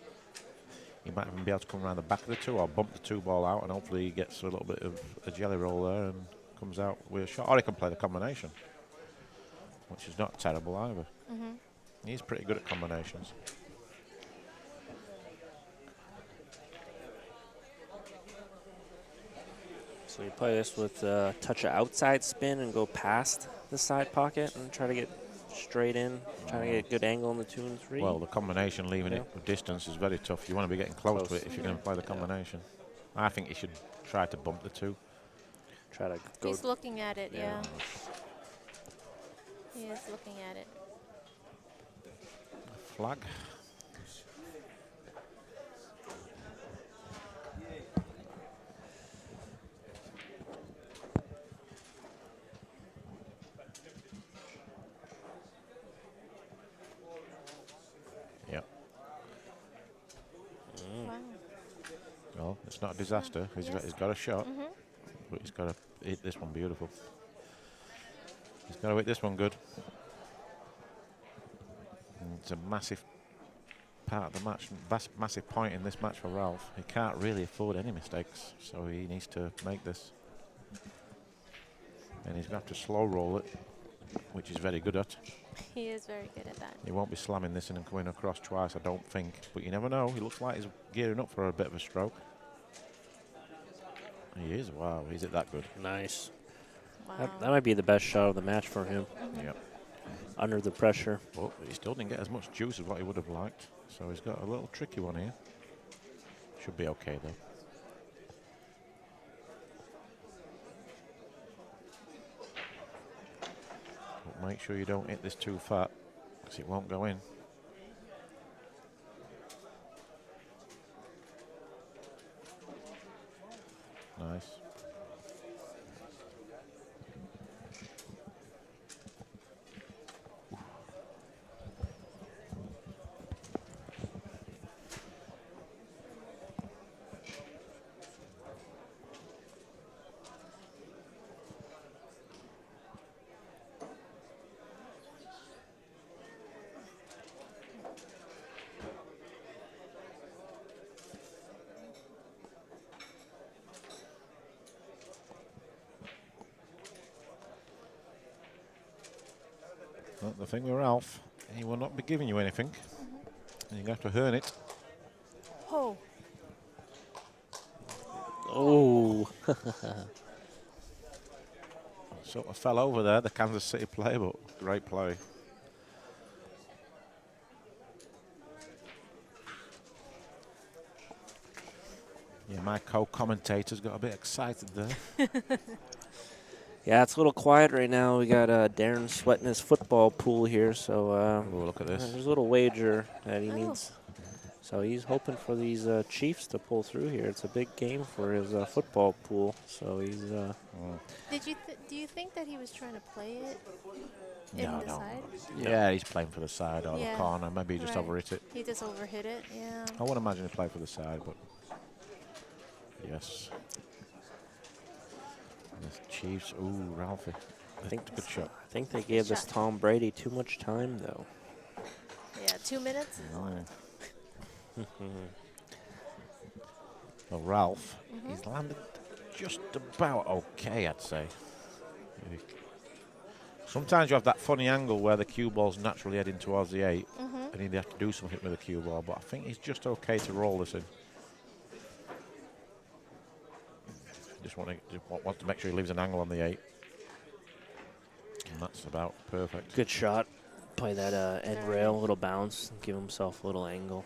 He might even be able to come around the back of the 2 or bump the 2 ball out, and hopefully he gets a little bit of a jelly roll there and comes out with a shot. Or he can play the combination, which is not terrible either. He's pretty good at combinations. So you play this with a touch of outside spin and go past the side pocket and try to get straight in, trying to get a good angle on the 2 and 3. Well, the combination, leaving it with distance, is very tough. You want to be getting close to it if you're going to play the combination. I think you should try to bump the 2. Try to go. He's looking at it, Yeah. He is looking at it. Flag. Yep. Wow. Well, it's not a disaster. He's got a shot, but he's got to hit this one beautiful. He's got to hit this one good. And it's a massive part of the match, massive point in this match for Ralph. He can't really afford any mistakes, so he needs to make this. And he's going to have to slow roll it, which he's very good at. He is very good at that. He won't be slamming this in and coming across twice, I don't think. But you never know. He looks like he's gearing up for a bit of a stroke. He is. Wow, is it that good? Nice. Wow. That might be the best shot of the match for him. Yep. Under the pressure. But he still didn't get as much juice as what he would have liked. So he's got a little tricky one here. Should be okay though. But make sure you don't hit this too fat, because it won't go in. Nice. Well, the thing with Ralf, he will not be giving you anything. And you have to earn it. Oh. Oh. Sort of fell over there, the Kansas City play, but great play. Yeah, my co-commentator's got a bit excited there. Yeah, it's a little quiet right now. We got Darren sweating his football pool here, so Oh, look at this. there's a little wager that he Oh. needs. So he's hoping for these Chiefs to pull through here. It's a big game for his football pool. So he's. Do you think that he was trying to play it in No, the no. side? Yeah, he's playing for the side or Yeah. the corner. Maybe he just Right. overhit it. He just overhit it. Yeah. I wouldn't imagine he played for the side, but yes. The Chiefs. Ooh, Ralphie. I think Good shot. I think they gave this shot. Tom Brady too much time though. Yeah. 2 minutes. Well, Ralph, he's landed just about okay, I'd say. Sometimes you have that funny angle where the cue ball's naturally heading towards the 8, and he'd have to do something with the cue ball, but I think he's just okay to roll this in. Just want to make sure he leaves an angle on the 8. And that's about perfect. Good shot. Play that end rail, a little bounce, give himself a little angle.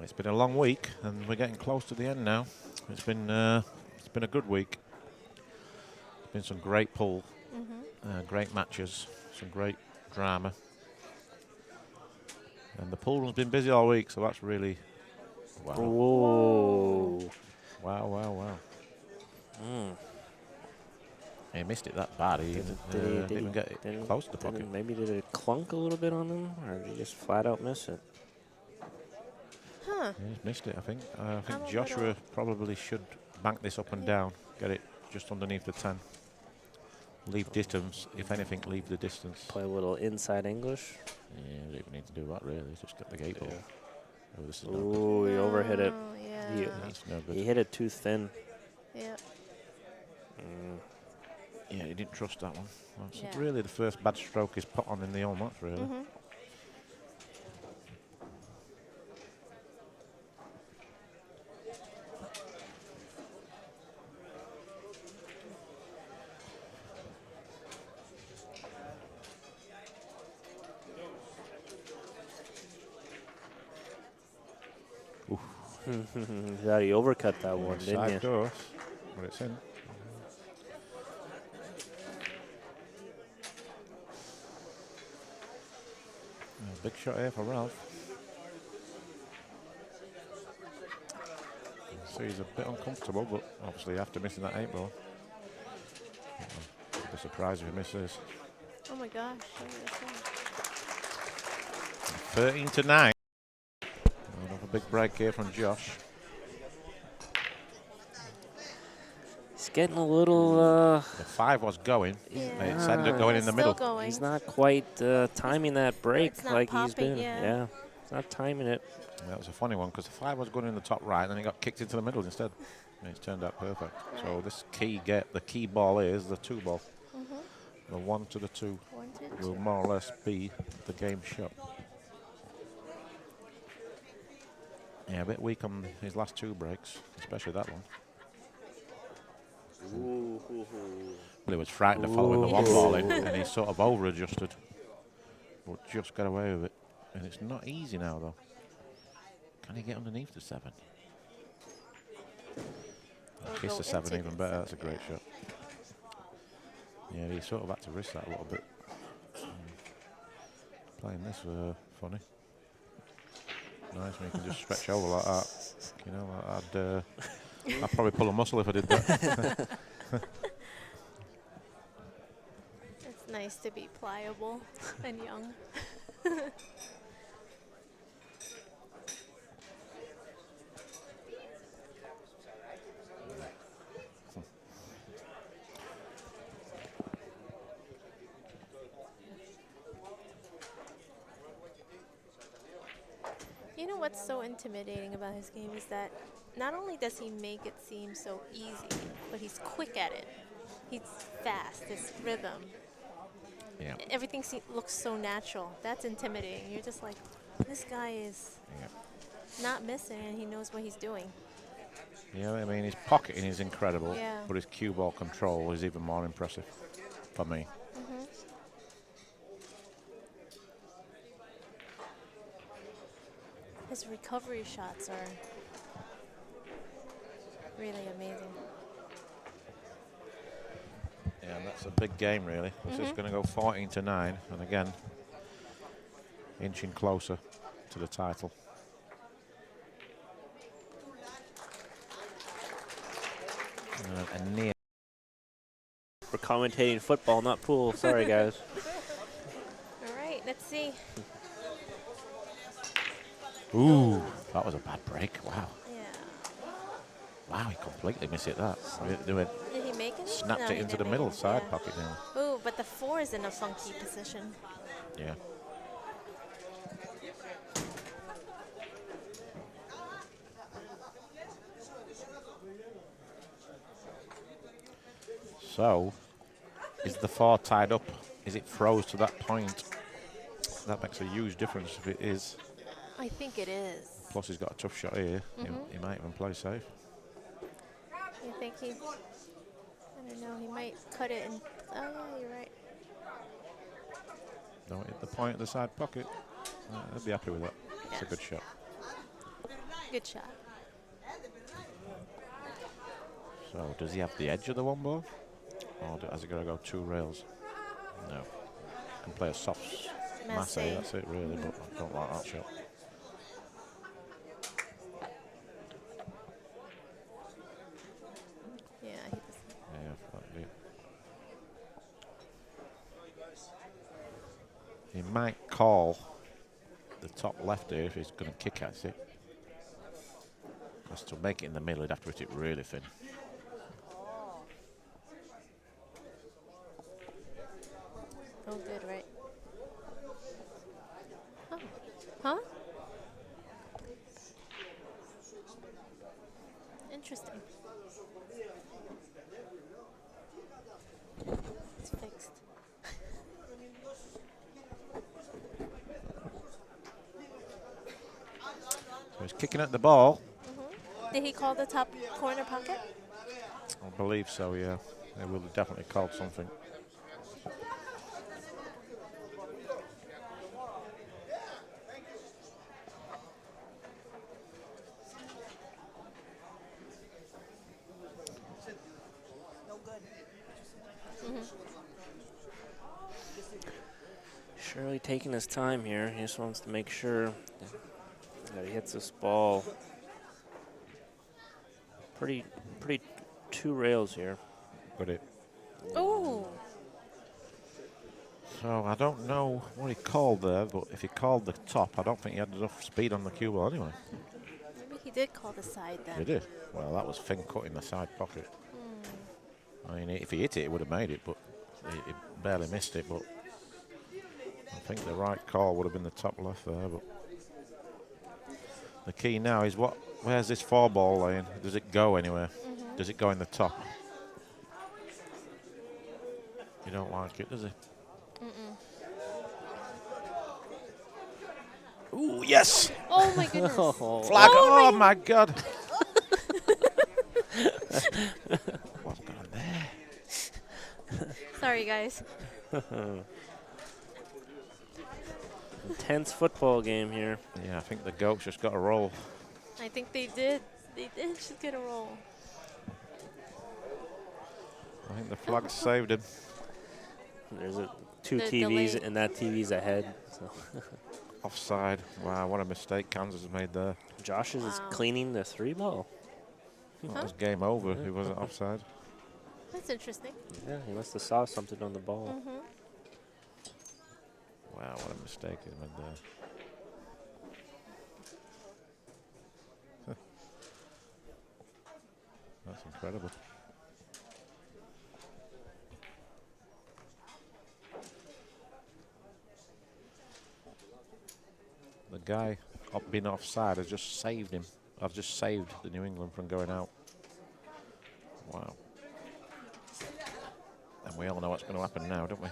It's been a long week, and we're getting close to the end now. It's been a good week. It's been some great pull, great matches, some great drama, and the pool room's been busy all week. So that's really wow, Whoa! wow. He missed it that bad. He didn't even get it close to the pocket. Maybe did it clunk a little bit on him, or did he just flat out miss it? Huh. Yeah, he's missed it, I think. I I'm think a Joshua little- probably should bank this up and down, get it just underneath the 10. Leave distance, if anything, leave the distance. Play a little inside English. Yeah, you don't even need to do that really, just get the gate ball. Oh, this is no good. Ooh, he overhit it. Oh, yeah. He, That's no good. he hit it too thin. Yeah. Yeah, he didn't trust that one. That's Yeah. really the first bad stroke he's put on in the whole match, really. Thought he overcut that one, didn't Side you? door, but it's in. Big shot here for Ralph. So he's a bit uncomfortable, but obviously after missing that 8 ball, I'd be surprised if he misses. Oh my gosh. 13-9. Another big break here from Josh. He's getting a little. The 5 was going. Yeah. It's ended up going in the Still middle. going. He's not quite timing that break It's not like he's popping, been. yeah. He's not timing it. That was a funny one because the 5 was going in the top right, and then he got kicked into the middle instead. And it's turned out perfect. So this the key ball is the 2 ball. The 1 to the 2 1, 2, will 2. more or less be the game shot. Yeah, a bit weak on his last 2 breaks, especially that one. But he was frightened of following the 1 ball in, and he sort of over-adjusted, but just got away with it. And it's not easy now, though. Can he get underneath the 7? Or Kiss go the 7 into even the better. That's a 7, great shot. Yeah, he sort of had to risk that a little bit. Playing this funny. Nice when you can just stretch over like that. You know, I'd probably pull a muscle if I did that. It's nice to be pliable and young. You know what's so intimidating about his game is that not only does he make it seem so easy, but he's quick at it. He's fast, his rhythm. Yeah. Everything looks so natural. That's intimidating. You're just like, this guy is not missing and he knows what he's doing. Yeah, I mean, his pocketing is incredible, Yeah. but his cue ball control is even more impressive for me. His recovery shots are really amazing. Yeah, and that's a big game, really. This is going to go 14-9, and again, inching closer to the title. And near. We're commentating football, not pool. Sorry, guys. All right, let's see. Ooh, that was a bad break. Wow. Yeah. Wow, he completely missed it. That. Did he make it? Snapped No, it he into the didn't middle make it, side yeah. pocket now. Ooh, but the 4 is in a funky position. Yeah. So, is the 4 tied up? Is it froze to that point? That makes a huge difference if it is. I think it is. Plus, he's got a tough shot here. He might even play safe. You think I don't know, he might cut it and, oh yeah, you're right. Don't hit the point of the side pocket. I'll be happy with that. It's a good shot. Good shot. So, does he have the edge of the 1 ball? Or has he got to go 2 rails? No. Can play a soft masse, that's it really, but I don't like that shot. Yeah, he does. Yeah, he might call the top left here if he's going to kick at it. Because to make it in the middle, he'd have to hit it really thin. Oh, good, right? Oh. Huh? Interesting. It's fixed. So he's kicking at the ball. Did he call the top corner pocket? I believe so, yeah. They will have definitely called something. Surely taking his time here. He just wants to make sure that he hits this ball. Pretty 2 rails here. Got it. Ooh. So I don't know what he called there, but if he called the top, I don't think he had enough speed on the cue ball anyway. Maybe he did call the side then. He did. Well, that was thin cut in the side pocket. I mean, if he hit it, he would have made it, but he barely missed it. But I think the right call would have been the top left there. But the key now is where's this 4 ball laying? Does it go anywhere? Does it go in the top? You don't like it, does he? Ooh, yes! Oh my goodness. Flag! Oh my God! What's going on there? Sorry, guys. Intense football game here. Yeah, I think the goats just got a roll. I think they did. They did just get a roll. I think the flag saved him. There's two The TVs, delay. and that TV's ahead. So Offside. Wow, what a mistake Kansas has made there. Josh is Wow. cleaning the 3 ball. Well, it was game over. He wasn't offside. That's interesting. Yeah, he must have saw something on the ball. Mm-hmm. Wow, what a mistake he made there. That's incredible. The guy being offside has just saved him. I've just saved the New England from going out. Wow. And we all know what's going to happen now, don't we?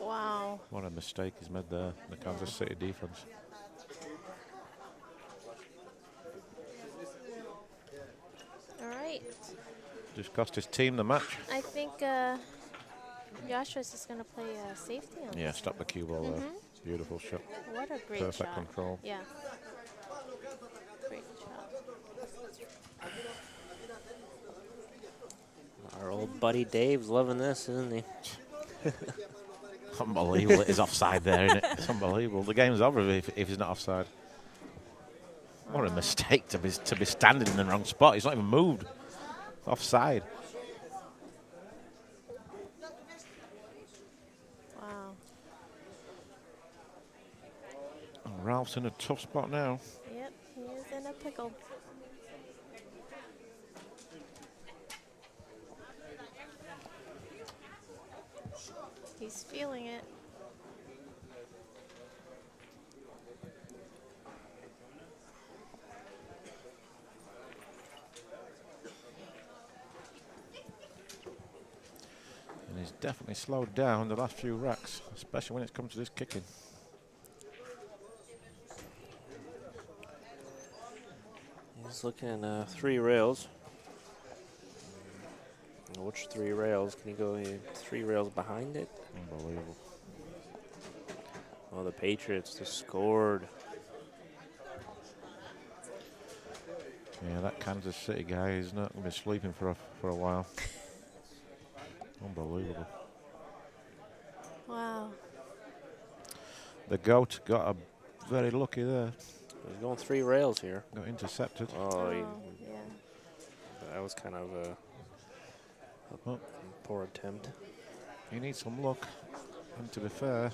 Wow. What a mistake he's made there, the Kansas City defense. All right. Just cost his team the match. I think Joshua's just going to play safety on Yeah, this stop the cue ball there. Beautiful shot. one. What a great Perfect shot. control. Yeah. Great shot. Our old buddy Dave's loving this, isn't he? Unbelievable. It is offside there, isn't it? It's unbelievable. The game's over if he's not offside. What a mistake to be standing in the wrong spot. He's not even moved. Offside. Wow. Oh, Ralph's in a tough spot now. Yep, he is in a pickle. He's feeling it. And he's definitely slowed down the last few racks, especially when it's come to this kicking. He's looking at 3 rails. Which 3 rails? Can he go 3 rails behind it? Unbelievable. Oh, the Patriots just scored. Yeah, that Kansas City guy is not going to be sleeping for a while. Unbelievable. Wow. The goat got a very lucky there. He's going 3 rails here. Got intercepted. Oh, Yeah. that was kind of a Oh, poor attempt. he needs some luck. And to be fair,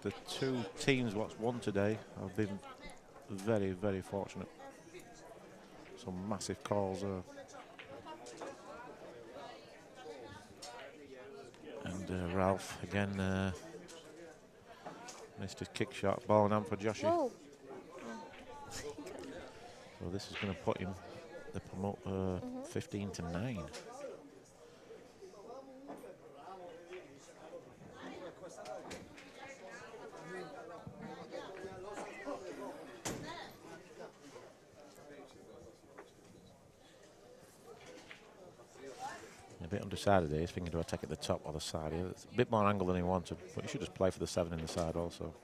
the 2 teams what's won today have been very, very fortunate. Some massive calls there. And Ralph again missed his kick shot. Ball in hand for Joshy. Whoa. So this is going to put him the 15-9. A bit undecided there. He's thinking, do I take it the top or the side? It's a bit more angle than he wanted, but he should just play for the 7 in the side also.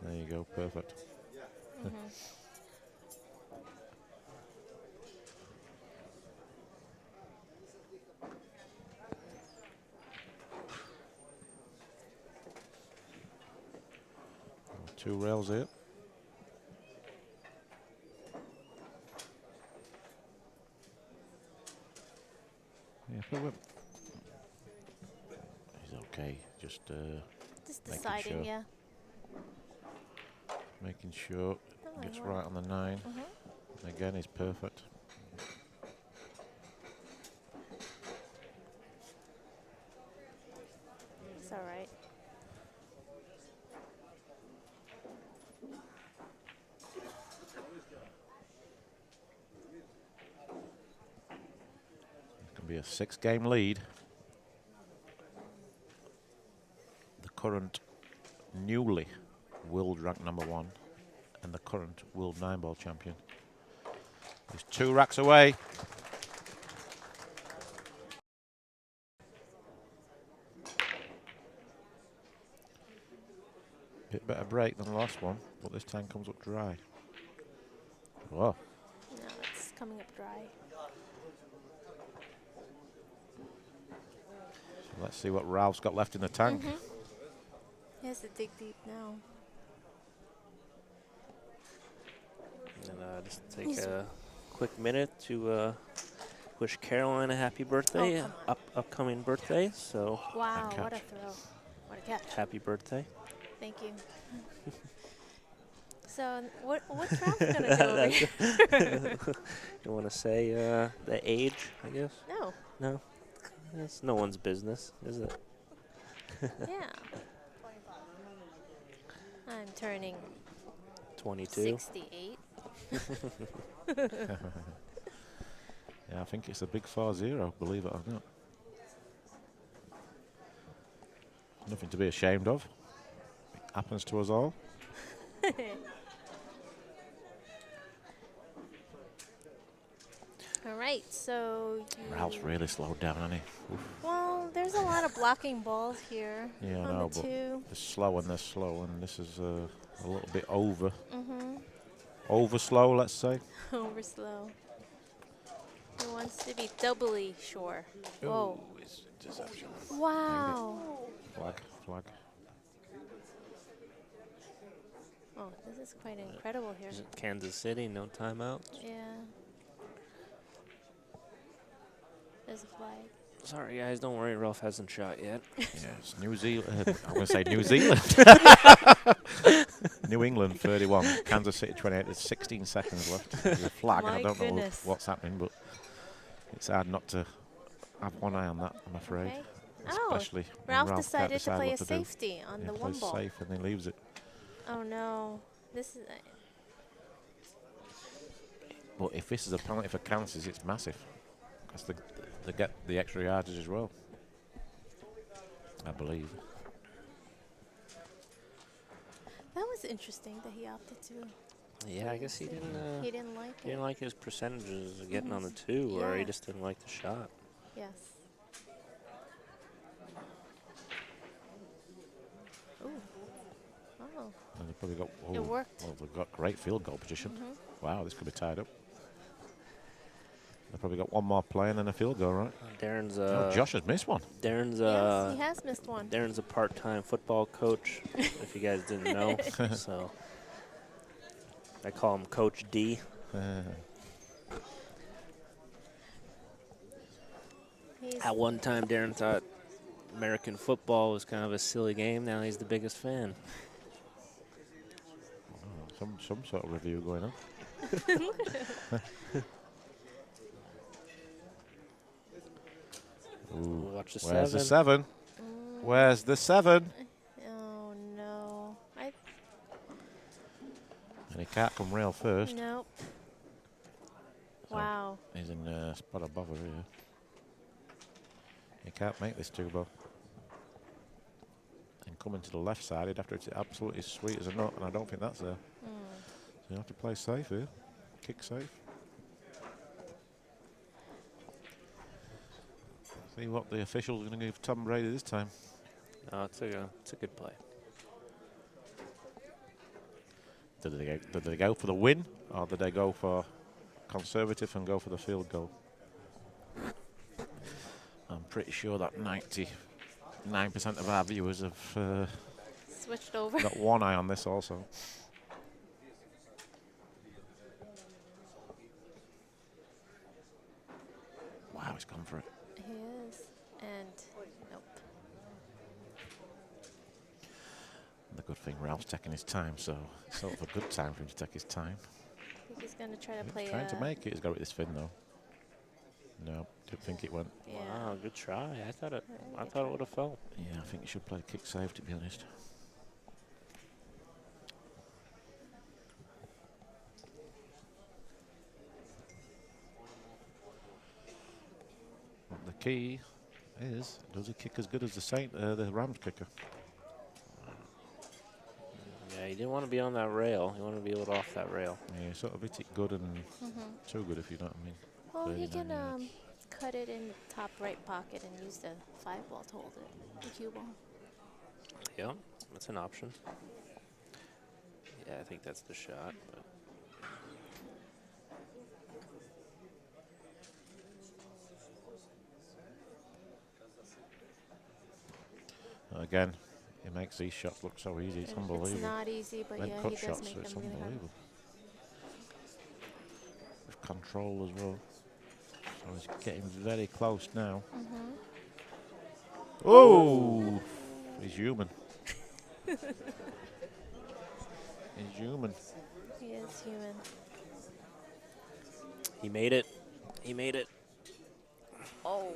There you go, perfect. Two rails here. Yeah, he's okay. Just Just making deciding, sure. yeah. Making sure Oh, gets wow. right on the 9. Again, he's perfect. It's all right. It's going to be a 6-game lead. The current newly world ranked #1 and the current world 9-ball champion is 2 racks away. Bit better break than the last one, but this time comes up dry. Whoa. No, it's coming up dry. So let's see what Ralph's got left in the tank. He has to dig deep now. And just take a quick minute to wish Caroline a happy birthday, upcoming birthday. So Wow, what a throw. What a catch. happy birthday. Thank you. So what's Ralph going to do over here? You want to say the age, I guess? No. No? It's no one's business, is it? Yeah. I'm turning 22. 68. Yeah, I think it's a big 4-0, believe it or not. Nothing to be ashamed of. It happens to us all. All right, so Ralph's really slowed down, hasn't he? Oof. well, there's a lot of blocking balls here Yeah, I on know, the but two. they're slow and they're slow, and this is a little bit over. Mm-hmm. Over slow, let's say. Over slow. He wants to be doubly sure. Whoa. Ooh, it's deception. Wow. Flag. Oh, this is quite incredible here. Kansas City, no timeout. Yeah. There's a flag. Sorry, guys, don't worry. Ralph hasn't shot yet. Yeah, it's New Zealand. I'm going to say New Zealand. New England 31, Kansas City 28. There's 16 seconds left. There's a flag. My I don't know goodness. what's happening, but it's hard not to have one eye on that, I'm afraid. Okay. Especially when Ralph can't decided to decide play a what to do. safety on He the one plays ball. safe and he leaves it. Oh no. This is But if this is a penalty for Kansas, it's massive. Because they get the extra yardage as well, I believe. that was interesting that he opted to. Yeah, I guess he didn't. He didn't like He didn't it. like his percentages of getting on the two, or he Yeah. just didn't like the shot. Yes. Ooh. Oh. And they probably got. It worked. Well, they've got great field goal position. Wow, this could be tied up. They've probably got one more play and then a field goal, right? Darren's Josh has missed one. Darren's Yes, he has missed one. Darren's a part-time football coach, if you guys didn't know. So I call him Coach D. At one time, Darren thought American football was kind of a silly game. Now he's the biggest fan. Some sort of review going on. Ooh. Watch the Where's the seven. 7? Where's the 7? Oh no. And he can't come rail first. Nope. So Wow. He's in a spot above her here. He can't make this 2-ball. And coming to the left side, he'd have to hit it absolutely sweet as a nut, and I don't think that's there. So you have to play safe here. Kick safe. See what the officials are going to give Tom Brady this time. No, it's a good play. Did they go for the win, or did they go for conservative and go for the field goal? I'm pretty sure that 99% of our viewers have Switched over. got one eye on this also. Wow, he's gone for it. He is. And nope. The good thing Ralph's taking his time, so it's sort of a good time for him to take his time. I think he's going to try to play He's trying to make it. He's got it with his fin though. No, didn't think it went. Yeah. Wow, good try. I thought it Good would have fell. Yeah, I think he should play kick safe, to be honest. But the key is, does he kick as good as the Rams kicker? Yeah, he didn't want to be on that rail. He wanted to be a little off that rail. Yeah, sort of hit it good and too good, if you know what I mean. Well, he 39 can yards. cut it in the top right pocket and use the 5-ball to hold it, the cue ball. Yeah, that's an option. Yeah, I think that's the shot. But Again, he makes these shots look so easy. It's unbelievable. It's not easy, but yeah, Cut he does shots, make it's them really hard. unbelievable. With control as well. So he's getting very close now. Oh, he's human. He's human. He is human. he made it. He made it. Oh,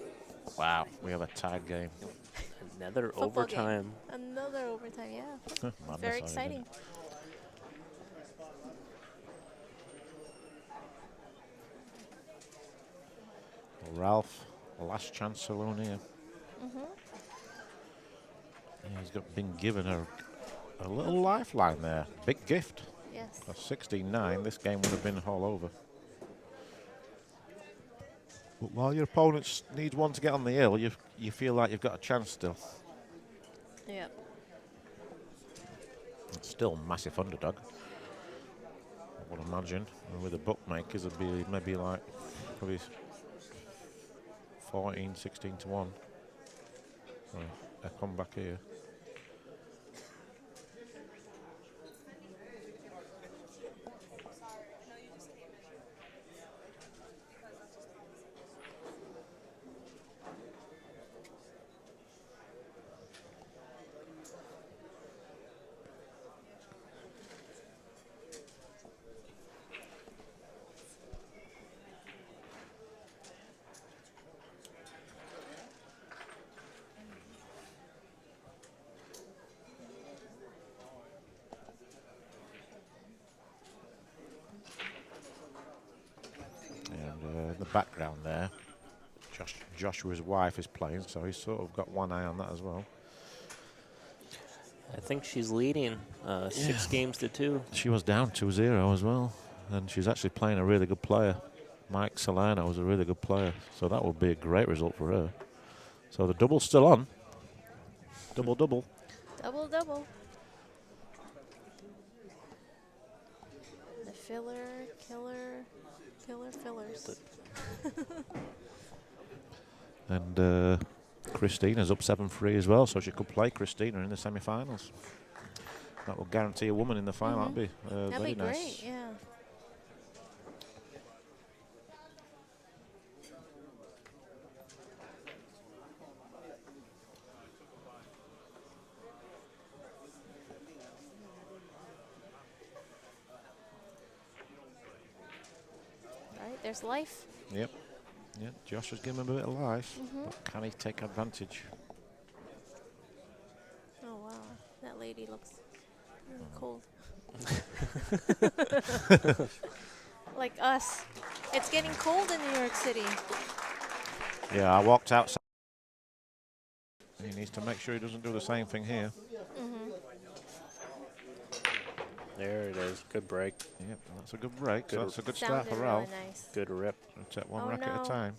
Wow, we have a tied game. Another Football overtime. another overtime, yeah. Madness, Very isn't it? exciting. Ralf, last chance saloon here. Yeah, been given a little lifeline there. Big gift. Yes. For 16-9, this game would have been all over. But while your opponent needs one to get on the hill, you feel like you've got a chance still. Yep. It's still massive underdog. I would imagine. And with the bookmakers, it'd be maybe like probably 14, 16 to 1. So I come back here. In the background there, Joshua's wife is playing, so he's sort of got one eye on that as well. I think she's leading 6 games to 2. She was down 2-0 as well, and she's actually playing a really good player. Mike Solano was a really good player, so that would be a great result for her. So the double's still on. Double. Double. The killer fillers. And Christina's up 7-3 as well, so she could play Christina in the semi-finals. That will guarantee a woman in the final. That'd be That'd very be nice. great, yeah. All right, there's life. Yep. Yeah, Josh has given him a bit of life, but can he take advantage? Oh wow, that lady looks cold. Like us. It's getting cold in New York City. Yeah, I walked outside. He needs to make sure he doesn't do the same thing here. There it is. Good break. Yep, that's a good break. So Good. that's a good start Sounded for really Ralf. nice. Good rip. We'll take one Oh, racket at no. a time.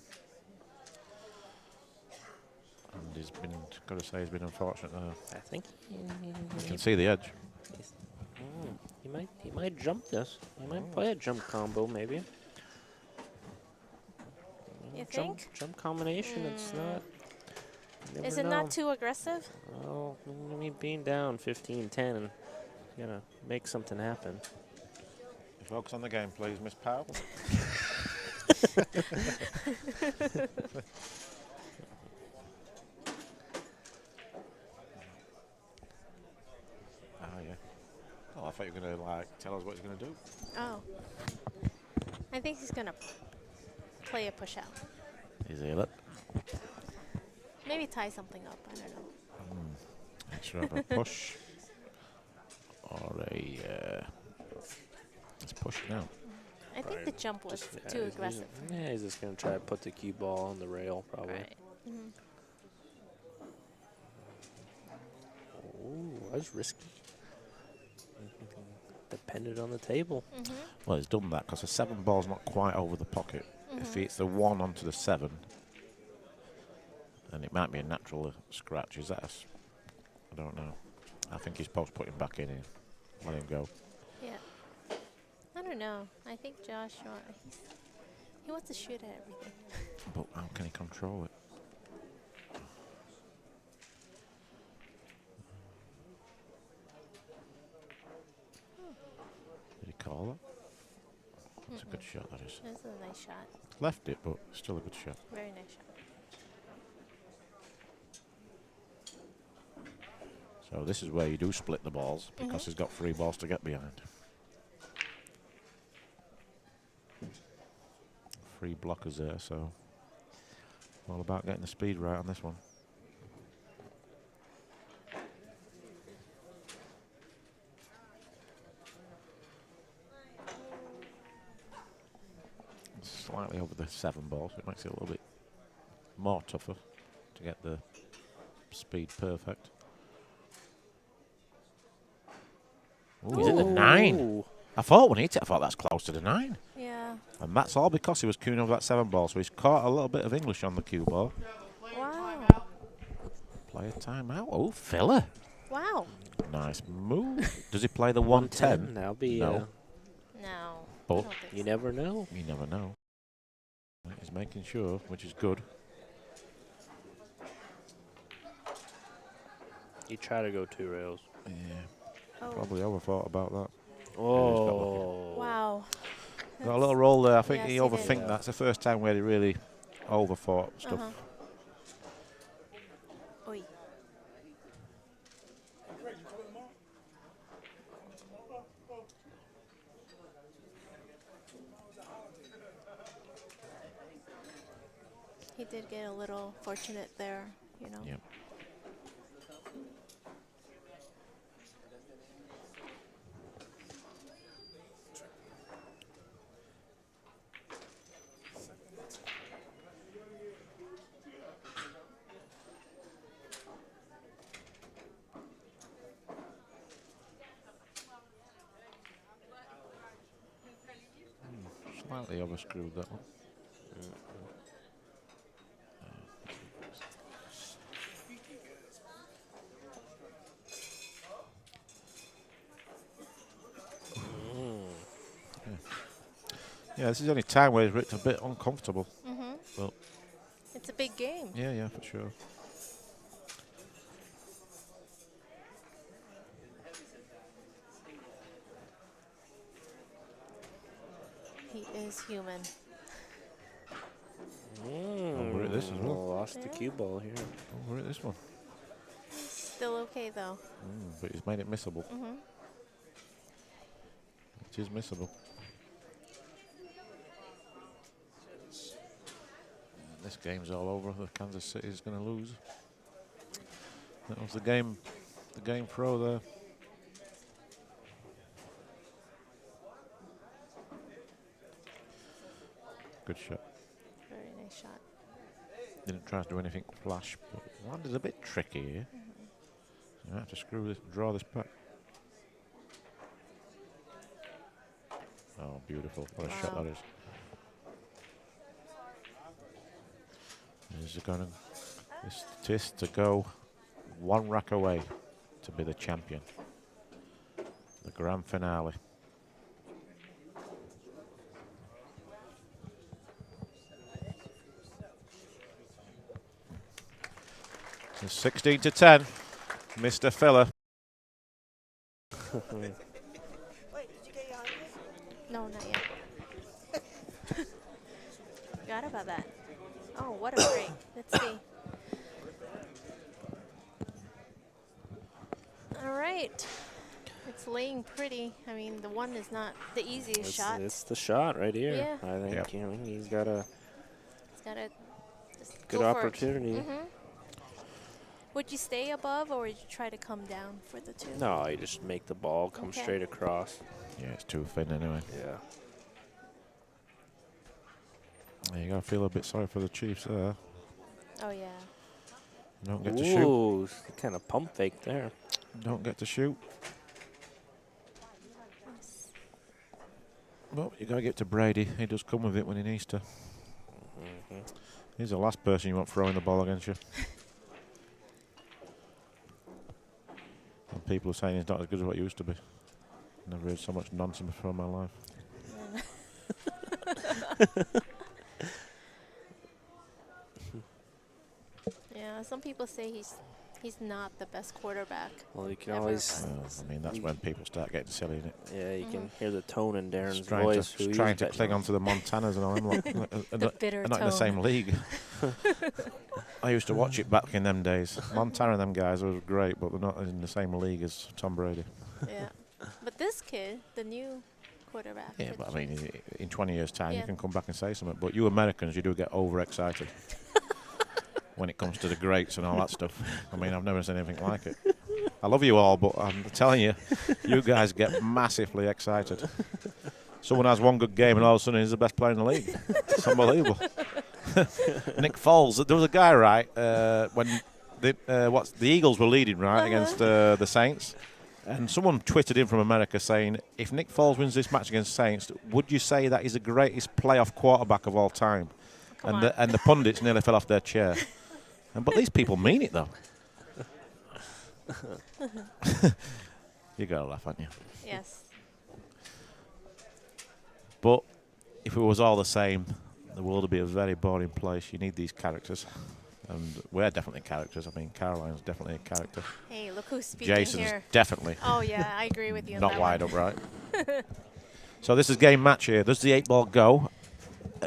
And he's been, got to say, he's been unfortunate there. I think You can see the edge. he might jump this. He might play a jump combo maybe. You Jump think? combination. It's not. you Is never it know. not too aggressive? Well, I mean, being down 15-10 and gonna make something happen. Focus on the game, please, Miss Powell. Yeah. Oh, I thought you were going to tell us what he's going to do. Oh. I think he's gonna play a push out. Is he? Look. Maybe tie something up. I don't know. Should have a push or a. It's push now. I think the jump was too aggressive. He's just gonna try to put the cue ball on the rail probably. Right. Ooh, that's risky. Depended on the table. Well, he's done that because the 7 ball's not quite over the pocket. If it's the 1 onto the 7, then it might be a natural scratch. I don't know. I think he's supposed to put him back in and let him go. Yeah. don't know. I think Josh, he wants to shoot at everything. But how can he control it? Did he call that? It's a good shot, that is. That's a nice shot. Left it, but still a good shot. Very nice shot. So this is where you do split the balls because he's got 3 balls to get behind. 3 blockers there, so all about getting the speed right on this one. Slightly over the 7 ball, so it makes it a little bit more tougher to get the speed perfect. Ooh, he's at the 9. I thought when he hit it, I thought that's close to the 9. Yeah. And that's all because he was queuing over that 7 ball, so he's caught a little bit of English on the cue ball. Wow. Play a timeout. Oh, filler. Wow. Nice move. Does he play the 110? That'll be. No. No. But I don't think You so. never know. you never know. He's making sure, which is good. You try to go 2 rails. Yeah, Oh. probably overthought about that. Oh. Wow. Got a little roll there. I think Yes, he he did. overthink that. It's the first time where he really overthought stuff. Oi. He did get a little fortunate there, you know. Yep. Slightly overscrewed that one. Yeah, this is the only time where it's a bit uncomfortable. But It's a big game. yeah, for sure. He is human. we're at this as well. Lost the cue ball here. Oh, we're at this one. Still okay though. But he's made it missable. It is missable. This game's all over. The Kansas City is going to lose. That was the game throw there. Good shot. Very nice shot. Didn't try to do anything flash, but landed a bit tricky here. You have to draw this back. Oh, beautiful. What a shot Wow. that is. This is to go 1 rack away to be the champion. The grand finale. It's 16 to 10. Mr. Filler. No, not yet. Forgot about that. Oh, what a break. Let's see. All right. It's laying pretty. I mean, the 1 is not the easiest shot. It's the shot right here. Yeah. I think Yep. you know, he's got a It's got a just good go for it. opportunity. Would you stay above or would you try to come down for the 2? No, you just make the ball come Okay. straight across. Yeah, it's too thin anyway. Yeah. You gotta feel a bit sorry for the Chiefs there. Oh, yeah. Don't get to shoot. Ooh, kind of pump fake there. Don't get to shoot. Well, you gotta get to Brady. He does come with it when he needs to. He's the last person you want throwing the ball against you. And people are saying he's not as good as what he used to be. Never heard so much nonsense before in my life. Yeah, some people say he's not the best quarterback. Well, you can ever, always. but- Well, I mean, that's when people start getting silly, isn't it? Yeah, you can hear the tone in Darren's Just trying voice. to, who just trying he's to betting cling on. on to the Montanas and all them. Like, The bitter not in the same tone. league. I used to watch it back in them days. Montana and them guys were great, but they're not in the same league as Tom Brady. Yeah. But this kid, the new quarterback. Yeah, for but I the mean, in 20 years' time, Yeah. you can come back and say something. But you Americans, you do get overexcited when it comes to the greats and all that stuff. I mean, I've never seen anything like it. I love you all, but I'm telling you, you guys get massively excited. Someone has one good game and all of a sudden he's the best player in the league. It's unbelievable. Nick Foles, there was a guy, right, when the Eagles were leading, right, against the Saints. And someone tweeted in from America saying, if Nick Foles wins this match against Saints, would you say that he's the greatest playoff quarterback of all time? Come And the pundits nearly fell off their chair. But these people mean it, though. You got to laugh, haven't you? Yes. But if it was all the same, the world would be a very boring place. You need these characters. And we're definitely characters. I mean, Caroline's definitely a character. Hey, look who's speaking Jason's here. definitely Oh, yeah, I agree with you on not that wide one. up, right? So this is game match here. Does the 8-ball go?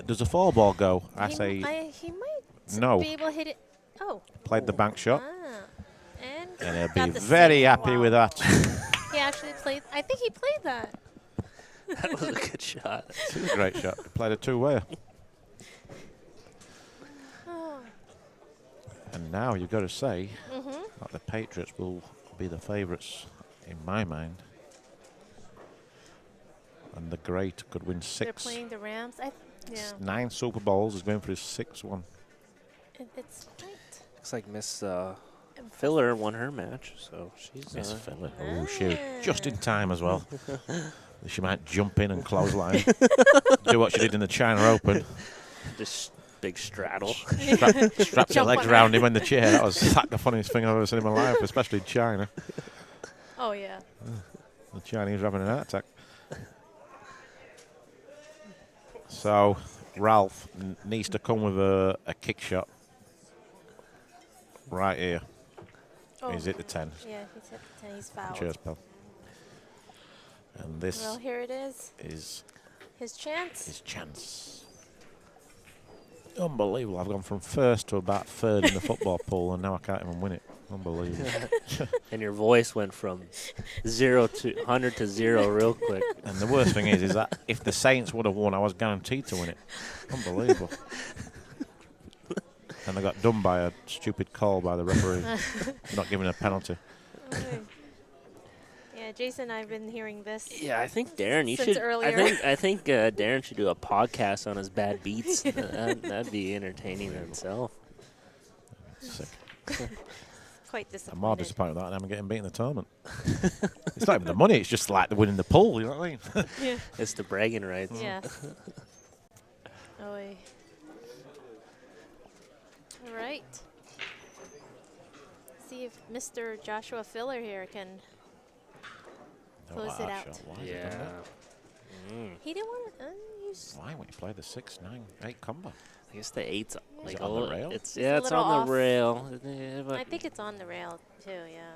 Does the 4-ball go? I say He might no. be able to hit it. Oh. Played the bank shot. And he'll got be the very save. happy Wow. with that. He actually played. I think he played that. That was a good shot. It was a great shot. He played a two-wayer. Oh. And now you've got to say that the Patriots will be the favourites in my mind. And the great could win 6. They're playing the Rams. Yeah. 9 Super Bowls is going for his 6th one. It's right. Looks like Miss Filler won her match, so she's Miss Filler. Oh, she just in time as well. She might jump in and clothesline. Do what she did in the China Open. just big straddle. Strapped her Jump legs on around him in the chair. That was like the funniest thing I've ever seen in my life, especially in China. Oh, yeah. The Chinese were having an heart attack. So Ralph needs to come with a kick shot right here. Oh. He's hit the 10. Yeah, he's hit the 10. He's fouled. Cheers, pal. And this Well, here it is. is His chance. his chance. Unbelievable. I've gone from first to about third in the football pool, and now I can't even win it. Unbelievable. And your voice went from 0 to 100 to 0 real quick. And the worst thing is that if the Saints would have won, I was guaranteed to win it. Unbelievable. And they got done by a stupid call by the referee, not giving a penalty. Okay. Yeah, Jason, I've been hearing this. Yeah, I think Darren, you Since should. earlier. I think Darren should do a podcast on his bad beats. That'd be entertaining in itself. Sick. Quite I'm more disappointed. disappointed with that than I'm getting beat in the tournament. It's not even the money, it's just like the winning the pool, you know what I mean? Yeah. It's the bragging rights. Yes. Oy. All right. See if Mr. Joshua Filler here can close it out. Why has he done Yeah. that? He didn't want to use. Why would he play the 6, 9, 8 combo? I guess the 8's like it a on the little. rail? It's a yeah, it's little on off. the rail. Yeah, but I think it's on the rail too. Yeah.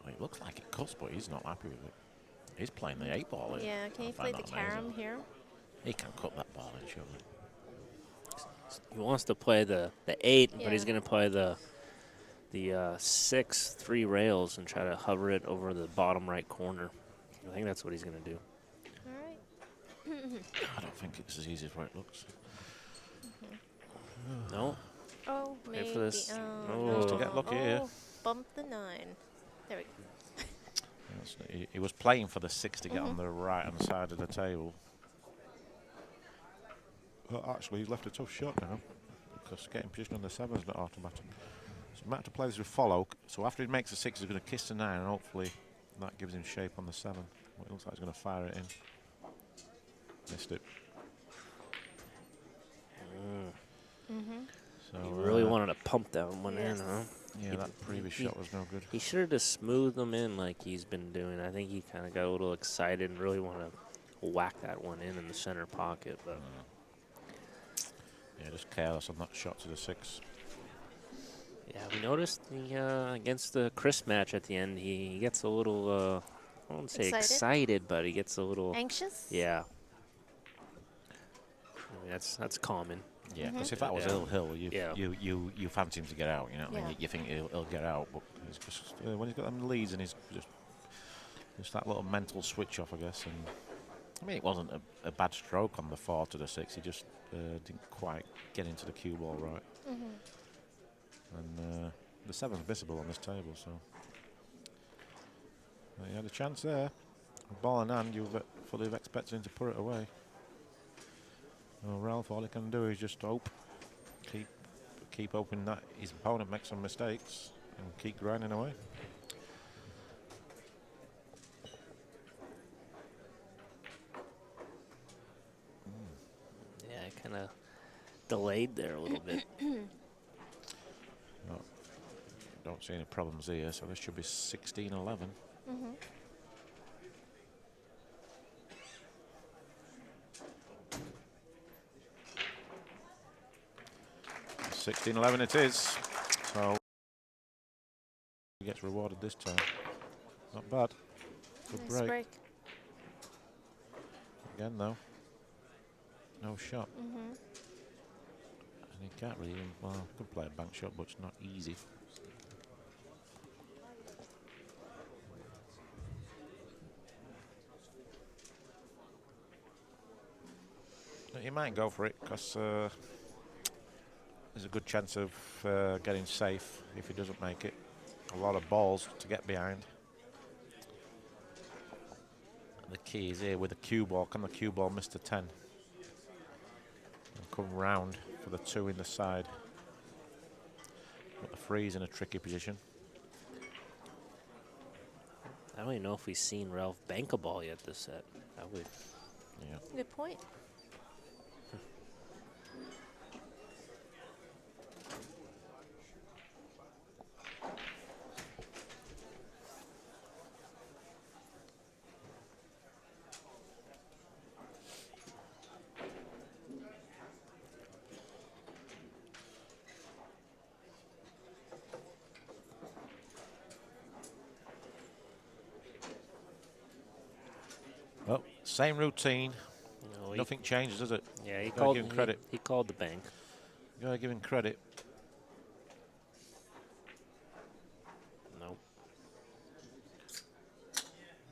Well, it looks like it cuts, but he's not happy with it. He's playing the 8-ball. Yeah. Can you play the carom here? He can cut that ball in, surely. he wants to play the 8, Yeah. but he's gonna play the 6 3 rails and try to hover it over the bottom right corner. I think that's what he's gonna do. All right. I don't think it's as easy as what it looks. No. Oh, Wait maybe. for this. Oh, No. Has to get lucky here. Oh, bump the 9. There we go. He was playing for the 6 to get on the right-hand side of the table. But actually, he's left a tough shot now because getting position on the 7 is not automatic. So he might have to play this with follow. So after he makes the 6, he's going to kiss the 9, and hopefully that gives him shape on the 7. Well, it looks like he's going to fire it in. Missed it. So He really wanted to pump that one Yes. in, huh? Yeah, that previous shot was no good. He should have just smoothed them in like he's been doing. I think he kind of got a little excited and really wanted to whack that one in the center pocket. But Yeah, just careless on that shot to the 6. yeah, we noticed against the Chris match at the end, he gets a little, I won't say excited, but he gets a little anxious. Yeah. I mean, that's common. Yeah, because if that was Hill, Yeah. you fancy him to get out, you know. Yeah. And you think he'll get out, but he's just, when he's got them leads and he's just that little mental switch off, I guess. And I mean, it wasn't a bad stroke on the 4 to the 6. He just didn't quite get into the cue ball right. And the 7's visible on this table, so he had a chance there. Ball in hand, you fully have expected him to put it away. Well, Ralf, all he can do is just hope, keep hoping that his opponent makes some mistakes and keep grinding away. Yeah, kind of delayed there a little bit. No, don't see any problems here, so this should be 16-11. 16-11 it is. So he gets rewarded this time. Not bad. Good Nice break. Again though. No shot. And he can't really even, well, could play a bank shot, but it's not easy. But you might go for it because there's a good chance of getting safe if he doesn't make it. A lot of balls to get behind. The key is here with the cue ball. Can the cue ball miss the 10? And come round for the 2 in the side. But the 3's in a tricky position. I don't even know if we've seen Ralf bank a ball yet this set. I would. Yeah. Good point. Well, same routine. No, Nothing changes, does it? Yeah, he Gotta called give him credit. He called the bank. You gotta give him credit. Nope.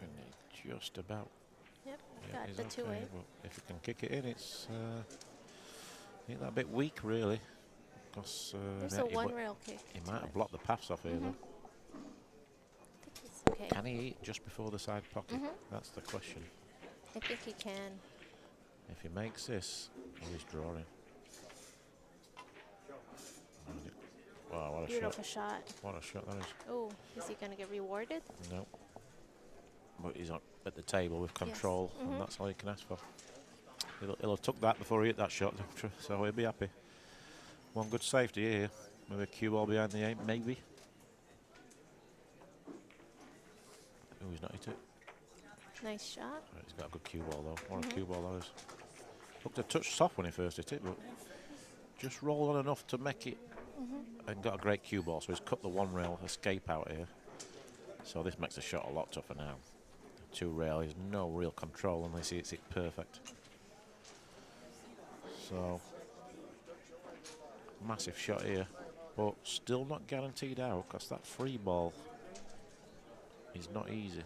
And he just about. Yep, Yeah, got he's the okay, 2-8. but if you can kick it in, it's ain't that a bit weak, really? Because There's a 1 rail kick. he to might have it. blocked the paths off here, though. I think it's okay. Can he eat just before the side pocket? That's the question. I think he can. If he makes this, he's drawing. Wow, what a Beautiful shot. shot. What a shot that is. Oh, is he going to get rewarded? No. But he's on at the table with control, and that's all you can ask for. He'll have took that before he hit that shot, so he'll be happy. One good safety here. Maybe a cue ball behind the 8, maybe. Oh, he's not hit it. Nice shot. Right, he's got a good cue ball though. What a cue ball that is. Looked a touch soft when he first hit it, but just rolled on enough to make it and got a great cue ball. So he's cut the 1 rail escape out here. So this makes the shot a lot tougher now. 2 rail, he's no real control unless he hits it perfect. So massive shot here, but still not guaranteed out because that free ball is not easy.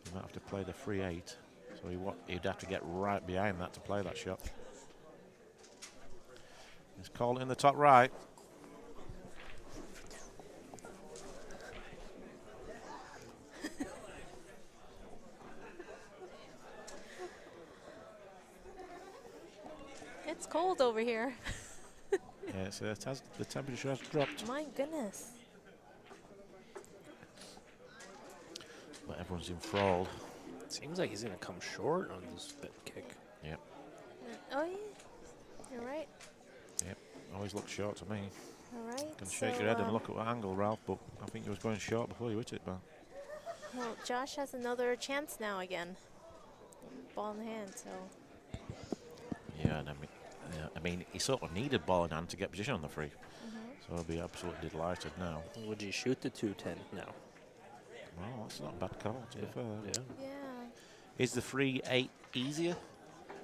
He might have to play the free 8, so he'd have to get right behind that to play that shot. He's called it in the top right. It's cold over here. Yeah, so the temperature has dropped. My goodness. But everyone's enthralled. Seems like he's going to come short on this bit kick. Yep, Oh, yeah. You're right. yep. Always looks short to me. All right. You can shake your head and look at what angle, Ralph, but I think he was going short before you hit it, man. Well, Josh has another chance now again. Ball in hand, so. Yeah, and I mean, he sort of needed ball in hand to get position on the free. So he'll be absolutely delighted now. Would you shoot the 210 now? Well, that's not a bad call, to be fair. Yeah. Is the free 8 easier?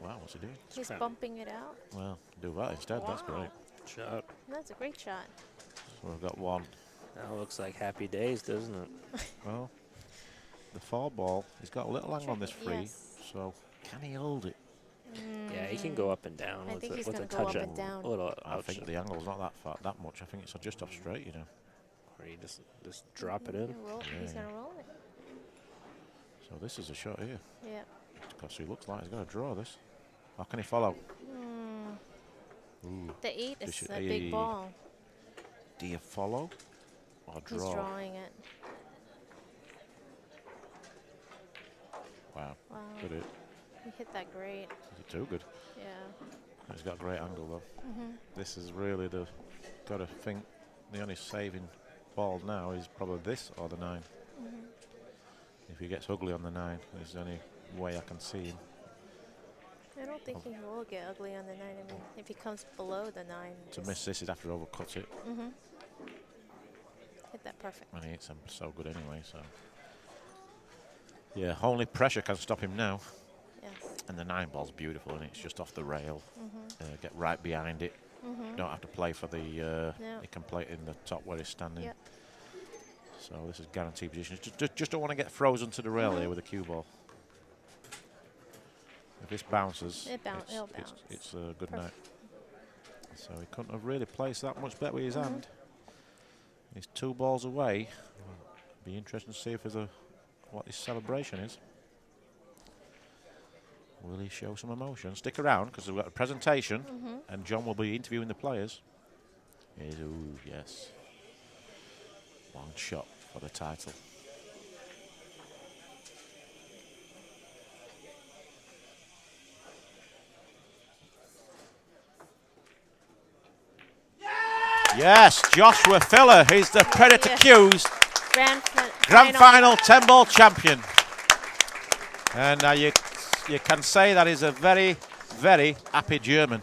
Wow, what's he doing? He's bumping it out. Well, do that instead. That's great. Shot. That's a great shot. So we've got one. That looks like happy days, doesn't it? Well, the 4 ball, he's got a little angle on this free. Yes. So can he hold it? Yeah, he can go up and down I with, think he's with a gonna go touch up of and down. a little I ouch, think the angle's not that much. I think it's just off straight, you know. or you just drop it in. He's gonna roll it. So this is a shot here. Yeah. Because he looks like he's going to draw this. How can he follow? Ooh. The 8 This is should- a big ball. Do you follow or He's draw? drawing it. Wow. Wow. Good hit. He hit that great. Is it too good? Yeah. He's got a great angle though. This is really the, got to think, the only saving ball now is probably this or the 9. If he gets ugly on the 9, there's any way I can see him. I don't think he will get ugly on the 9. I mean, if he comes below the 9. To miss this, he'd have to overcut it. Hit that perfect. And he hits him so good anyway, so. Yeah, only pressure can stop him now. Yes. And the 9 ball's beautiful, and it's just off the rail. Get right behind it. Don't have to play for the. He can play it in the top where he's standing. Yep. So this is guaranteed position. Just don't want to get frozen to the rail here with a cue ball. If this bounces, It'll bounce. it's a good night. So he couldn't have really placed that much better with his hand. He's 2 balls away. Be interesting to see if there's what his celebration is. Will he show some emotion? Stick around because we've got a presentation and John will be interviewing the players. Ooh, yes. One shot for the title. Yes, Joshua Filler is the Predator Q's Grand Final 10-ball champion. And you can say that is a very, very happy German.